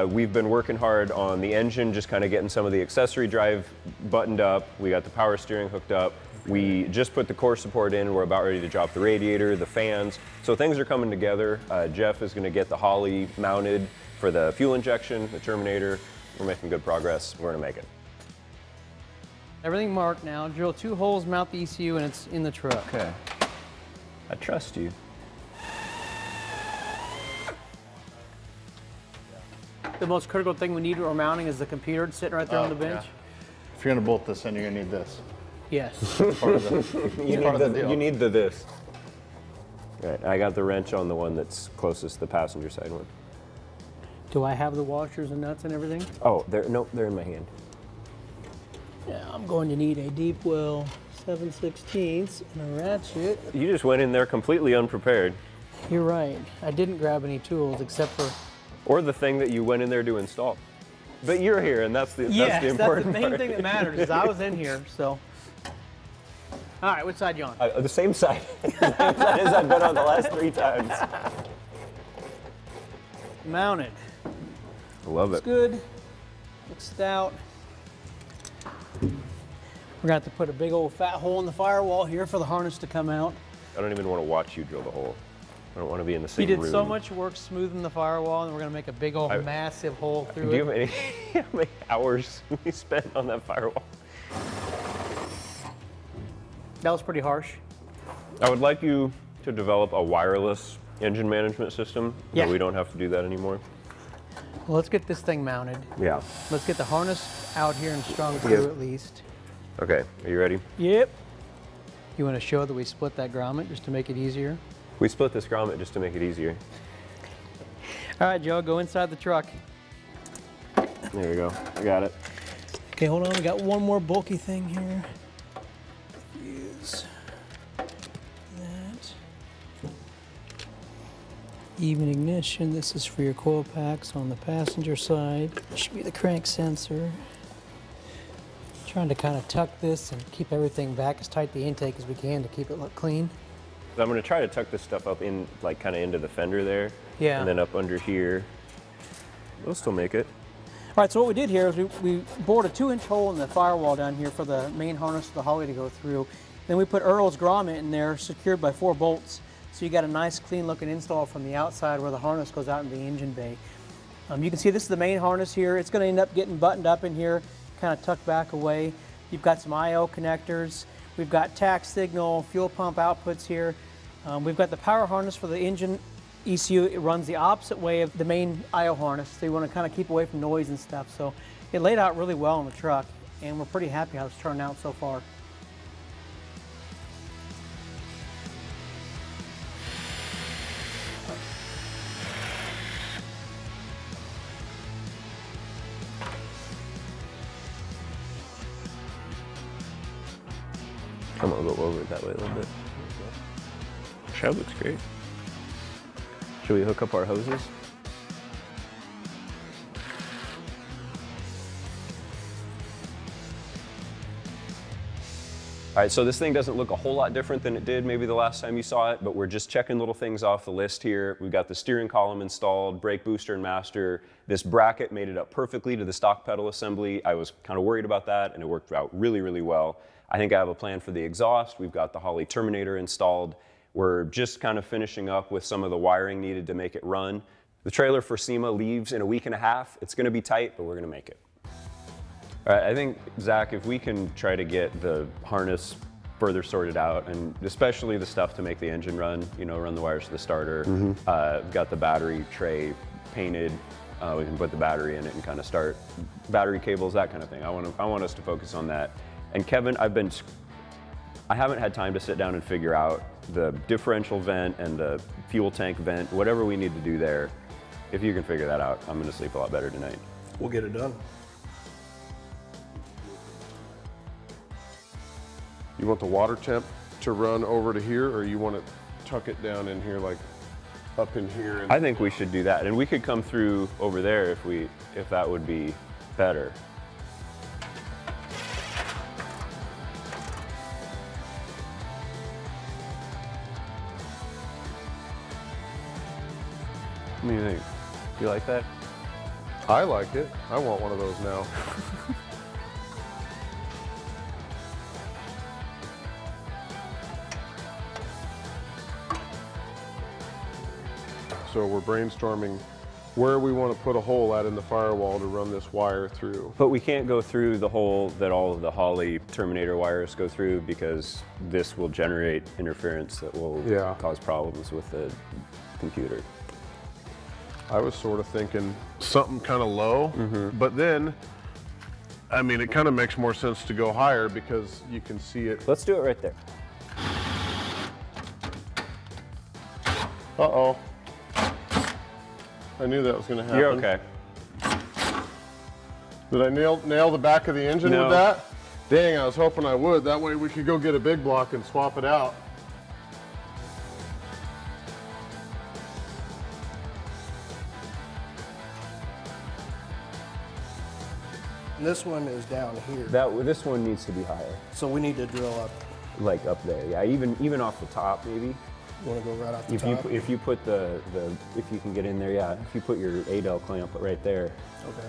We've been working hard on the engine, just kind of getting some of the accessory drive buttoned up. We got the power steering hooked up. We just put the core support in. We're about ready to drop the radiator, the fans. So things are coming together. Jeff is gonna get the Holly mounted for the fuel injection, the Terminator. We're making good progress. We're gonna make it. Everything marked now. Drill 2 holes, mount the ECU, and it's in the truck. Okay. I trust you. The most critical thing we need for mounting is the computer sitting right there on the bench. Yeah. If you're gonna bolt this in, you're gonna need this. Yes. You need the this. All right, I got the wrench on the one that's closest to the passenger side one. Do I have the washers and nuts and everything? Oh, nope, they're in my hand. Yeah, I'm going to need a deep well 7/16 and a ratchet. You just went in there completely unprepared. You're right. I didn't grab any tools except for... Or the thing that you went in there to install. But you're here, and that's the important that's the main part. thing that matters, is I was in here, so. All right, which side you on? The same side. The same side as I've been on the last 3 times. Mounted. I love Looks it. good. Looks stout. We're gonna have to put a big old fat hole in the firewall here for the harness to come out. I don't even want to watch you drill the hole. I don't want to be in the same room. You did so much work smoothing the firewall, and we're gonna make a big old massive hole through it. Do you have how many hours we spent on that firewall? That was pretty harsh. I would like you to develop a wireless engine management system, Yeah. so we don't have to do that anymore. Well, let's get this thing mounted. Yeah. Let's get the harness out here and strung through at least. Okay, are you ready? Yep. You want to show that we split that grommet just to make it easier? We split this grommet just to make it easier. All right, Joe, go inside the truck. There you go, I got it. Okay, hold on, we got one more bulky thing here. Use that. Even ignition, this is for your coil packs on the passenger side. This should be the crank sensor. Trying to kind of tuck this and keep everything back as tight the intake as we can to keep it look clean. I'm gonna try to tuck this stuff up in, like kind of into the fender there. Yeah. And then up under here. We'll still make it. All right, so what we did here is we bored a 2-inch hole in the firewall down here for the main harness of the Holly to go through. Then we put Earl's grommet in there, secured by 4 bolts. So you got a nice clean looking install from the outside where the harness goes out into the engine bay. You can see this is the main harness here. It's gonna end up getting buttoned up in here, kind of tucked back away. You've got some I/O connectors. We've got tack signal, fuel pump outputs here. We've got the power harness for the engine ECU. It runs the opposite way of the main I/O harness, so you want to kind of keep away from noise and stuff. So it laid out really well on the truck, and we're pretty happy how it's turned out so far. I'm gonna go over it that way a little bit. That looks great. Should we hook up our hoses? All right, so this thing doesn't look a whole lot different than it did maybe the last time you saw it, but we're just checking little things off the list here. We've got the steering column installed, brake booster and master. This bracket made it up perfectly to the stock pedal assembly. I was kind of worried about that, and it worked out really, really well. I think I have a plan for the exhaust. We've got the Holly Terminator installed. We're just kind of finishing up with some of the wiring needed to make it run. The trailer for SEMA leaves in a week and a half. It's gonna be tight, but we're gonna make it. All right, I think, Zach, if we can try to get the harness further sorted out, and especially the stuff to make the engine run, you know, run the wires to the starter. We've got the battery tray painted. We can put the battery in it and kind of start battery cables, that kind of thing. I want us to focus on that. And Kevin, I've been I haven't had time to sit down and figure out the differential vent and the fuel tank vent, whatever we need to do there. If you can figure that out, I'm gonna sleep a lot better tonight. We'll get it done. You want the water temp to run over to here, or you want to tuck it down in here, like up in here? I think we should do that, and we could come through over there if that would be better. What do you think? You like that? I like it. I want one of those now. So we're brainstorming where we want to put a hole at in the firewall to run this wire through. But we can't go through the hole that all of the Holley Terminator wires go through, because this will generate interference that will cause problems with the computer. I was sort of thinking something kind of low, but then, I mean, it kind of makes more sense to go higher because you can see it. Let's do it right there. Uh-oh. I knew that was going to happen. You're okay. Did I nail the back of the engine with that? Dang, I was hoping I would. That way we could go get a big block and swap it out. And this one is down here. This one needs to be higher. So we need to drill up. Like up there, yeah. Even off the top, maybe. You want to go right off the top? If you put if you can get in there, yeah. If you put your Adel clamp right there. Okay.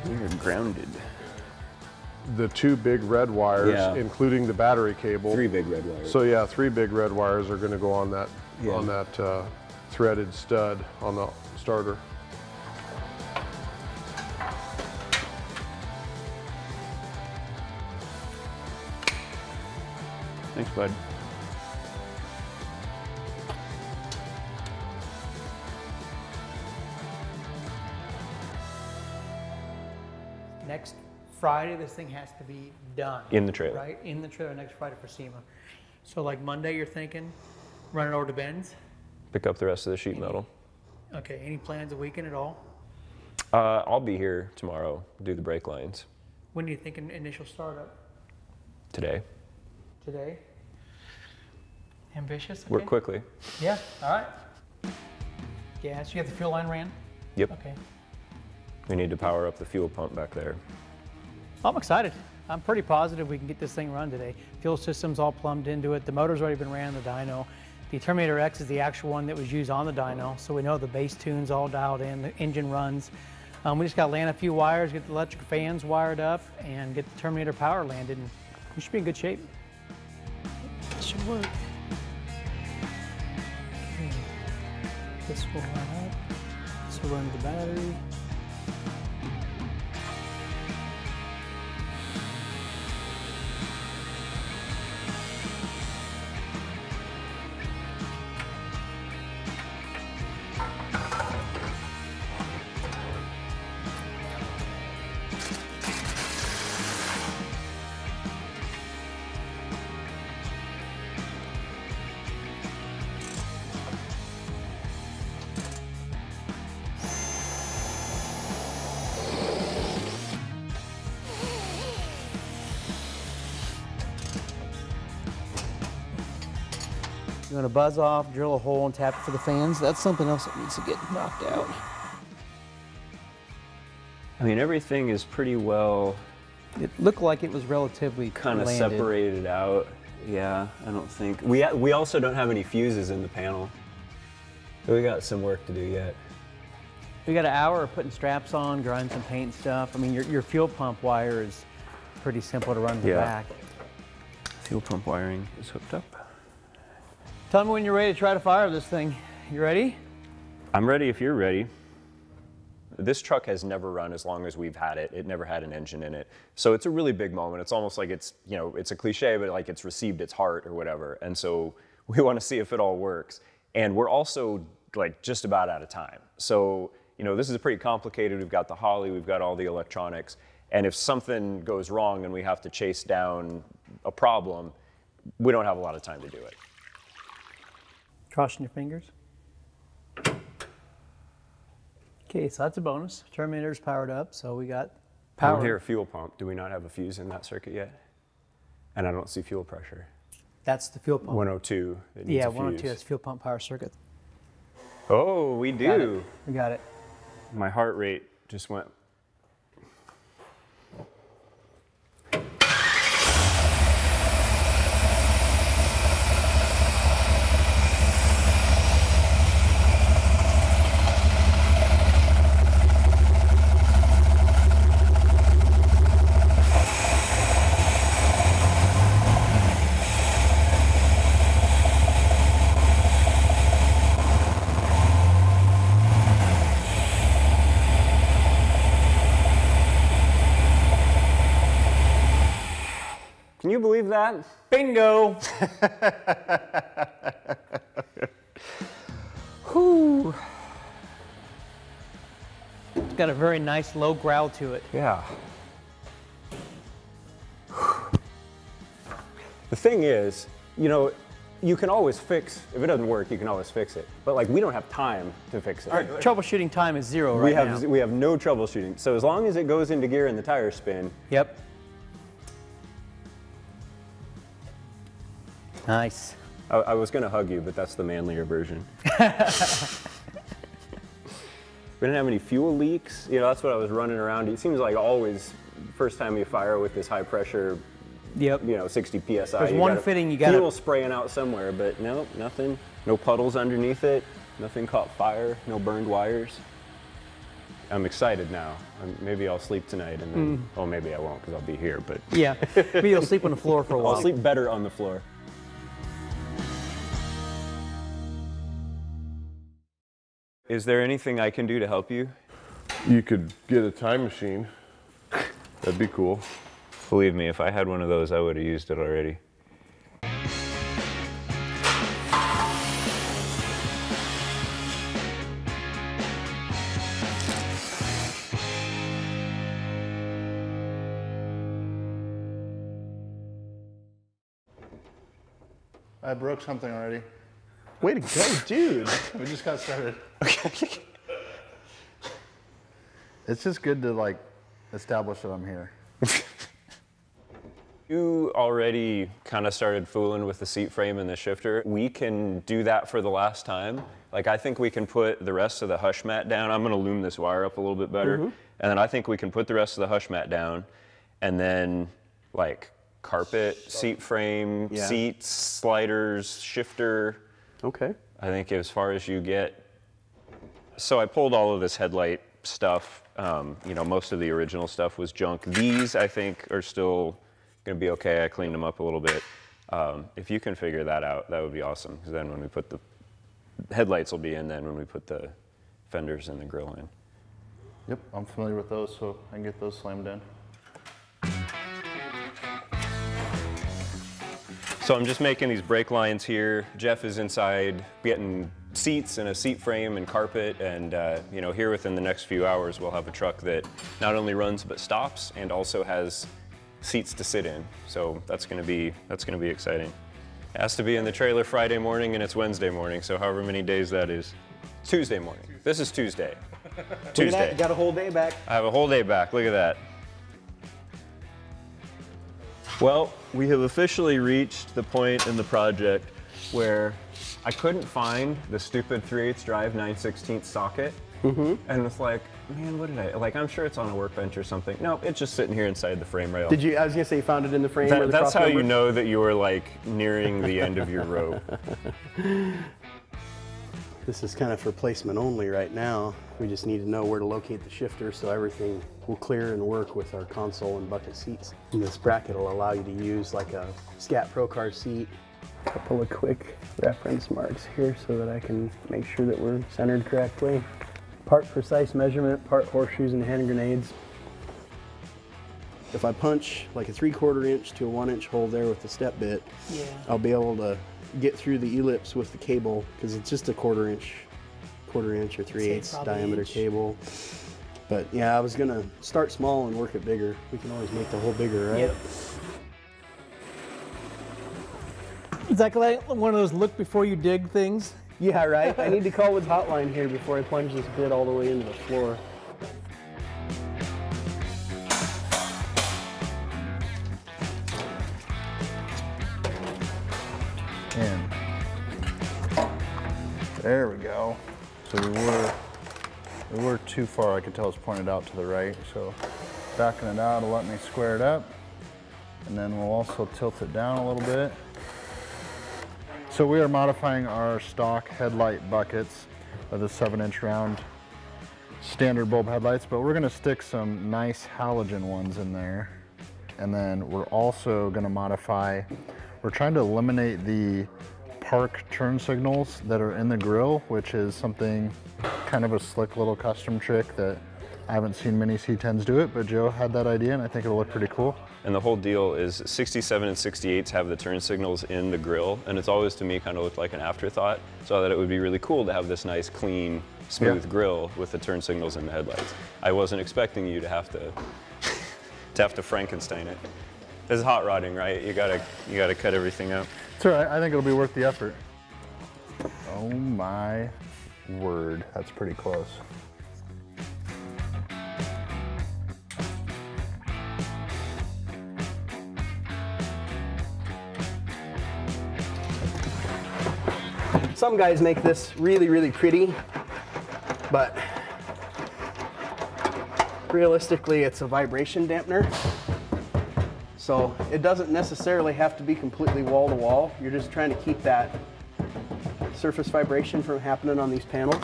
You're grounded. The two big red wires, including the battery cable. 3 big red wires. So yeah, 3 big red wires are going to go on that threaded stud on the starter. Thanks, bud. Next Friday, this thing has to be done. In the trailer. Right? In the trailer next Friday for SEMA. So like Monday, you're thinking, run it over to Ben's? Pick up the rest of the sheet metal. Okay, any plans a weekend at all? I'll be here tomorrow, do the brake lines. When do you think an initial startup? Today. Today? Ambitious? Okay. Work quickly. Yeah, all right. Gas, you have the fuel line ran? Yep. Okay. We need to power up the fuel pump back there. I'm excited. I'm pretty positive we can get this thing run today. Fuel system's all plumbed into it. The motor's already been ran on the dyno. The Terminator X is the actual one that was used on the dyno, so we know the base tune's all dialed in, the engine runs. We just got to land a few wires, get the electric fans wired up, and get the Terminator power landed, and we should be in good shape. It should work. Okay. This will run up. This will run the battery. You want to buzz off, drill a hole, and tap it for the fans. That's something else that needs to get knocked out. I mean, everything is pretty well. It looked like it was relatively kind of separated out. Yeah, I don't think we also don't have any fuses in the panel. We got some work to do yet. We got an hour of putting straps on, grinding some paint and stuff. I mean, your fuel pump wire is pretty simple to run to the back. Fuel pump wiring is hooked up. Tell me when you're ready to try to fire this thing. You ready? I'm ready if you're ready. This truck has never run as long as we've had it. It never had an engine in it. So it's a really big moment. It's almost like it's, you know, it's a cliche, but like it's received its heart or whatever. And so we want to see if it all works. And we're also like just about out of time. So, you know, this is pretty complicated. We've got the Holly, we've got all the electronics. And if something goes wrong and we have to chase down a problem, we don't have a lot of time to do it. Crossing your fingers. Okay, so that's a bonus. Terminator's powered up, so we got I power. don't hear a fuel pump. Do we not have a fuse in that circuit yet? And I don't see fuel pressure. That's the fuel pump. 102. That needs Yeah, a fuse. 102, that's fuel pump power circuit. Oh, we do. We got it. My heart rate just went. Can you believe that? Bingo! Whew. It's got a very nice low growl to it. Yeah. The thing is, you know, you can always fix, if it doesn't work, you can always fix it. But like, we don't have time to fix it. Our troubleshooting time is 0 right now. We have no troubleshooting. So as long as it goes into gear and the tires spin. Yep. Nice. I was gonna hug you, but that's the manlier version. We didn't have any fuel leaks. You know, that's what I was running around. It seems like always, first time you fire with this high pressure, yep, you know, 60 PSI. There's one fitting, you got fuel spraying out somewhere, but no, nothing. No puddles underneath it. Nothing caught fire. No burned wires. I'm excited now. Maybe I'll sleep tonight and then, oh, maybe I won't because I'll be here, but. Yeah, maybe you'll sleep on the floor for a while. I'll sleep better on the floor. Is there anything I can do to help you? You could get a time machine. That'd be cool. Believe me, if I had one of those, I would have used it already. I broke something already. Way to go, dude. We just got started. It's just good to like establish that I'm here. You already kind of started fooling with the seat frame and the shifter. We can do that for the last time. Like, I think we can put the rest of the hush mat down. I'm gonna loom this wire up a little bit better. And then I think we can put the rest of the hush mat down and then like carpet, seat frame, seats, sliders, shifter. Okay. I think as far as you get. So I pulled all of this headlight stuff. You know, most of the original stuff was junk. These, I think, are still gonna be okay. I cleaned them up a little bit. If you can figure that out, that would be awesome. Because then when we put the headlights will be in then when we put the fenders and the grill in. Yep, I'm familiar with those, so I can get those slammed in. So I'm just making these brake lines here. Jeff is inside getting seats and a seat frame and carpet, and you know, here within the next few hours we'll have a truck that not only runs but stops and also has seats to sit in. So that's gonna be exciting. It has to be in the trailer Friday morning and it's Wednesday morning, so however many days that is. Tuesday morning. This is Tuesday. Tuesday. Look at that, you got a whole day back. I have a whole day back, look at that. Well, we have officially reached the point in the project where I couldn't find the stupid 3/8 drive 9/16 socket. And it's like, man, what did I, like, I'm sure it's on a workbench or something. No, it's just sitting here inside the frame rail. Did you, I was gonna say you found it in the frame or the That's how you crossmember? know that you were like nearing the end of your rope. This is kind of for placement only right now. We just need to know where to locate the shifter so everything will clear and work with our console and bucket seats. And this bracket will allow you to use like a Scat Pro Car seat. A couple of quick reference marks here so that I can make sure that we're centered correctly. part precise measurement, part horseshoes and hand grenades. If I punch like a 3/4 inch to a 1 inch hole there with the step bit, I'll be able to get through the ellipse with the cable because it's just a quarter inch or 3/8 diameter cable. But yeah, I was gonna start small and work it bigger. We can always make the hole bigger, right? Yep. Is that like one of those look before you dig things? Yeah, right. I need to call Wood's hotline here before I plunge this bit all the way into the floor. In. There we go. So we were too far. I could tell it's pointed out to the right. So backing it out will let me square it up. And then we'll also tilt it down a little bit. So we are modifying our stock headlight buckets with a 7-inch round standard bulb headlights, but we're gonna stick some nice halogen ones in there. And then we're also gonna modify, we're trying to eliminate the park turn signals that are in the grill, which is something, kind of a slick little custom trick that I haven't seen many C10s do it, but Joe had that idea and I think it'll look pretty cool. And the whole deal is 67 and 68s have the turn signals in the grill, and it's always to me kind of looked like an afterthought, so that it would be really cool to have this nice, clean, smooth grill with the turn signals in the headlights. I wasn't expecting you to have to Frankenstein it. This is hot rodding, right? You gotta cut everything out. It's all right. I think it'll be worth the effort. Oh my word, that's pretty close. Some guys make this really, really pretty, but realistically it's a vibration dampener. So it doesn't necessarily have to be completely wall to wall. You're just trying to keep that surface vibration from happening on these panels.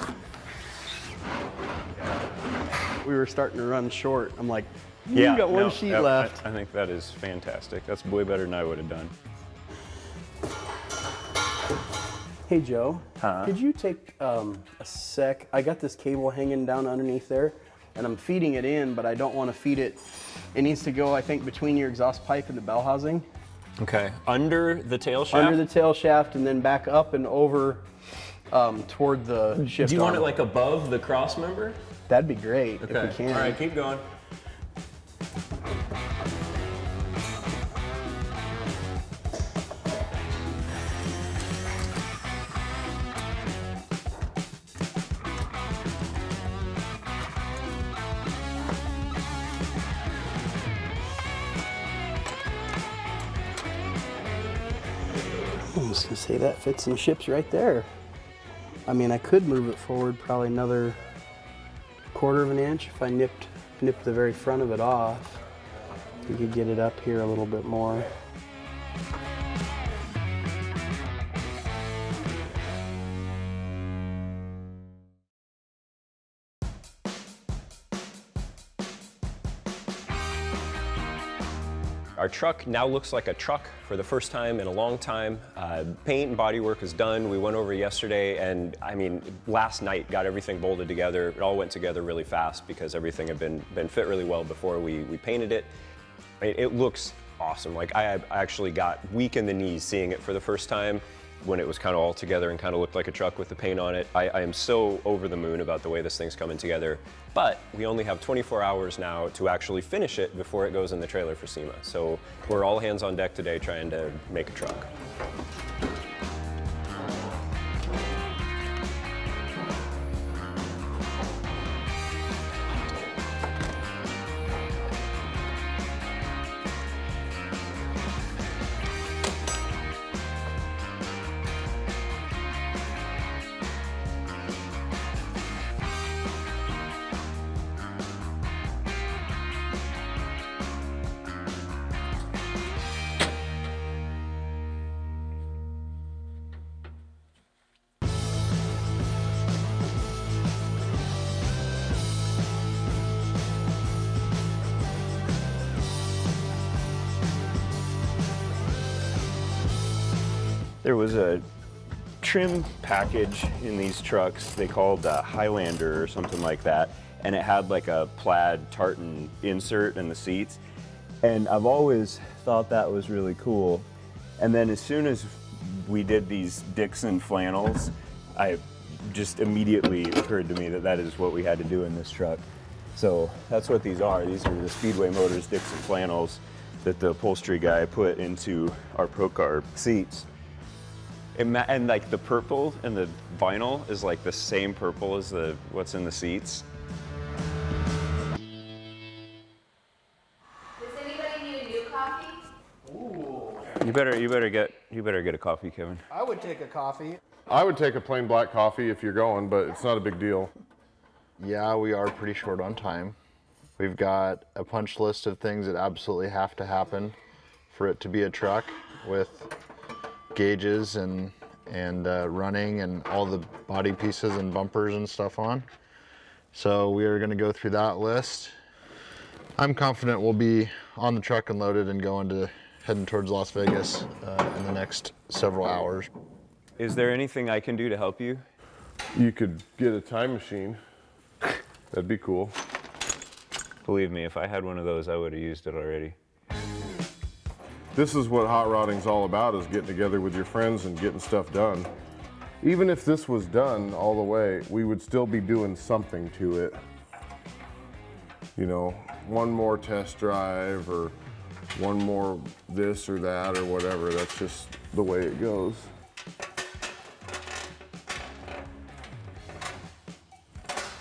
We were starting to run short. I'm like, you got one sheet left. I think that is fantastic. That's way better than I would have done. Hey Joe, could you take a sec? I got this cable hanging down underneath there and I'm feeding it in, but I don't want to feed it. It needs to go, I think, between your exhaust pipe and the bell housing. Okay, under the tail shaft? Under the tail shaft and then back up and over toward the shift Do you want it arm. like above the cross member? That'd be great if we can. All right, keep going. I was gonna say that fits and ships right there. I mean, I could move it forward probably another 1/4 inch if I nipped the very front of it off. You could get it up here a little bit more. Our truck now looks like a truck for the first time in a long time. Paint and body work is done. We went over yesterday and I mean, last night got everything bolted together. It all went together really fast because everything had been fit really well before we painted it. It looks awesome. Like I actually got weak in the knees seeing it for the first time when it was kind of all together and kind of looked like a truck with the paint on it. I am so over the moon about the way this thing's coming together. But we only have 24 hours now to actually finish it before it goes in the trailer for SEMA. So we're all hands on deck today trying to make a truck. There was a trim package in these trucks. They called Highlander or something like that. And it had like a plaid tartan insert in the seats. And I've always thought that was really cool. And then as soon as we did these Dixon flannels, I just immediately occurred to me that that is what we had to do in this truck. So that's what these are. These are the Speedway Motors Dixon flannels that the upholstery guy put into our Pro Car seats. And like the purple and the vinyl is like the same purple as what's in the seats. You better get a coffee, Kevin. I would take a coffee. I would take a plain black coffee if you're going, but it's not a big deal. Yeah, we are pretty short on time. We've got a punch list of things that absolutely have to happen for it to be a truck with gauges and running and all the body pieces and bumpers and stuff on. So we are going to go through that list. I'm confident we'll be on the truck and loaded and heading towards Las Vegas in the next several hours. Is there anything I can do to help you? You could get a time machine. That'd be cool. Believe me, if I had one of those, I would have used it already. This is what hot rodding's all about, is getting together with your friends and getting stuff done. Even if this was done all the way, we would still be doing something to it. You know, one more test drive or one more this or that or whatever. That's just the way it goes.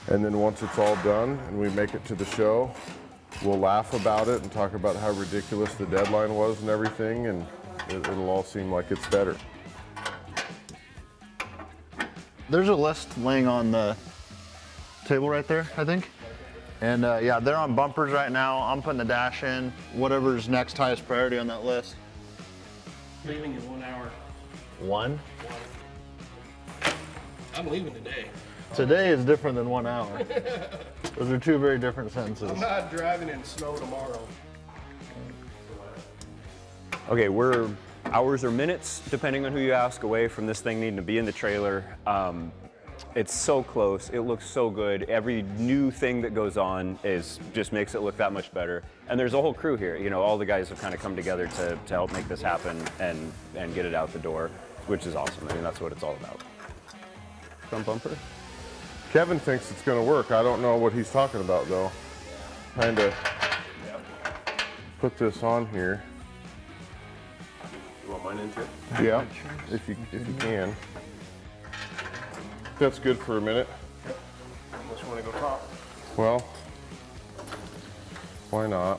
And then once it's all done and we make it to the show, we'll laugh about it and talk about how ridiculous the deadline was and everything, and it'll all seem like it's better. There's a list laying on the table right there, I think. And yeah, they're on bumpers right now. I'm putting the dash in, whatever's next highest priority on that list. Leaving in 1 hour. One? I'm leaving today. Today is different than 1 hour. Those are two very different sentences. I'm not driving in snow tomorrow. Okay, we're hours or minutes, depending on who you ask, away from this thing needing to be in the trailer. It's so close, it looks so good. Every new thing that goes on just makes it look that much better. And there's a whole crew here. You know, all the guys have kind of come together to help make this happen and get it out the door, which is awesome. I mean, that's what it's all about. Front bumper? Kevin thinks it's gonna work. I don't know what he's talking about though. Trying to put this on here. You want mine into it? Yeah, if you can. That's good for a minute. Unless you want to go top. Well, why not?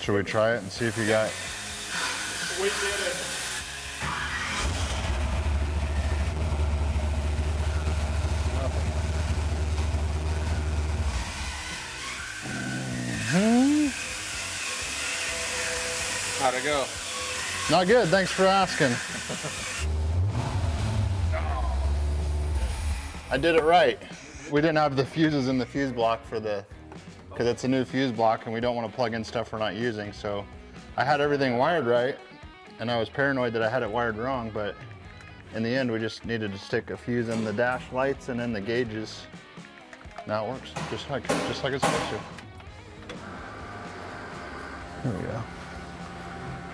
Should we try it and see if you got... We did it. How'd it go? Not good, thanks for asking. I did it right. We didn't have the fuses in the fuse block because it's a new fuse block and we don't want to plug in stuff we're not using. So I had everything wired right and I was paranoid that I had it wired wrong, but in the end we just needed to stick a fuse in the dash lights and in the gauges. Now it works, just like it's supposed to. There we go.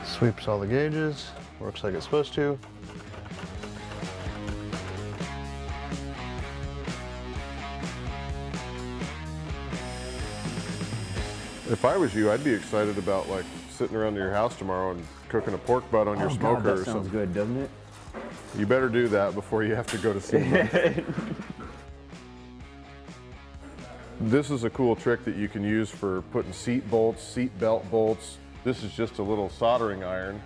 Sweeps all the gauges, works like it's supposed to. If I was you, I'd be excited about like sitting around your house tomorrow and cooking a pork butt on your smoker God, or that sounds something. good, doesn't it? You better do that before you have to go to SEMA. This is a cool trick that you can use for putting seat bolts, seat belt bolts. This is just a little soldering iron.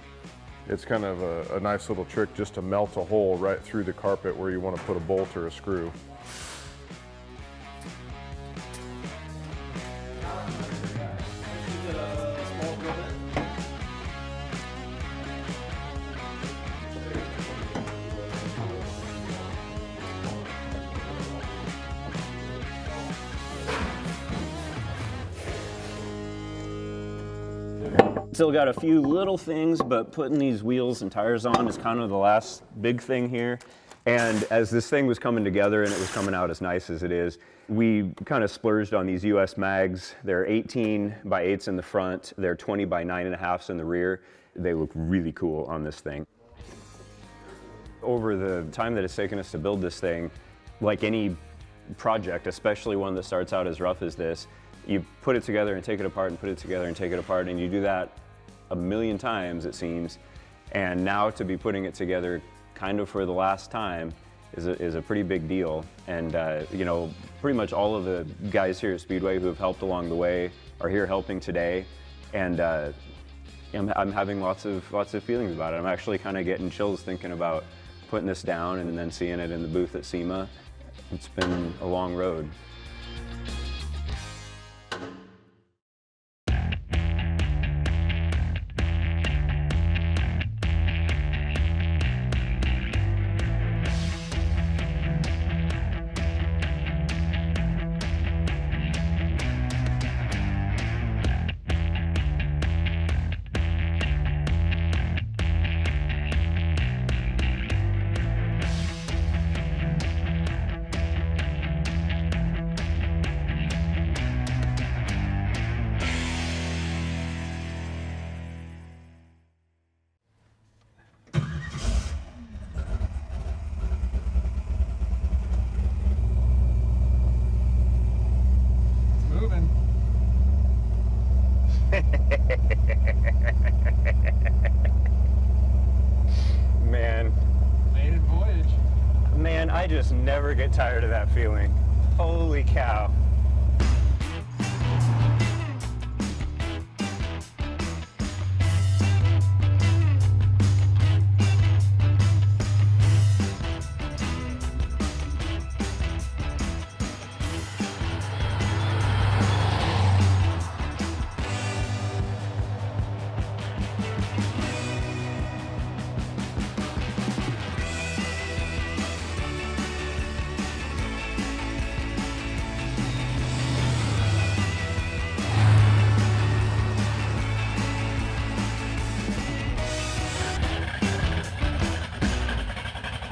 It's kind of a nice little trick just to melt a hole right through the carpet where you want to put a bolt or a screw. Still got a few little things, but putting these wheels and tires on is kind of the last big thing here. And as this thing was coming together and it was coming out as nice as it is, we kind of splurged on these US mags. They're 18 by 8s in the front, they're 20 by 9.5s in the rear. They look really cool on this thing. Over the time that it's taken us to build this thing, like any project, especially one that starts out as rough as this, you put it together and take it apart and put it together and take it apart, and you do that a million times, it seems. And now to be putting it together kind of for the last time is a pretty big deal. And you know, pretty much all of the guys here at Speedway who have helped along the way are here helping today. And I'm having lots of feelings about it. I'm actually kind of getting chills thinking about putting this down and then seeing it in the booth at SEMA. It's been a long road. Man. Maiden voyage. Man, I just never get tired of that feeling. Holy cow.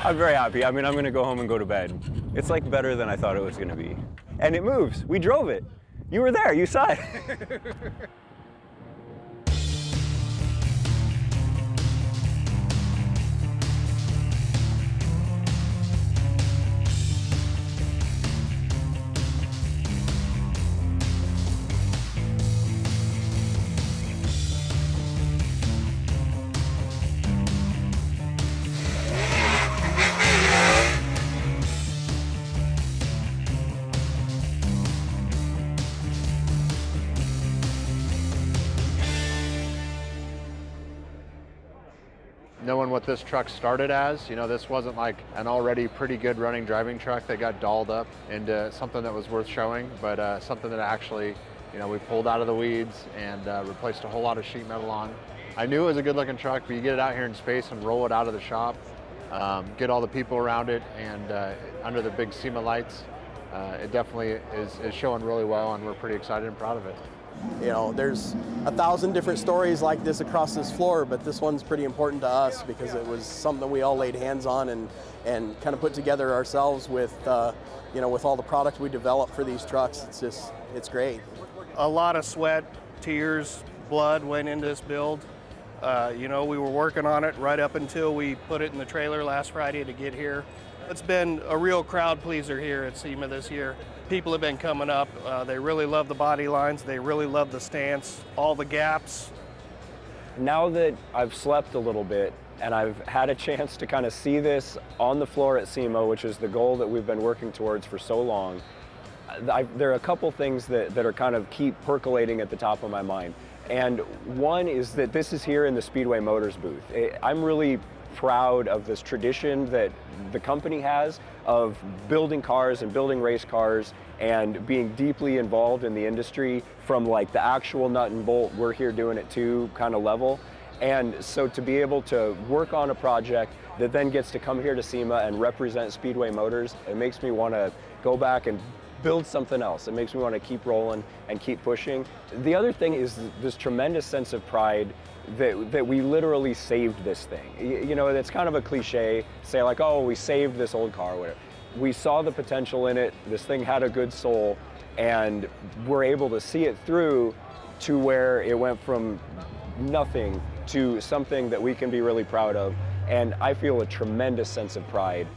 I'm very happy. I mean, I'm gonna go home and go to bed. It's like better than I thought it was gonna be. And it moves. We drove it. You were there, you saw it. Knowing what this truck started as, you know, this wasn't like an already pretty good running driving truck that got dolled up into something that was worth showing, but something that actually, you know, we pulled out of the weeds and replaced a whole lot of sheet metal on. I knew it was a good looking truck, but you get it out here in space and roll it out of the shop, get all the people around it and under the big SEMA lights, it definitely is showing really well, and we're pretty excited and proud of it. You know, there's 1,000 different stories like this across this floor, but this one's pretty important to us because it was something we all laid hands on and kind of put together ourselves with, you know, with all the product we developed for these trucks. It's great. A lot of sweat, tears, blood went into this build. You know, we were working on it right up until we put it in the trailer last Friday to get here. It's been a real crowd pleaser here at SEMA this year. People have been coming up. They really love the body lines. They really love the stance, all the gaps. Now that I've slept a little bit and I've had a chance to kind of see this on the floor at SEMA, which is the goal that we've been working towards for so long, there are a couple things that are kind of keep percolating at the top of my mind. And one is that this is here in the Speedway Motors booth. I'm really proud of this tradition that the company has of building cars and building race cars and being deeply involved in the industry from like the actual nut and bolt, we're here doing it too kind of level. And so to be able to work on a project that then gets to come here to SEMA and represent Speedway Motors, it makes me want to go back and build something else. It makes me want to keep rolling and keep pushing. The other thing is this tremendous sense of pride that we literally saved this thing. You know, it's kind of a cliche, say like, oh, we saved this old car, whatever. We saw the potential in it, this thing had a good soul, and we're able to see it through to where it went from nothing to something that we can be really proud of. And I feel a tremendous sense of pride.